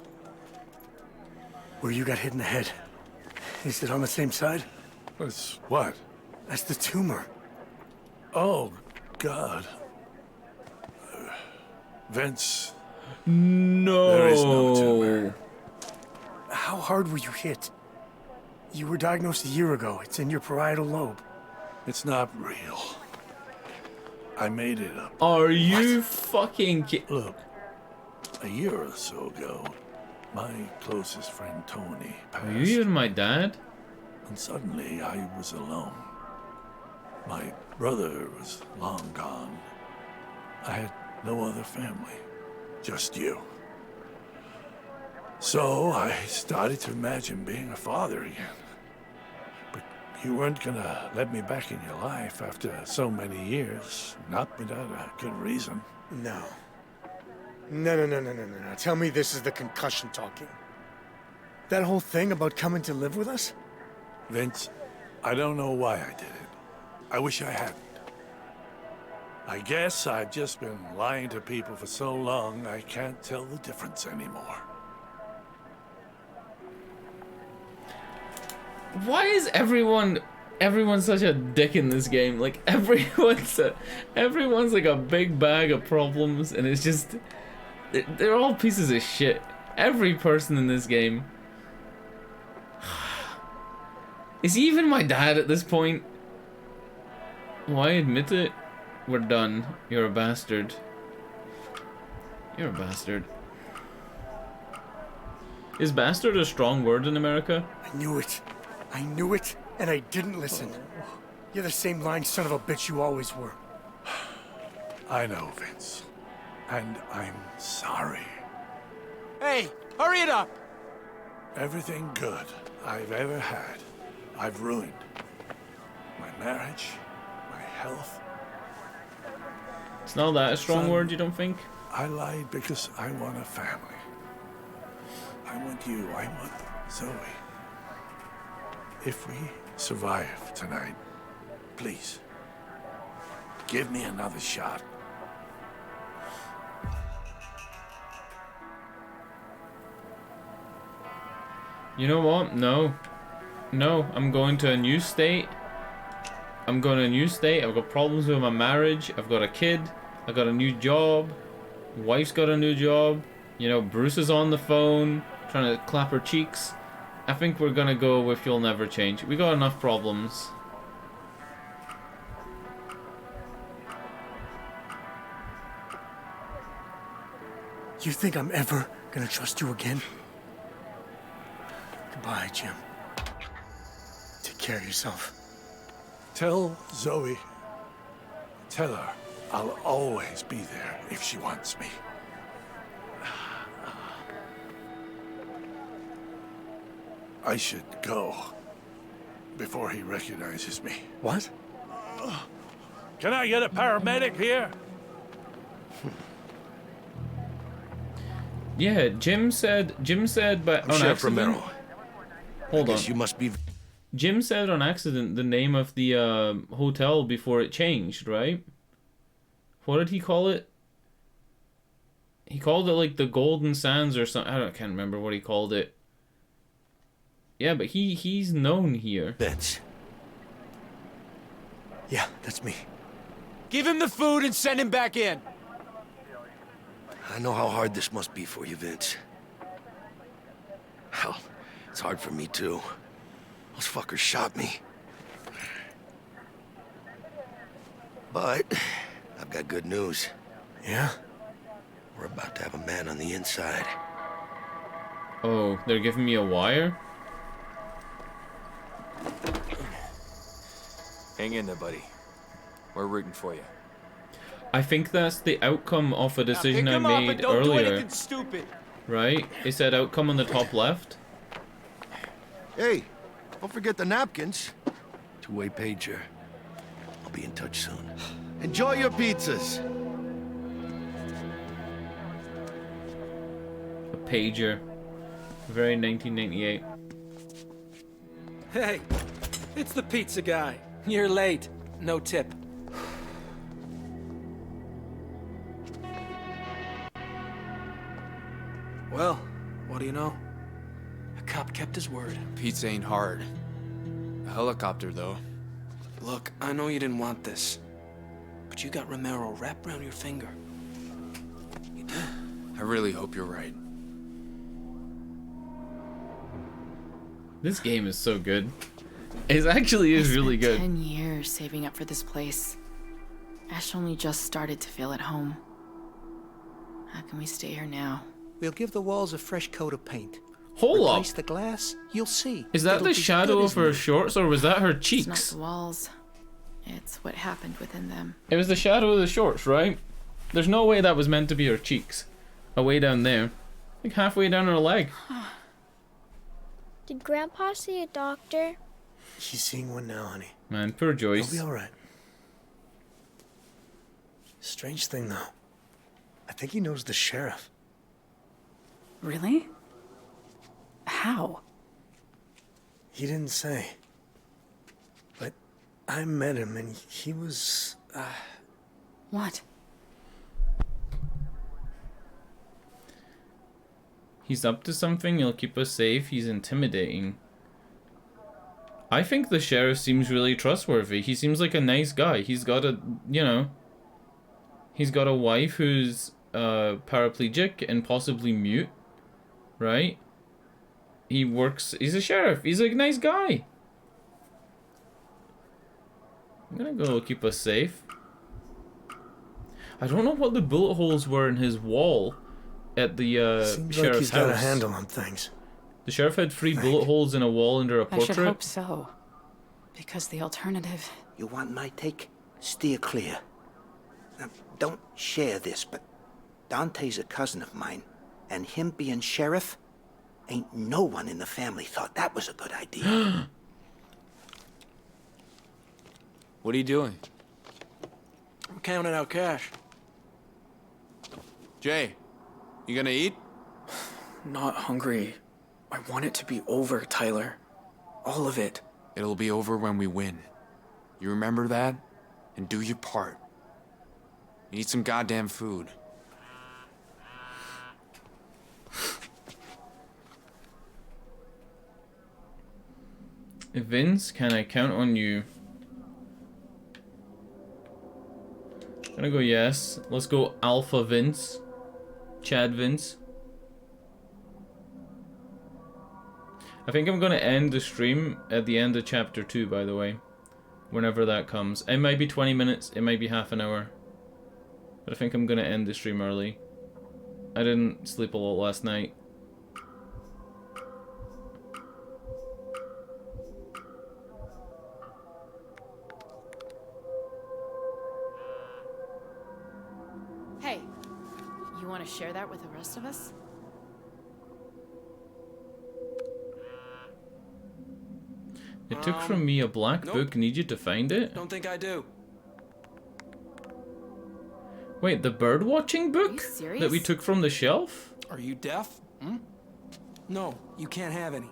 Where you got hit in the head. Is it on the same side? That's what? That's the tumor. Oh, God. Vince. No. There is no tumor. How hard were you hit? You were diagnosed a year ago. It's in your parietal lobe. It's not real. I made it up. Are you fucking Look, a year or so ago, my closest friend Tony passed. Are you even my dad? And suddenly I was alone. My brother was long gone. I had no other family, just you. So I started to imagine being a father again. But You weren't gonna let me back in your life after so many years, not without a good reason. No. No. Tell me this is the concussion talking. That whole thing about coming to live with us? Vince, I don't know why I did it. I wish I hadn't. I guess I've just been lying to people for so long, I can't tell the difference anymore. Why is everyone such a dick in this game? Like everyone's like a big bag of problems, and it's just they're all pieces of shit. Every person in this game. Is he even my dad at this point? Why admit it? We're done. You're a bastard. You're a bastard. Is bastard a strong word in America? I knew it. I knew it, and I didn't listen. You're the same lying son of a bitch you always were. I know, Vince. And I'm sorry. Hey, hurry it up! Everything good I've ever had, I've ruined. My marriage, my health. It's not that a strong Son, word, you don't think? I lied because I want a family. I want you, I want Zoe. If we survive tonight, please, give me another shot. You know what? No. No, I'm going to a new state. I'm going to a new state. I've got problems with my marriage. I've got a kid. I've got a new job. Wife's got a new job. You know, Bruce is on the phone trying to clap her cheeks. I think we're gonna go with You'll Never Change. We got enough problems. You think I'm ever gonna trust you again? Goodbye, Jim. Take care of yourself. Tell Zoe, tell her I'll always be there if she wants me. I should go before he recognizes me. What? Can I get a paramedic here? Yeah, Jim said, but on Sheriff accident. Romero. Hold I on. guess you must be. Jim said on accident the name of the hotel before it changed, right? What did he call it? He called it like the Golden Sands or something. I can't remember what he called it. Yeah, but he's known here. Vince. Yeah, that's me. Give him the food and send him back in. I know how hard this must be for you, Vince. Hell, it's hard for me too. Those fuckers shot me. But I've got good news. Yeah? We're about to have a man on the inside. Oh, they're giving me a wire? Hang in there, buddy. We're rooting for you. I think that's the outcome of a decision I Pick him up and made don't do earlier. anything stupid. Right? It said outcome on the top left. Hey, don't forget the napkins. Two-way pager. I'll be in touch soon. Enjoy your pizzas. A pager. Very 1998. Hey, it's the pizza guy. You're late. No tip. Well, what do you know? A cop kept his word. Pizza ain't hard. A helicopter, though. Look, I know you didn't want this, but you got Romero wrapped around your finger. You did. I really hope you're right. This game is so good. It actually is really good. 10 years saving up for this place. Ash only just started to feel at home. How can we stay here now? We'll give the walls a fresh coat of paint. Hold up. Replace the glass, you'll see. Is that It'll the be shadow good of as her new. shorts, or was that her It's cheeks? not the walls. It's what happened within them. It was the shadow of the shorts, right? There's no way that was meant to be her cheeks. Way down there. Like halfway down her leg. Did Grandpa see a doctor? He's seeing one now, honey. Man, poor Joyce. He'll be all right. Strange thing, though. I think he knows the sheriff. Really? How? He didn't say. But I met him, and he was, What? He's up to something, he'll keep us safe, he's intimidating. I think the sheriff seems really trustworthy. He seems like a nice guy. He's got a, you know... He's got a wife who's paraplegic and possibly mute, right? He works... He's a sheriff. He's a nice guy. I'm gonna go keep us safe. I don't know what the bullet holes were in his wall at the seems sheriff's like he's got a house. handle on things. The sheriff had 3 bullet holes in a wall under a I portrait. should hope so. Because the alternative... You want my take? Steer clear. Now, don't share this, but Dante's a cousin of mine, and him being sheriff, ain't no one in the family thought that was a good idea. What are you doing? I'm counting out cash. Jay, you gonna eat? Not hungry. I want it to be over, Tyler. All of it. It'll be over when we win. You remember that? And do your part. You need some goddamn food. Vince, can I count on you? I'm gonna go yes. Let's go Alpha Vince. Chad Vince. I think I'm gonna end the stream at the end of chapter 2, by the way. Whenever that comes. It might be 20 minutes, it might be half an hour. But I think I'm gonna end the stream early. I didn't sleep a lot last night. Hey, you want to share that with the rest of us? It took from me a black book. Need you to find it? Don't think I do. Wait, the bird watching book that we took from the shelf? Are you deaf? Hmm? No, you can't have any.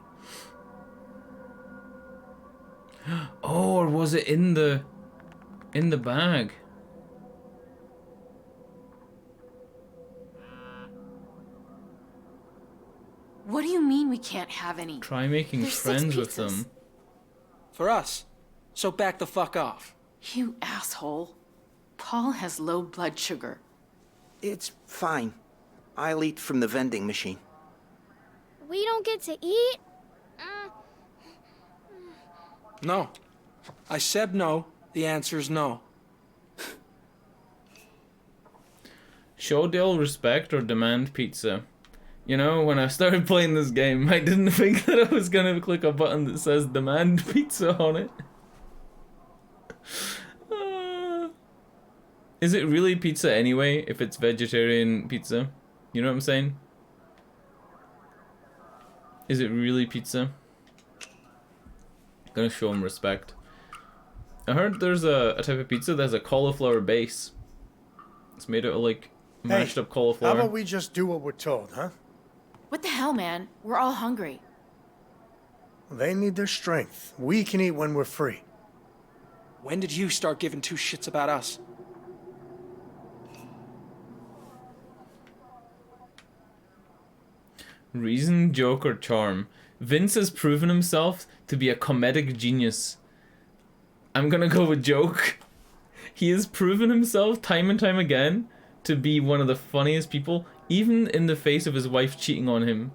Oh, or was it in the bag? What do you mean we can't have any? Try making There's 6 friends with pizzas. them. For us. So back the fuck off. You asshole. Paul has low blood sugar. It's fine. I'll eat from the vending machine. We don't get to eat? No. I said no. The answer's no. Show Dale respect or demand pizza. You know, when I started playing this game, I didn't think that I was gonna click a button that says demand pizza on it. Is it really pizza anyway, if it's vegetarian pizza? You know what I'm saying? Is it really pizza? Gonna show him respect. I heard there's a type of pizza that has a cauliflower base. It's made out of like mashed up cauliflower. How about we just do what we're told, huh? What the hell, man? We're all hungry. They need their strength. We can eat when we're free. When did you start giving 2 shits about us? Reason, joke, or charm. Vince has proven himself to be a comedic genius. I'm gonna go with joke. He has proven himself time and time again to be one of the funniest people, even in the face of his wife cheating on him.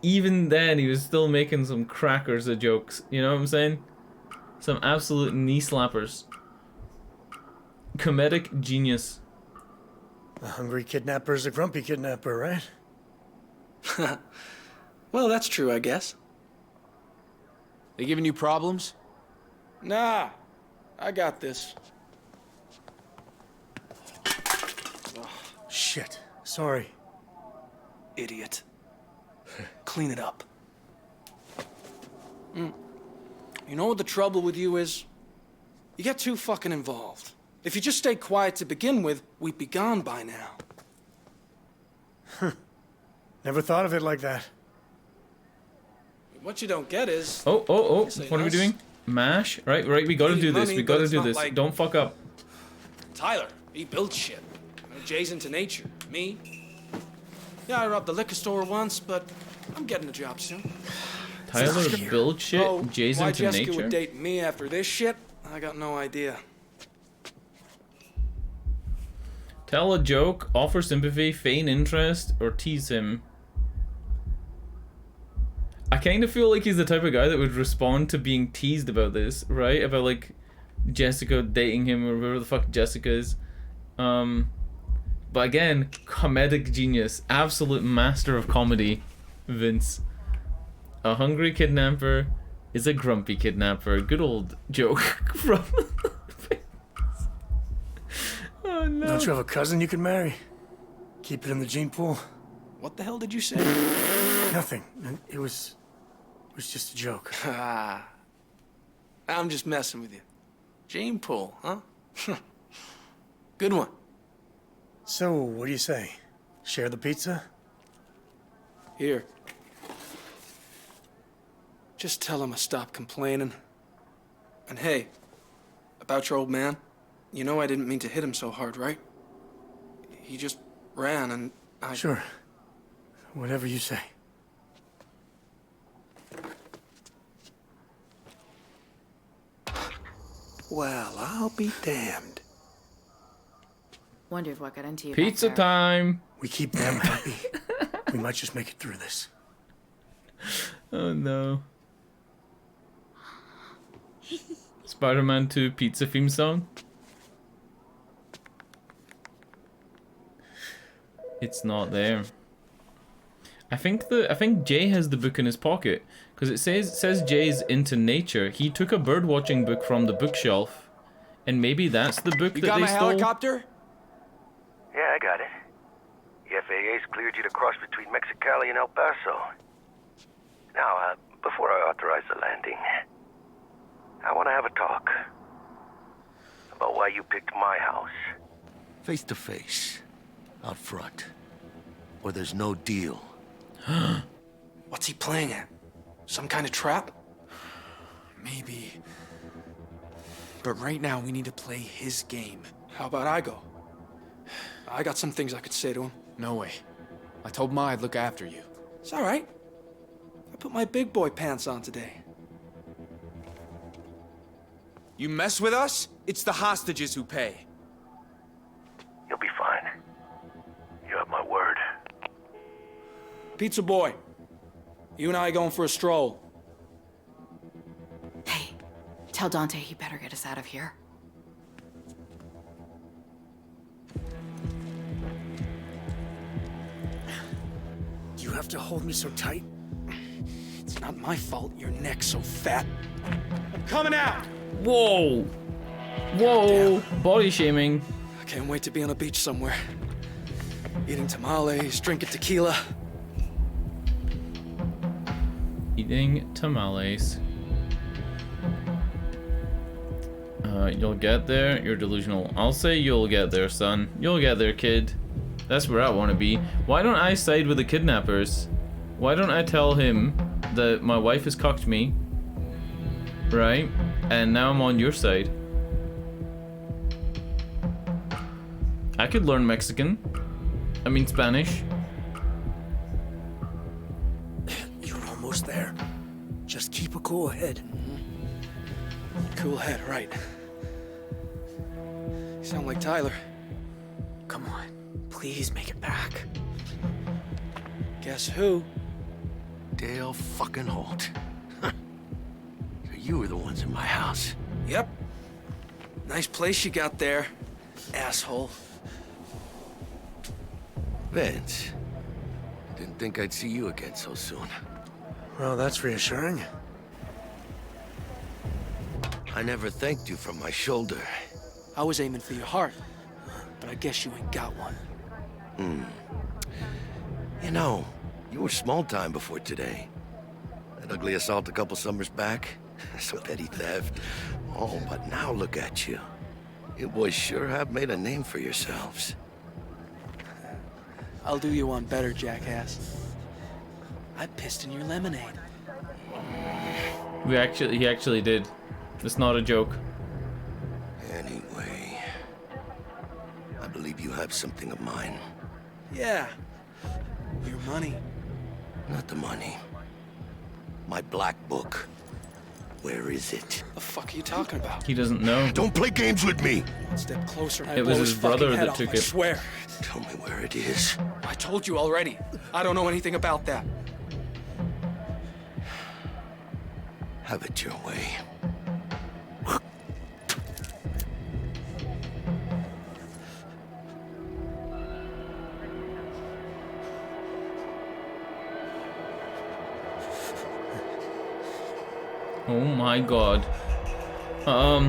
Even then, he was still making some crackers of jokes. You know what I'm saying? Some absolute knee slappers. Comedic genius. A hungry kidnapper is a grumpy kidnapper, right? Well, that's true, I guess. They giving you problems? Nah, I got this. Shit. Sorry. Idiot. Clean it up. You know what the trouble with you is? You get too fucking involved. If you just stayed quiet to begin with, we'd be gone by now. Never thought of it like that. What you don't get is... Oh, what are we doing? Mash? Right, we gotta do this. We gotta do this. Don't fuck up. Tyler, he builds shit. Jay's into nature. Me? Yeah, I robbed the liquor store once, but I'm getting a job soon. Tyler build shit? Jay's why into Jessica nature? would date me after this shit? I got no idea. Tell a joke, offer sympathy, feign interest, or tease him. I kind of feel like he's the type of guy that would respond to being teased about this, right? About like Jessica dating him or whoever the fuck Jessica is. But again, comedic genius, absolute master of comedy, Vince. A hungry kidnapper is a grumpy kidnapper. Good old joke from Vince. Oh no. Don't you have a cousin you could marry? Keep it in the gene pool? What the hell did you say? Nothing. It was just a joke. I'm just messing with you. Gene pool, huh? Good one. So, what do you say? Share the pizza? Here. Just tell him I stopped complaining. And hey, about your old man, you know I didn't mean to hit him so hard, right? He just ran and I... Sure. Whatever you say. Well, I'll be damned. Wondered what got into you. Pizza back there. time. We keep them happy. We might just make it through this. Oh no. Spider-Man 2 pizza theme song. It's not there. I think Jay has the book in his pocket because it says Jay's into nature. He took a bird watching book from the bookshelf, and maybe that's the book You that got they my stole. helicopter? Yeah, I got it. The FAA's cleared you to cross between Mexicali and El Paso. Now, before I authorize the landing, I want to have a talk about why you picked my house. Face to face. Out front. Or there's no deal. What's he playing at? Some kind of trap? Maybe. But right now, we need to play his game. How about I go? I got some things I could say to him. No way. I told Ma I'd look after you. It's all right. I put my big boy pants on today. You mess with us, it's the hostages who pay. You'll be fine. You have my word. Pizza boy, you and I going for a stroll. Hey, tell Dante he better get us out of here. You have to hold me so tight? It's not my fault your neck's so fat. I'm coming out! Whoa! Whoa! Body shaming. I can't wait to be on a beach somewhere. Eating tamales, drinking tequila. Eating tamales. You'll get there. You're delusional. I'll say you'll get there, son. You'll get there, kid. That's where I want to be. Why don't I side with the kidnappers? Why don't I tell him that my wife has cucked me, right? And now I'm on your side. I could learn Mexican. I mean Spanish. You're almost there. Just keep a cool head. Cool head, right. You sound like Tyler. Come on. Please make it back. Guess who? Dale fucking Holt. So you were the ones in my house. Yep. Nice place you got there, asshole. Vince. Didn't think I'd see you again so soon. Well, that's reassuring. I never thanked you for my shoulder. I was aiming for your heart, but I guess you ain't got one. You know, you were small time before today. That ugly assault a couple summers back, Some petty theft. Oh, but now look at you. You boys sure have made a name for yourselves. I'll do you one better, jackass. I pissed in your lemonade. He actually did. It's not a joke. Anyway, I believe you have something of mine. Yeah. Your money. Not the money. My black book. Where is it? The fuck are you talking about? He doesn't know. Don't play games with me. One step closer. It was his brother that took it. I swear. Tell me where it is. I told you already. I don't know anything about that. Have it your way. Oh my god. I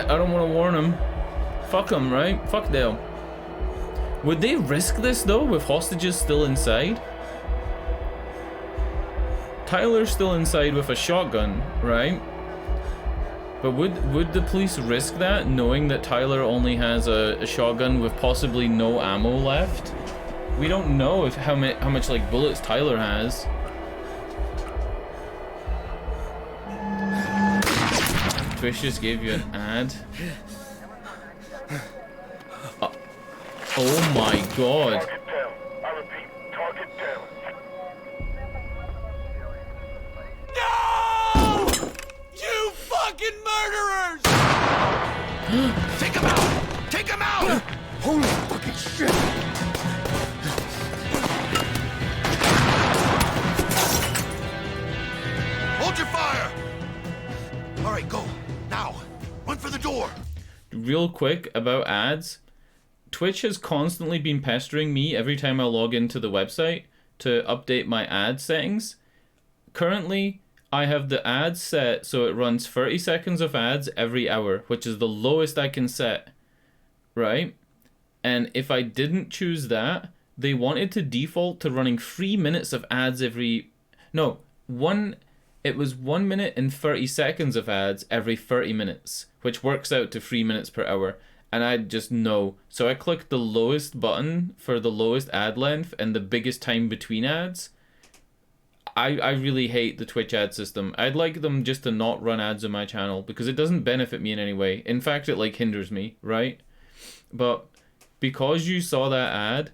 don't want to warn him. Fuck him, right? Fuck Dale. Would they risk this though with hostages still inside? Tyler's still inside with a shotgun, right? But would the police risk that, knowing that Tyler only has a shotgun with possibly no ammo left? We don't know if how much like bullets Tyler has. Twitch just gave you an ad. Oh my god. No! You fucking murderers! Take him out! Take him out! Holy fucking shit! Hold your fire! All right, go. Now, run for the door. Real quick about ads. Twitch has constantly been pestering me every time I log into the website to update my ad settings. Currently, I have the ads set so it runs 30 seconds of ads every hour, which is the lowest I can set, right? And if I didn't choose that, they wanted to default to running 3 minutes of ads every... No, it was 1 minute and 30 seconds of ads every 30 minutes, which works out to 3 minutes per hour. And I just know. So I clicked the lowest button for the lowest ad length and the biggest time between ads. I really hate the Twitch ad system. I'd like them just to not run ads on my channel because it doesn't benefit me in any way. In fact, it like hinders me, right? But because you saw that ad,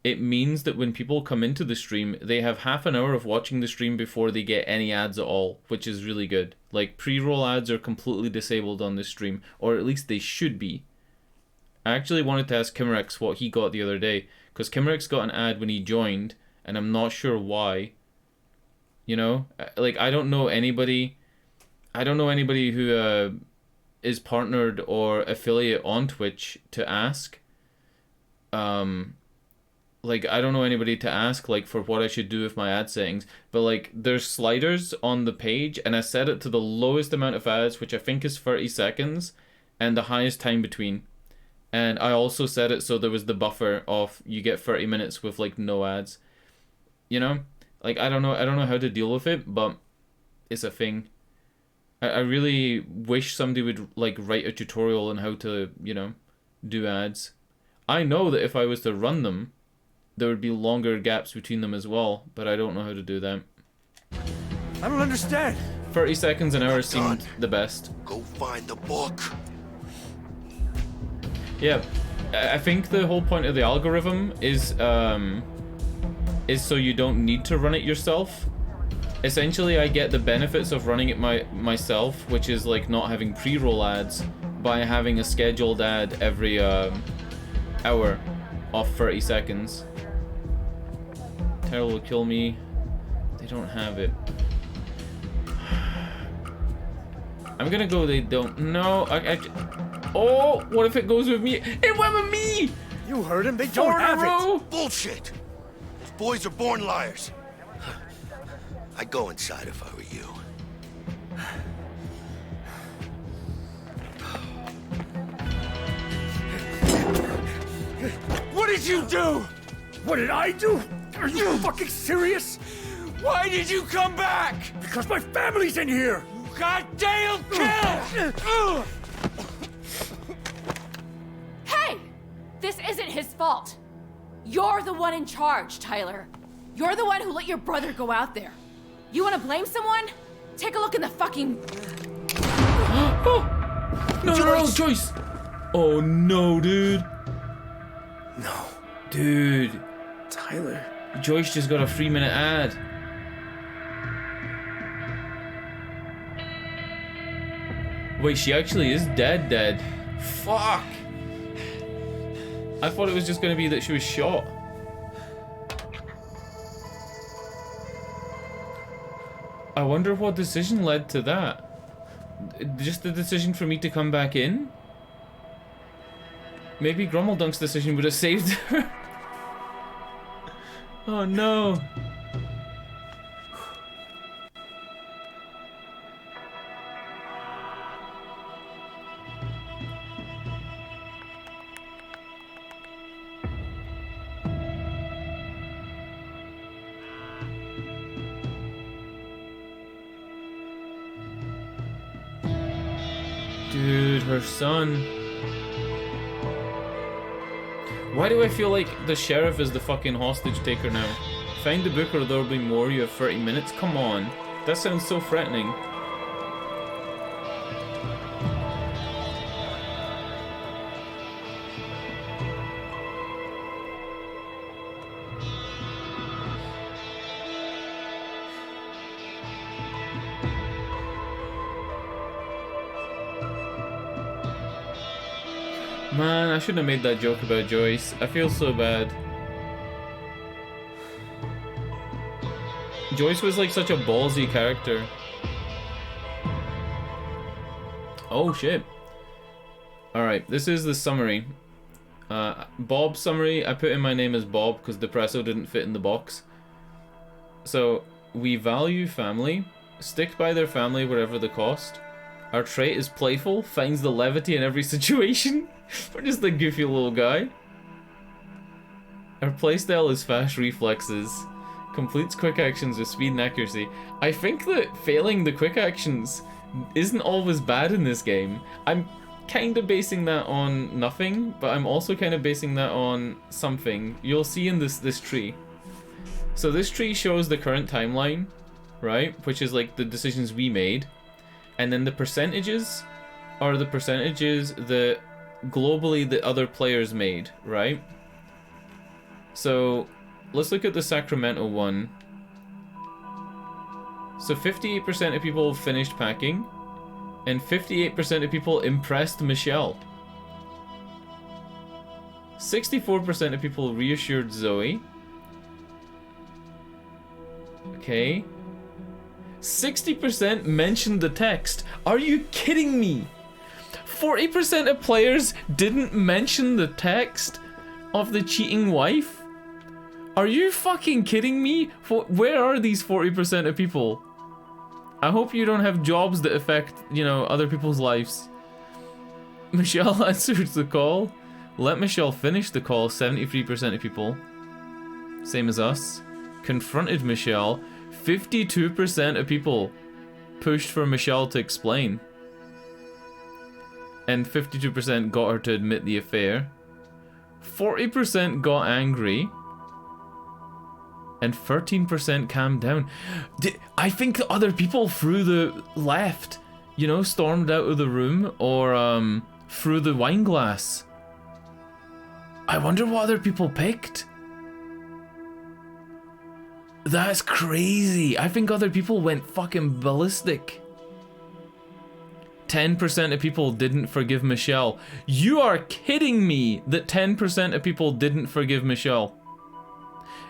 it means that when people come into the stream, they have half an hour of watching the stream before they get any ads at all, which is really good. Like, pre-roll ads are completely disabled on this stream, or at least they should be. I actually wanted to ask Kimrex what he got the other day, because Kimrex got an ad when he joined, and I'm not sure why. You know? Like, I don't know anybody who is partnered or affiliate on Twitch to ask. Like, I don't know anybody to ask, like, for what I should do with my ad settings. But, like, there's sliders on the page, and I set it to the lowest amount of ads, which I think is 30 seconds, and the highest time between. And I also set it so there was the buffer of you get 30 minutes with, like, no ads. You know? Like, I don't know how to deal with it, but it's a thing. I really wish somebody would, like, write a tutorial on how to, you know, do ads. I know that if I was to run them, there would be longer gaps between them as well, but I don't know how to do that. I don't understand. 30 seconds an hour seemed the best. Go find the book. Yeah, I think the whole point of the algorithm is so you don't need to run it yourself. Essentially, I get the benefits of running it myself, which is like not having pre-roll ads, by having a scheduled ad every hour of 30 seconds. Terrell will kill me. They don't have it. I'm gonna go they don't. No, oh, what if it goes with me? It went with me! You heard him, they don't have it! Bullshit! Those boys are born liars. I'd go inside if I were you. What did you do? What did I do? Are you fucking serious? Why did you come back? Because my family's in here! Goddamn kill! Hey! This isn't his fault. You're the one in charge, Tyler. You're the one who let your brother go out there. You want to blame someone? Take a look in the fucking... No, Joyce! Oh no, dude. No. Dude. Tyler. Joyce just got a 3-minute ad. Wait, she actually is dead. Fuck. I thought it was just gonna be that she was shot. I wonder what decision led to that. Just the decision for me to come back in? Maybe Grummeldunk's decision would have saved her. Oh no. Dude, her son. Why do I feel like the sheriff is the fucking hostage taker now? Find the book or there'll be more, you have 30 minutes? Come on. That sounds so threatening. Man, I shouldn't have made that joke about Joyce. I feel so bad. Joyce was like such a ballsy character. Oh shit. Alright, this is the summary. Bob's summary, I put in my name as Bob because Deppresso didn't fit in the box. So, we value family, stick by their family whatever the cost. Our trait is playful, finds the levity in every situation. We're just a goofy little guy. Our playstyle is fast reflexes. Completes quick actions with speed and accuracy. I think that failing the quick actions isn't always bad in this game. I'm kind of basing that on nothing, but I'm also kind of basing that on something. You'll see in this tree. So this tree shows the current timeline, right? Which is like the decisions we made. And then the percentages are the percentages that globally the other players made, right? So let's look at the Sacramento one. So 58% of people finished packing and 58% of people impressed Michelle. 64% of people reassured Zoe. Okay. 60% mentioned the text. Are you kidding me? 40% of players didn't mention the text of the cheating wife? Are you fucking kidding me? Where are these 40% of people? I hope you don't have jobs that affect, you know, other people's lives. Michelle answered the call. Let Michelle finish the call, 73% of people. Same as us. Confronted Michelle. 52% of people pushed for Michelle to explain. And 52% got her to admit the affair. 40% got angry. And 13% calmed down. I think other people through the left, you know, stormed out of the room or through the wine glass. I wonder what other people picked. That's crazy. I think other people went fucking ballistic. 10% of people didn't forgive Michelle. You are kidding me that 10% of people didn't forgive Michelle.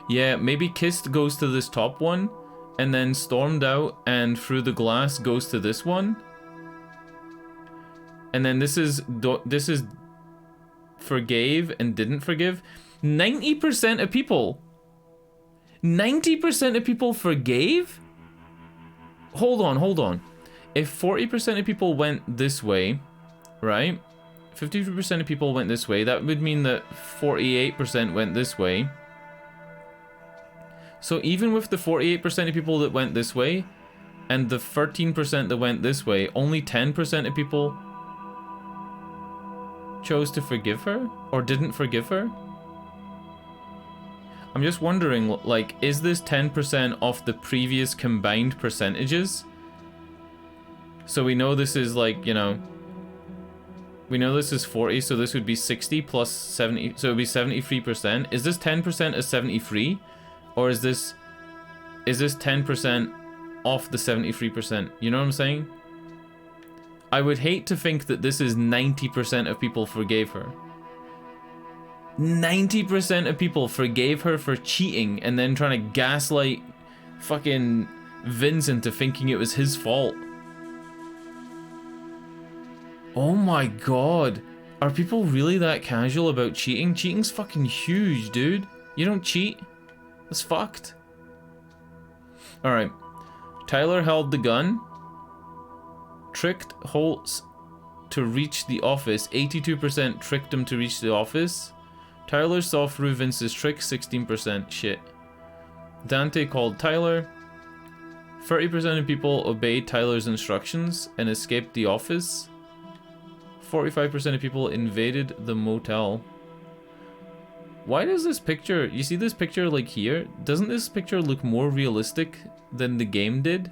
Yeah, maybe Kissed goes to this top one, and then stormed out and through the glass goes to this one. And then this is forgave and didn't forgive. 90% of people. 90% of people forgave? Hold on. If 40% of people went this way, right? 52% of people went this way. That would mean that 48% went this way. So even with the 48% of people that went this way, and the 13% that went this way, only 10% of people chose to forgive her? Or didn't forgive her? I'm just wondering, like, is this 10% off the previous combined percentages? So we know this is like, you know, we know this is 40, so this would be 60 plus 70, so it would be 73%. Is this 10% as 73? Or is this 10% off the 73%? You know what I'm saying? I would hate to think that this is 90% of people forgave her. 90% of people forgave her for cheating and then trying to gaslight fucking Vince into thinking it was his fault. Oh my god. Are people really that casual about cheating? Cheating's fucking huge, dude. You don't cheat. That's fucked. Alright. Tyler held the gun. Tricked Holtz to reach the office. 82% tricked him to reach the office. Tyler saw through Vince's trick. 16% shit. Dante called Tyler. 30% of people obeyed Tyler's instructions and escaped the office. 45% of people invaded the motel. Why does this picture, you see this picture like here? Doesn't this picture look more realistic than the game did?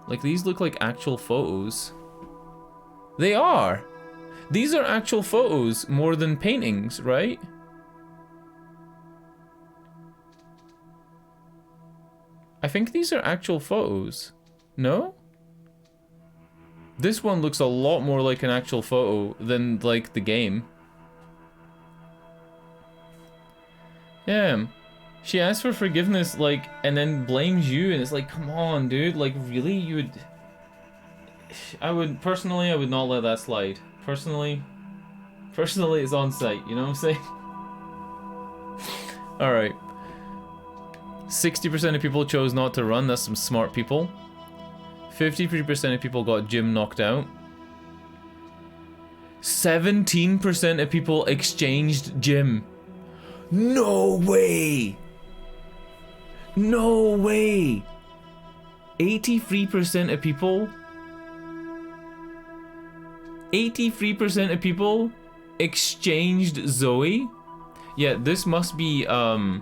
Like these look like actual photos. They are! These are actual photos more than paintings, right? I think these are actual photos. No? This one looks a lot more like an actual photo than like the game. Yeah. She asks for forgiveness, like, and then blames you, and it's like, come on, dude, like, really? You would... personally, I would not let that slide. Personally, it's on site, you know what I'm saying? Alright. 60% of people chose not to run, that's some smart people. 53% of people got Jim knocked out. 17% of people exchanged Jim. No way! No way! 83% of people... 83% of people exchanged Zoe? Yeah, this must be 4%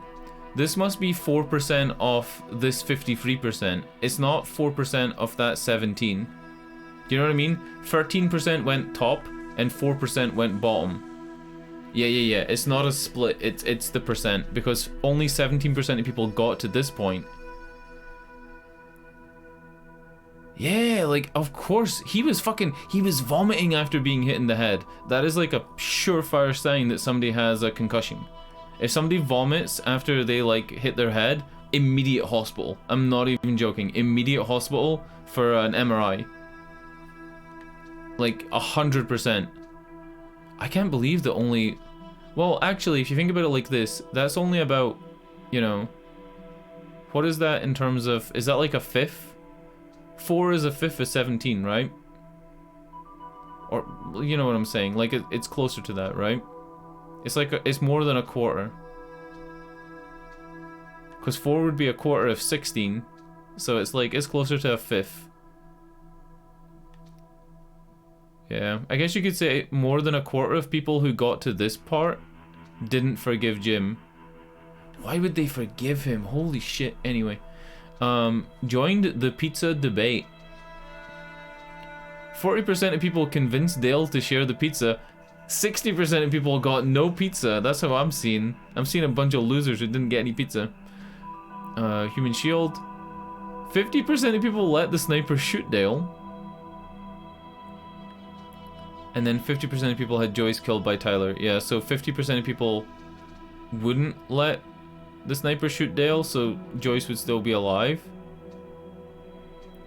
off this 53%. It's not 4% of that 17. Do you know what I mean? 13% went top and 4% went bottom. Yeah. It's not a split. It's the percent because only 17% of people got to this point. Yeah, like of course he was vomiting after being hit in the head. That is like a surefire sign that somebody has a concussion. If somebody vomits after they like hit their head, immediate hospital. I'm not even joking. Immediate hospital for an MRI. Like 100%. I can't believe that only... Well, actually, if you think about it like this, that's only about, you know... What is that in terms of... Is that like a fifth? 4 is a fifth of 17, right? Or, you know what I'm saying? Like, it's closer to that, right? It's like, it's more than a quarter. Because 4 would be a quarter of 16. So it's like, it's closer to a fifth. Yeah, I guess you could say more than a quarter of people who got to this part didn't forgive Jim. Why would they forgive him? Holy shit. Anyway, joined the pizza debate. 40% of people convinced Dale to share the pizza. 60% of people got no pizza. That's how I'm seeing. I'm seeing a bunch of losers who didn't get any pizza. Human shield. 50% of people let the sniper shoot Dale. And then 50% of people had Joyce killed by Tyler. Yeah, so 50% of people wouldn't let the sniper shoot Dale, so Joyce would still be alive.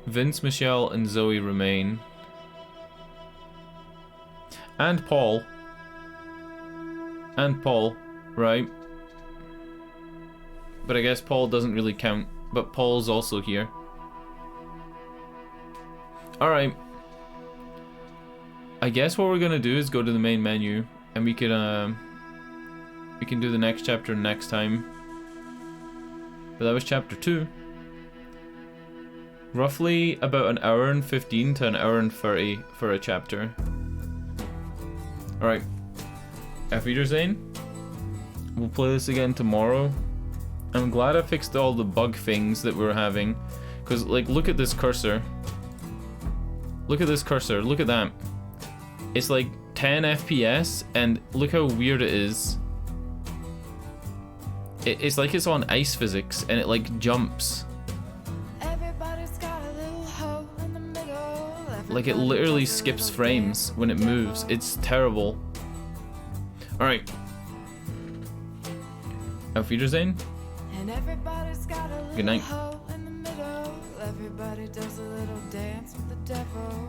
Vince, Michelle, and Zoe remain. And Paul. And Paul, right? But I guess Paul doesn't really count. But Paul's also here. Alright. I guess what we're gonna do is go to the main menu. And we can do the next chapter next time. But that was chapter 2. Roughly about an hour and 15 to an hour and 30 for a chapter. Alright. Auf Wiedersehen. We'll play this again tomorrow. I'm glad I fixed all the bug things that we were having. Because, like, look at this cursor. Look at this cursor. Look at that. It's like 10 FPS, and look how weird it is. It's like it's on ice physics, and it, like, jumps. Like, it literally skips frames when it moves. It's terrible. Alright. Auf Wiedersehen. Good night. Everybody does a little dance with the devil.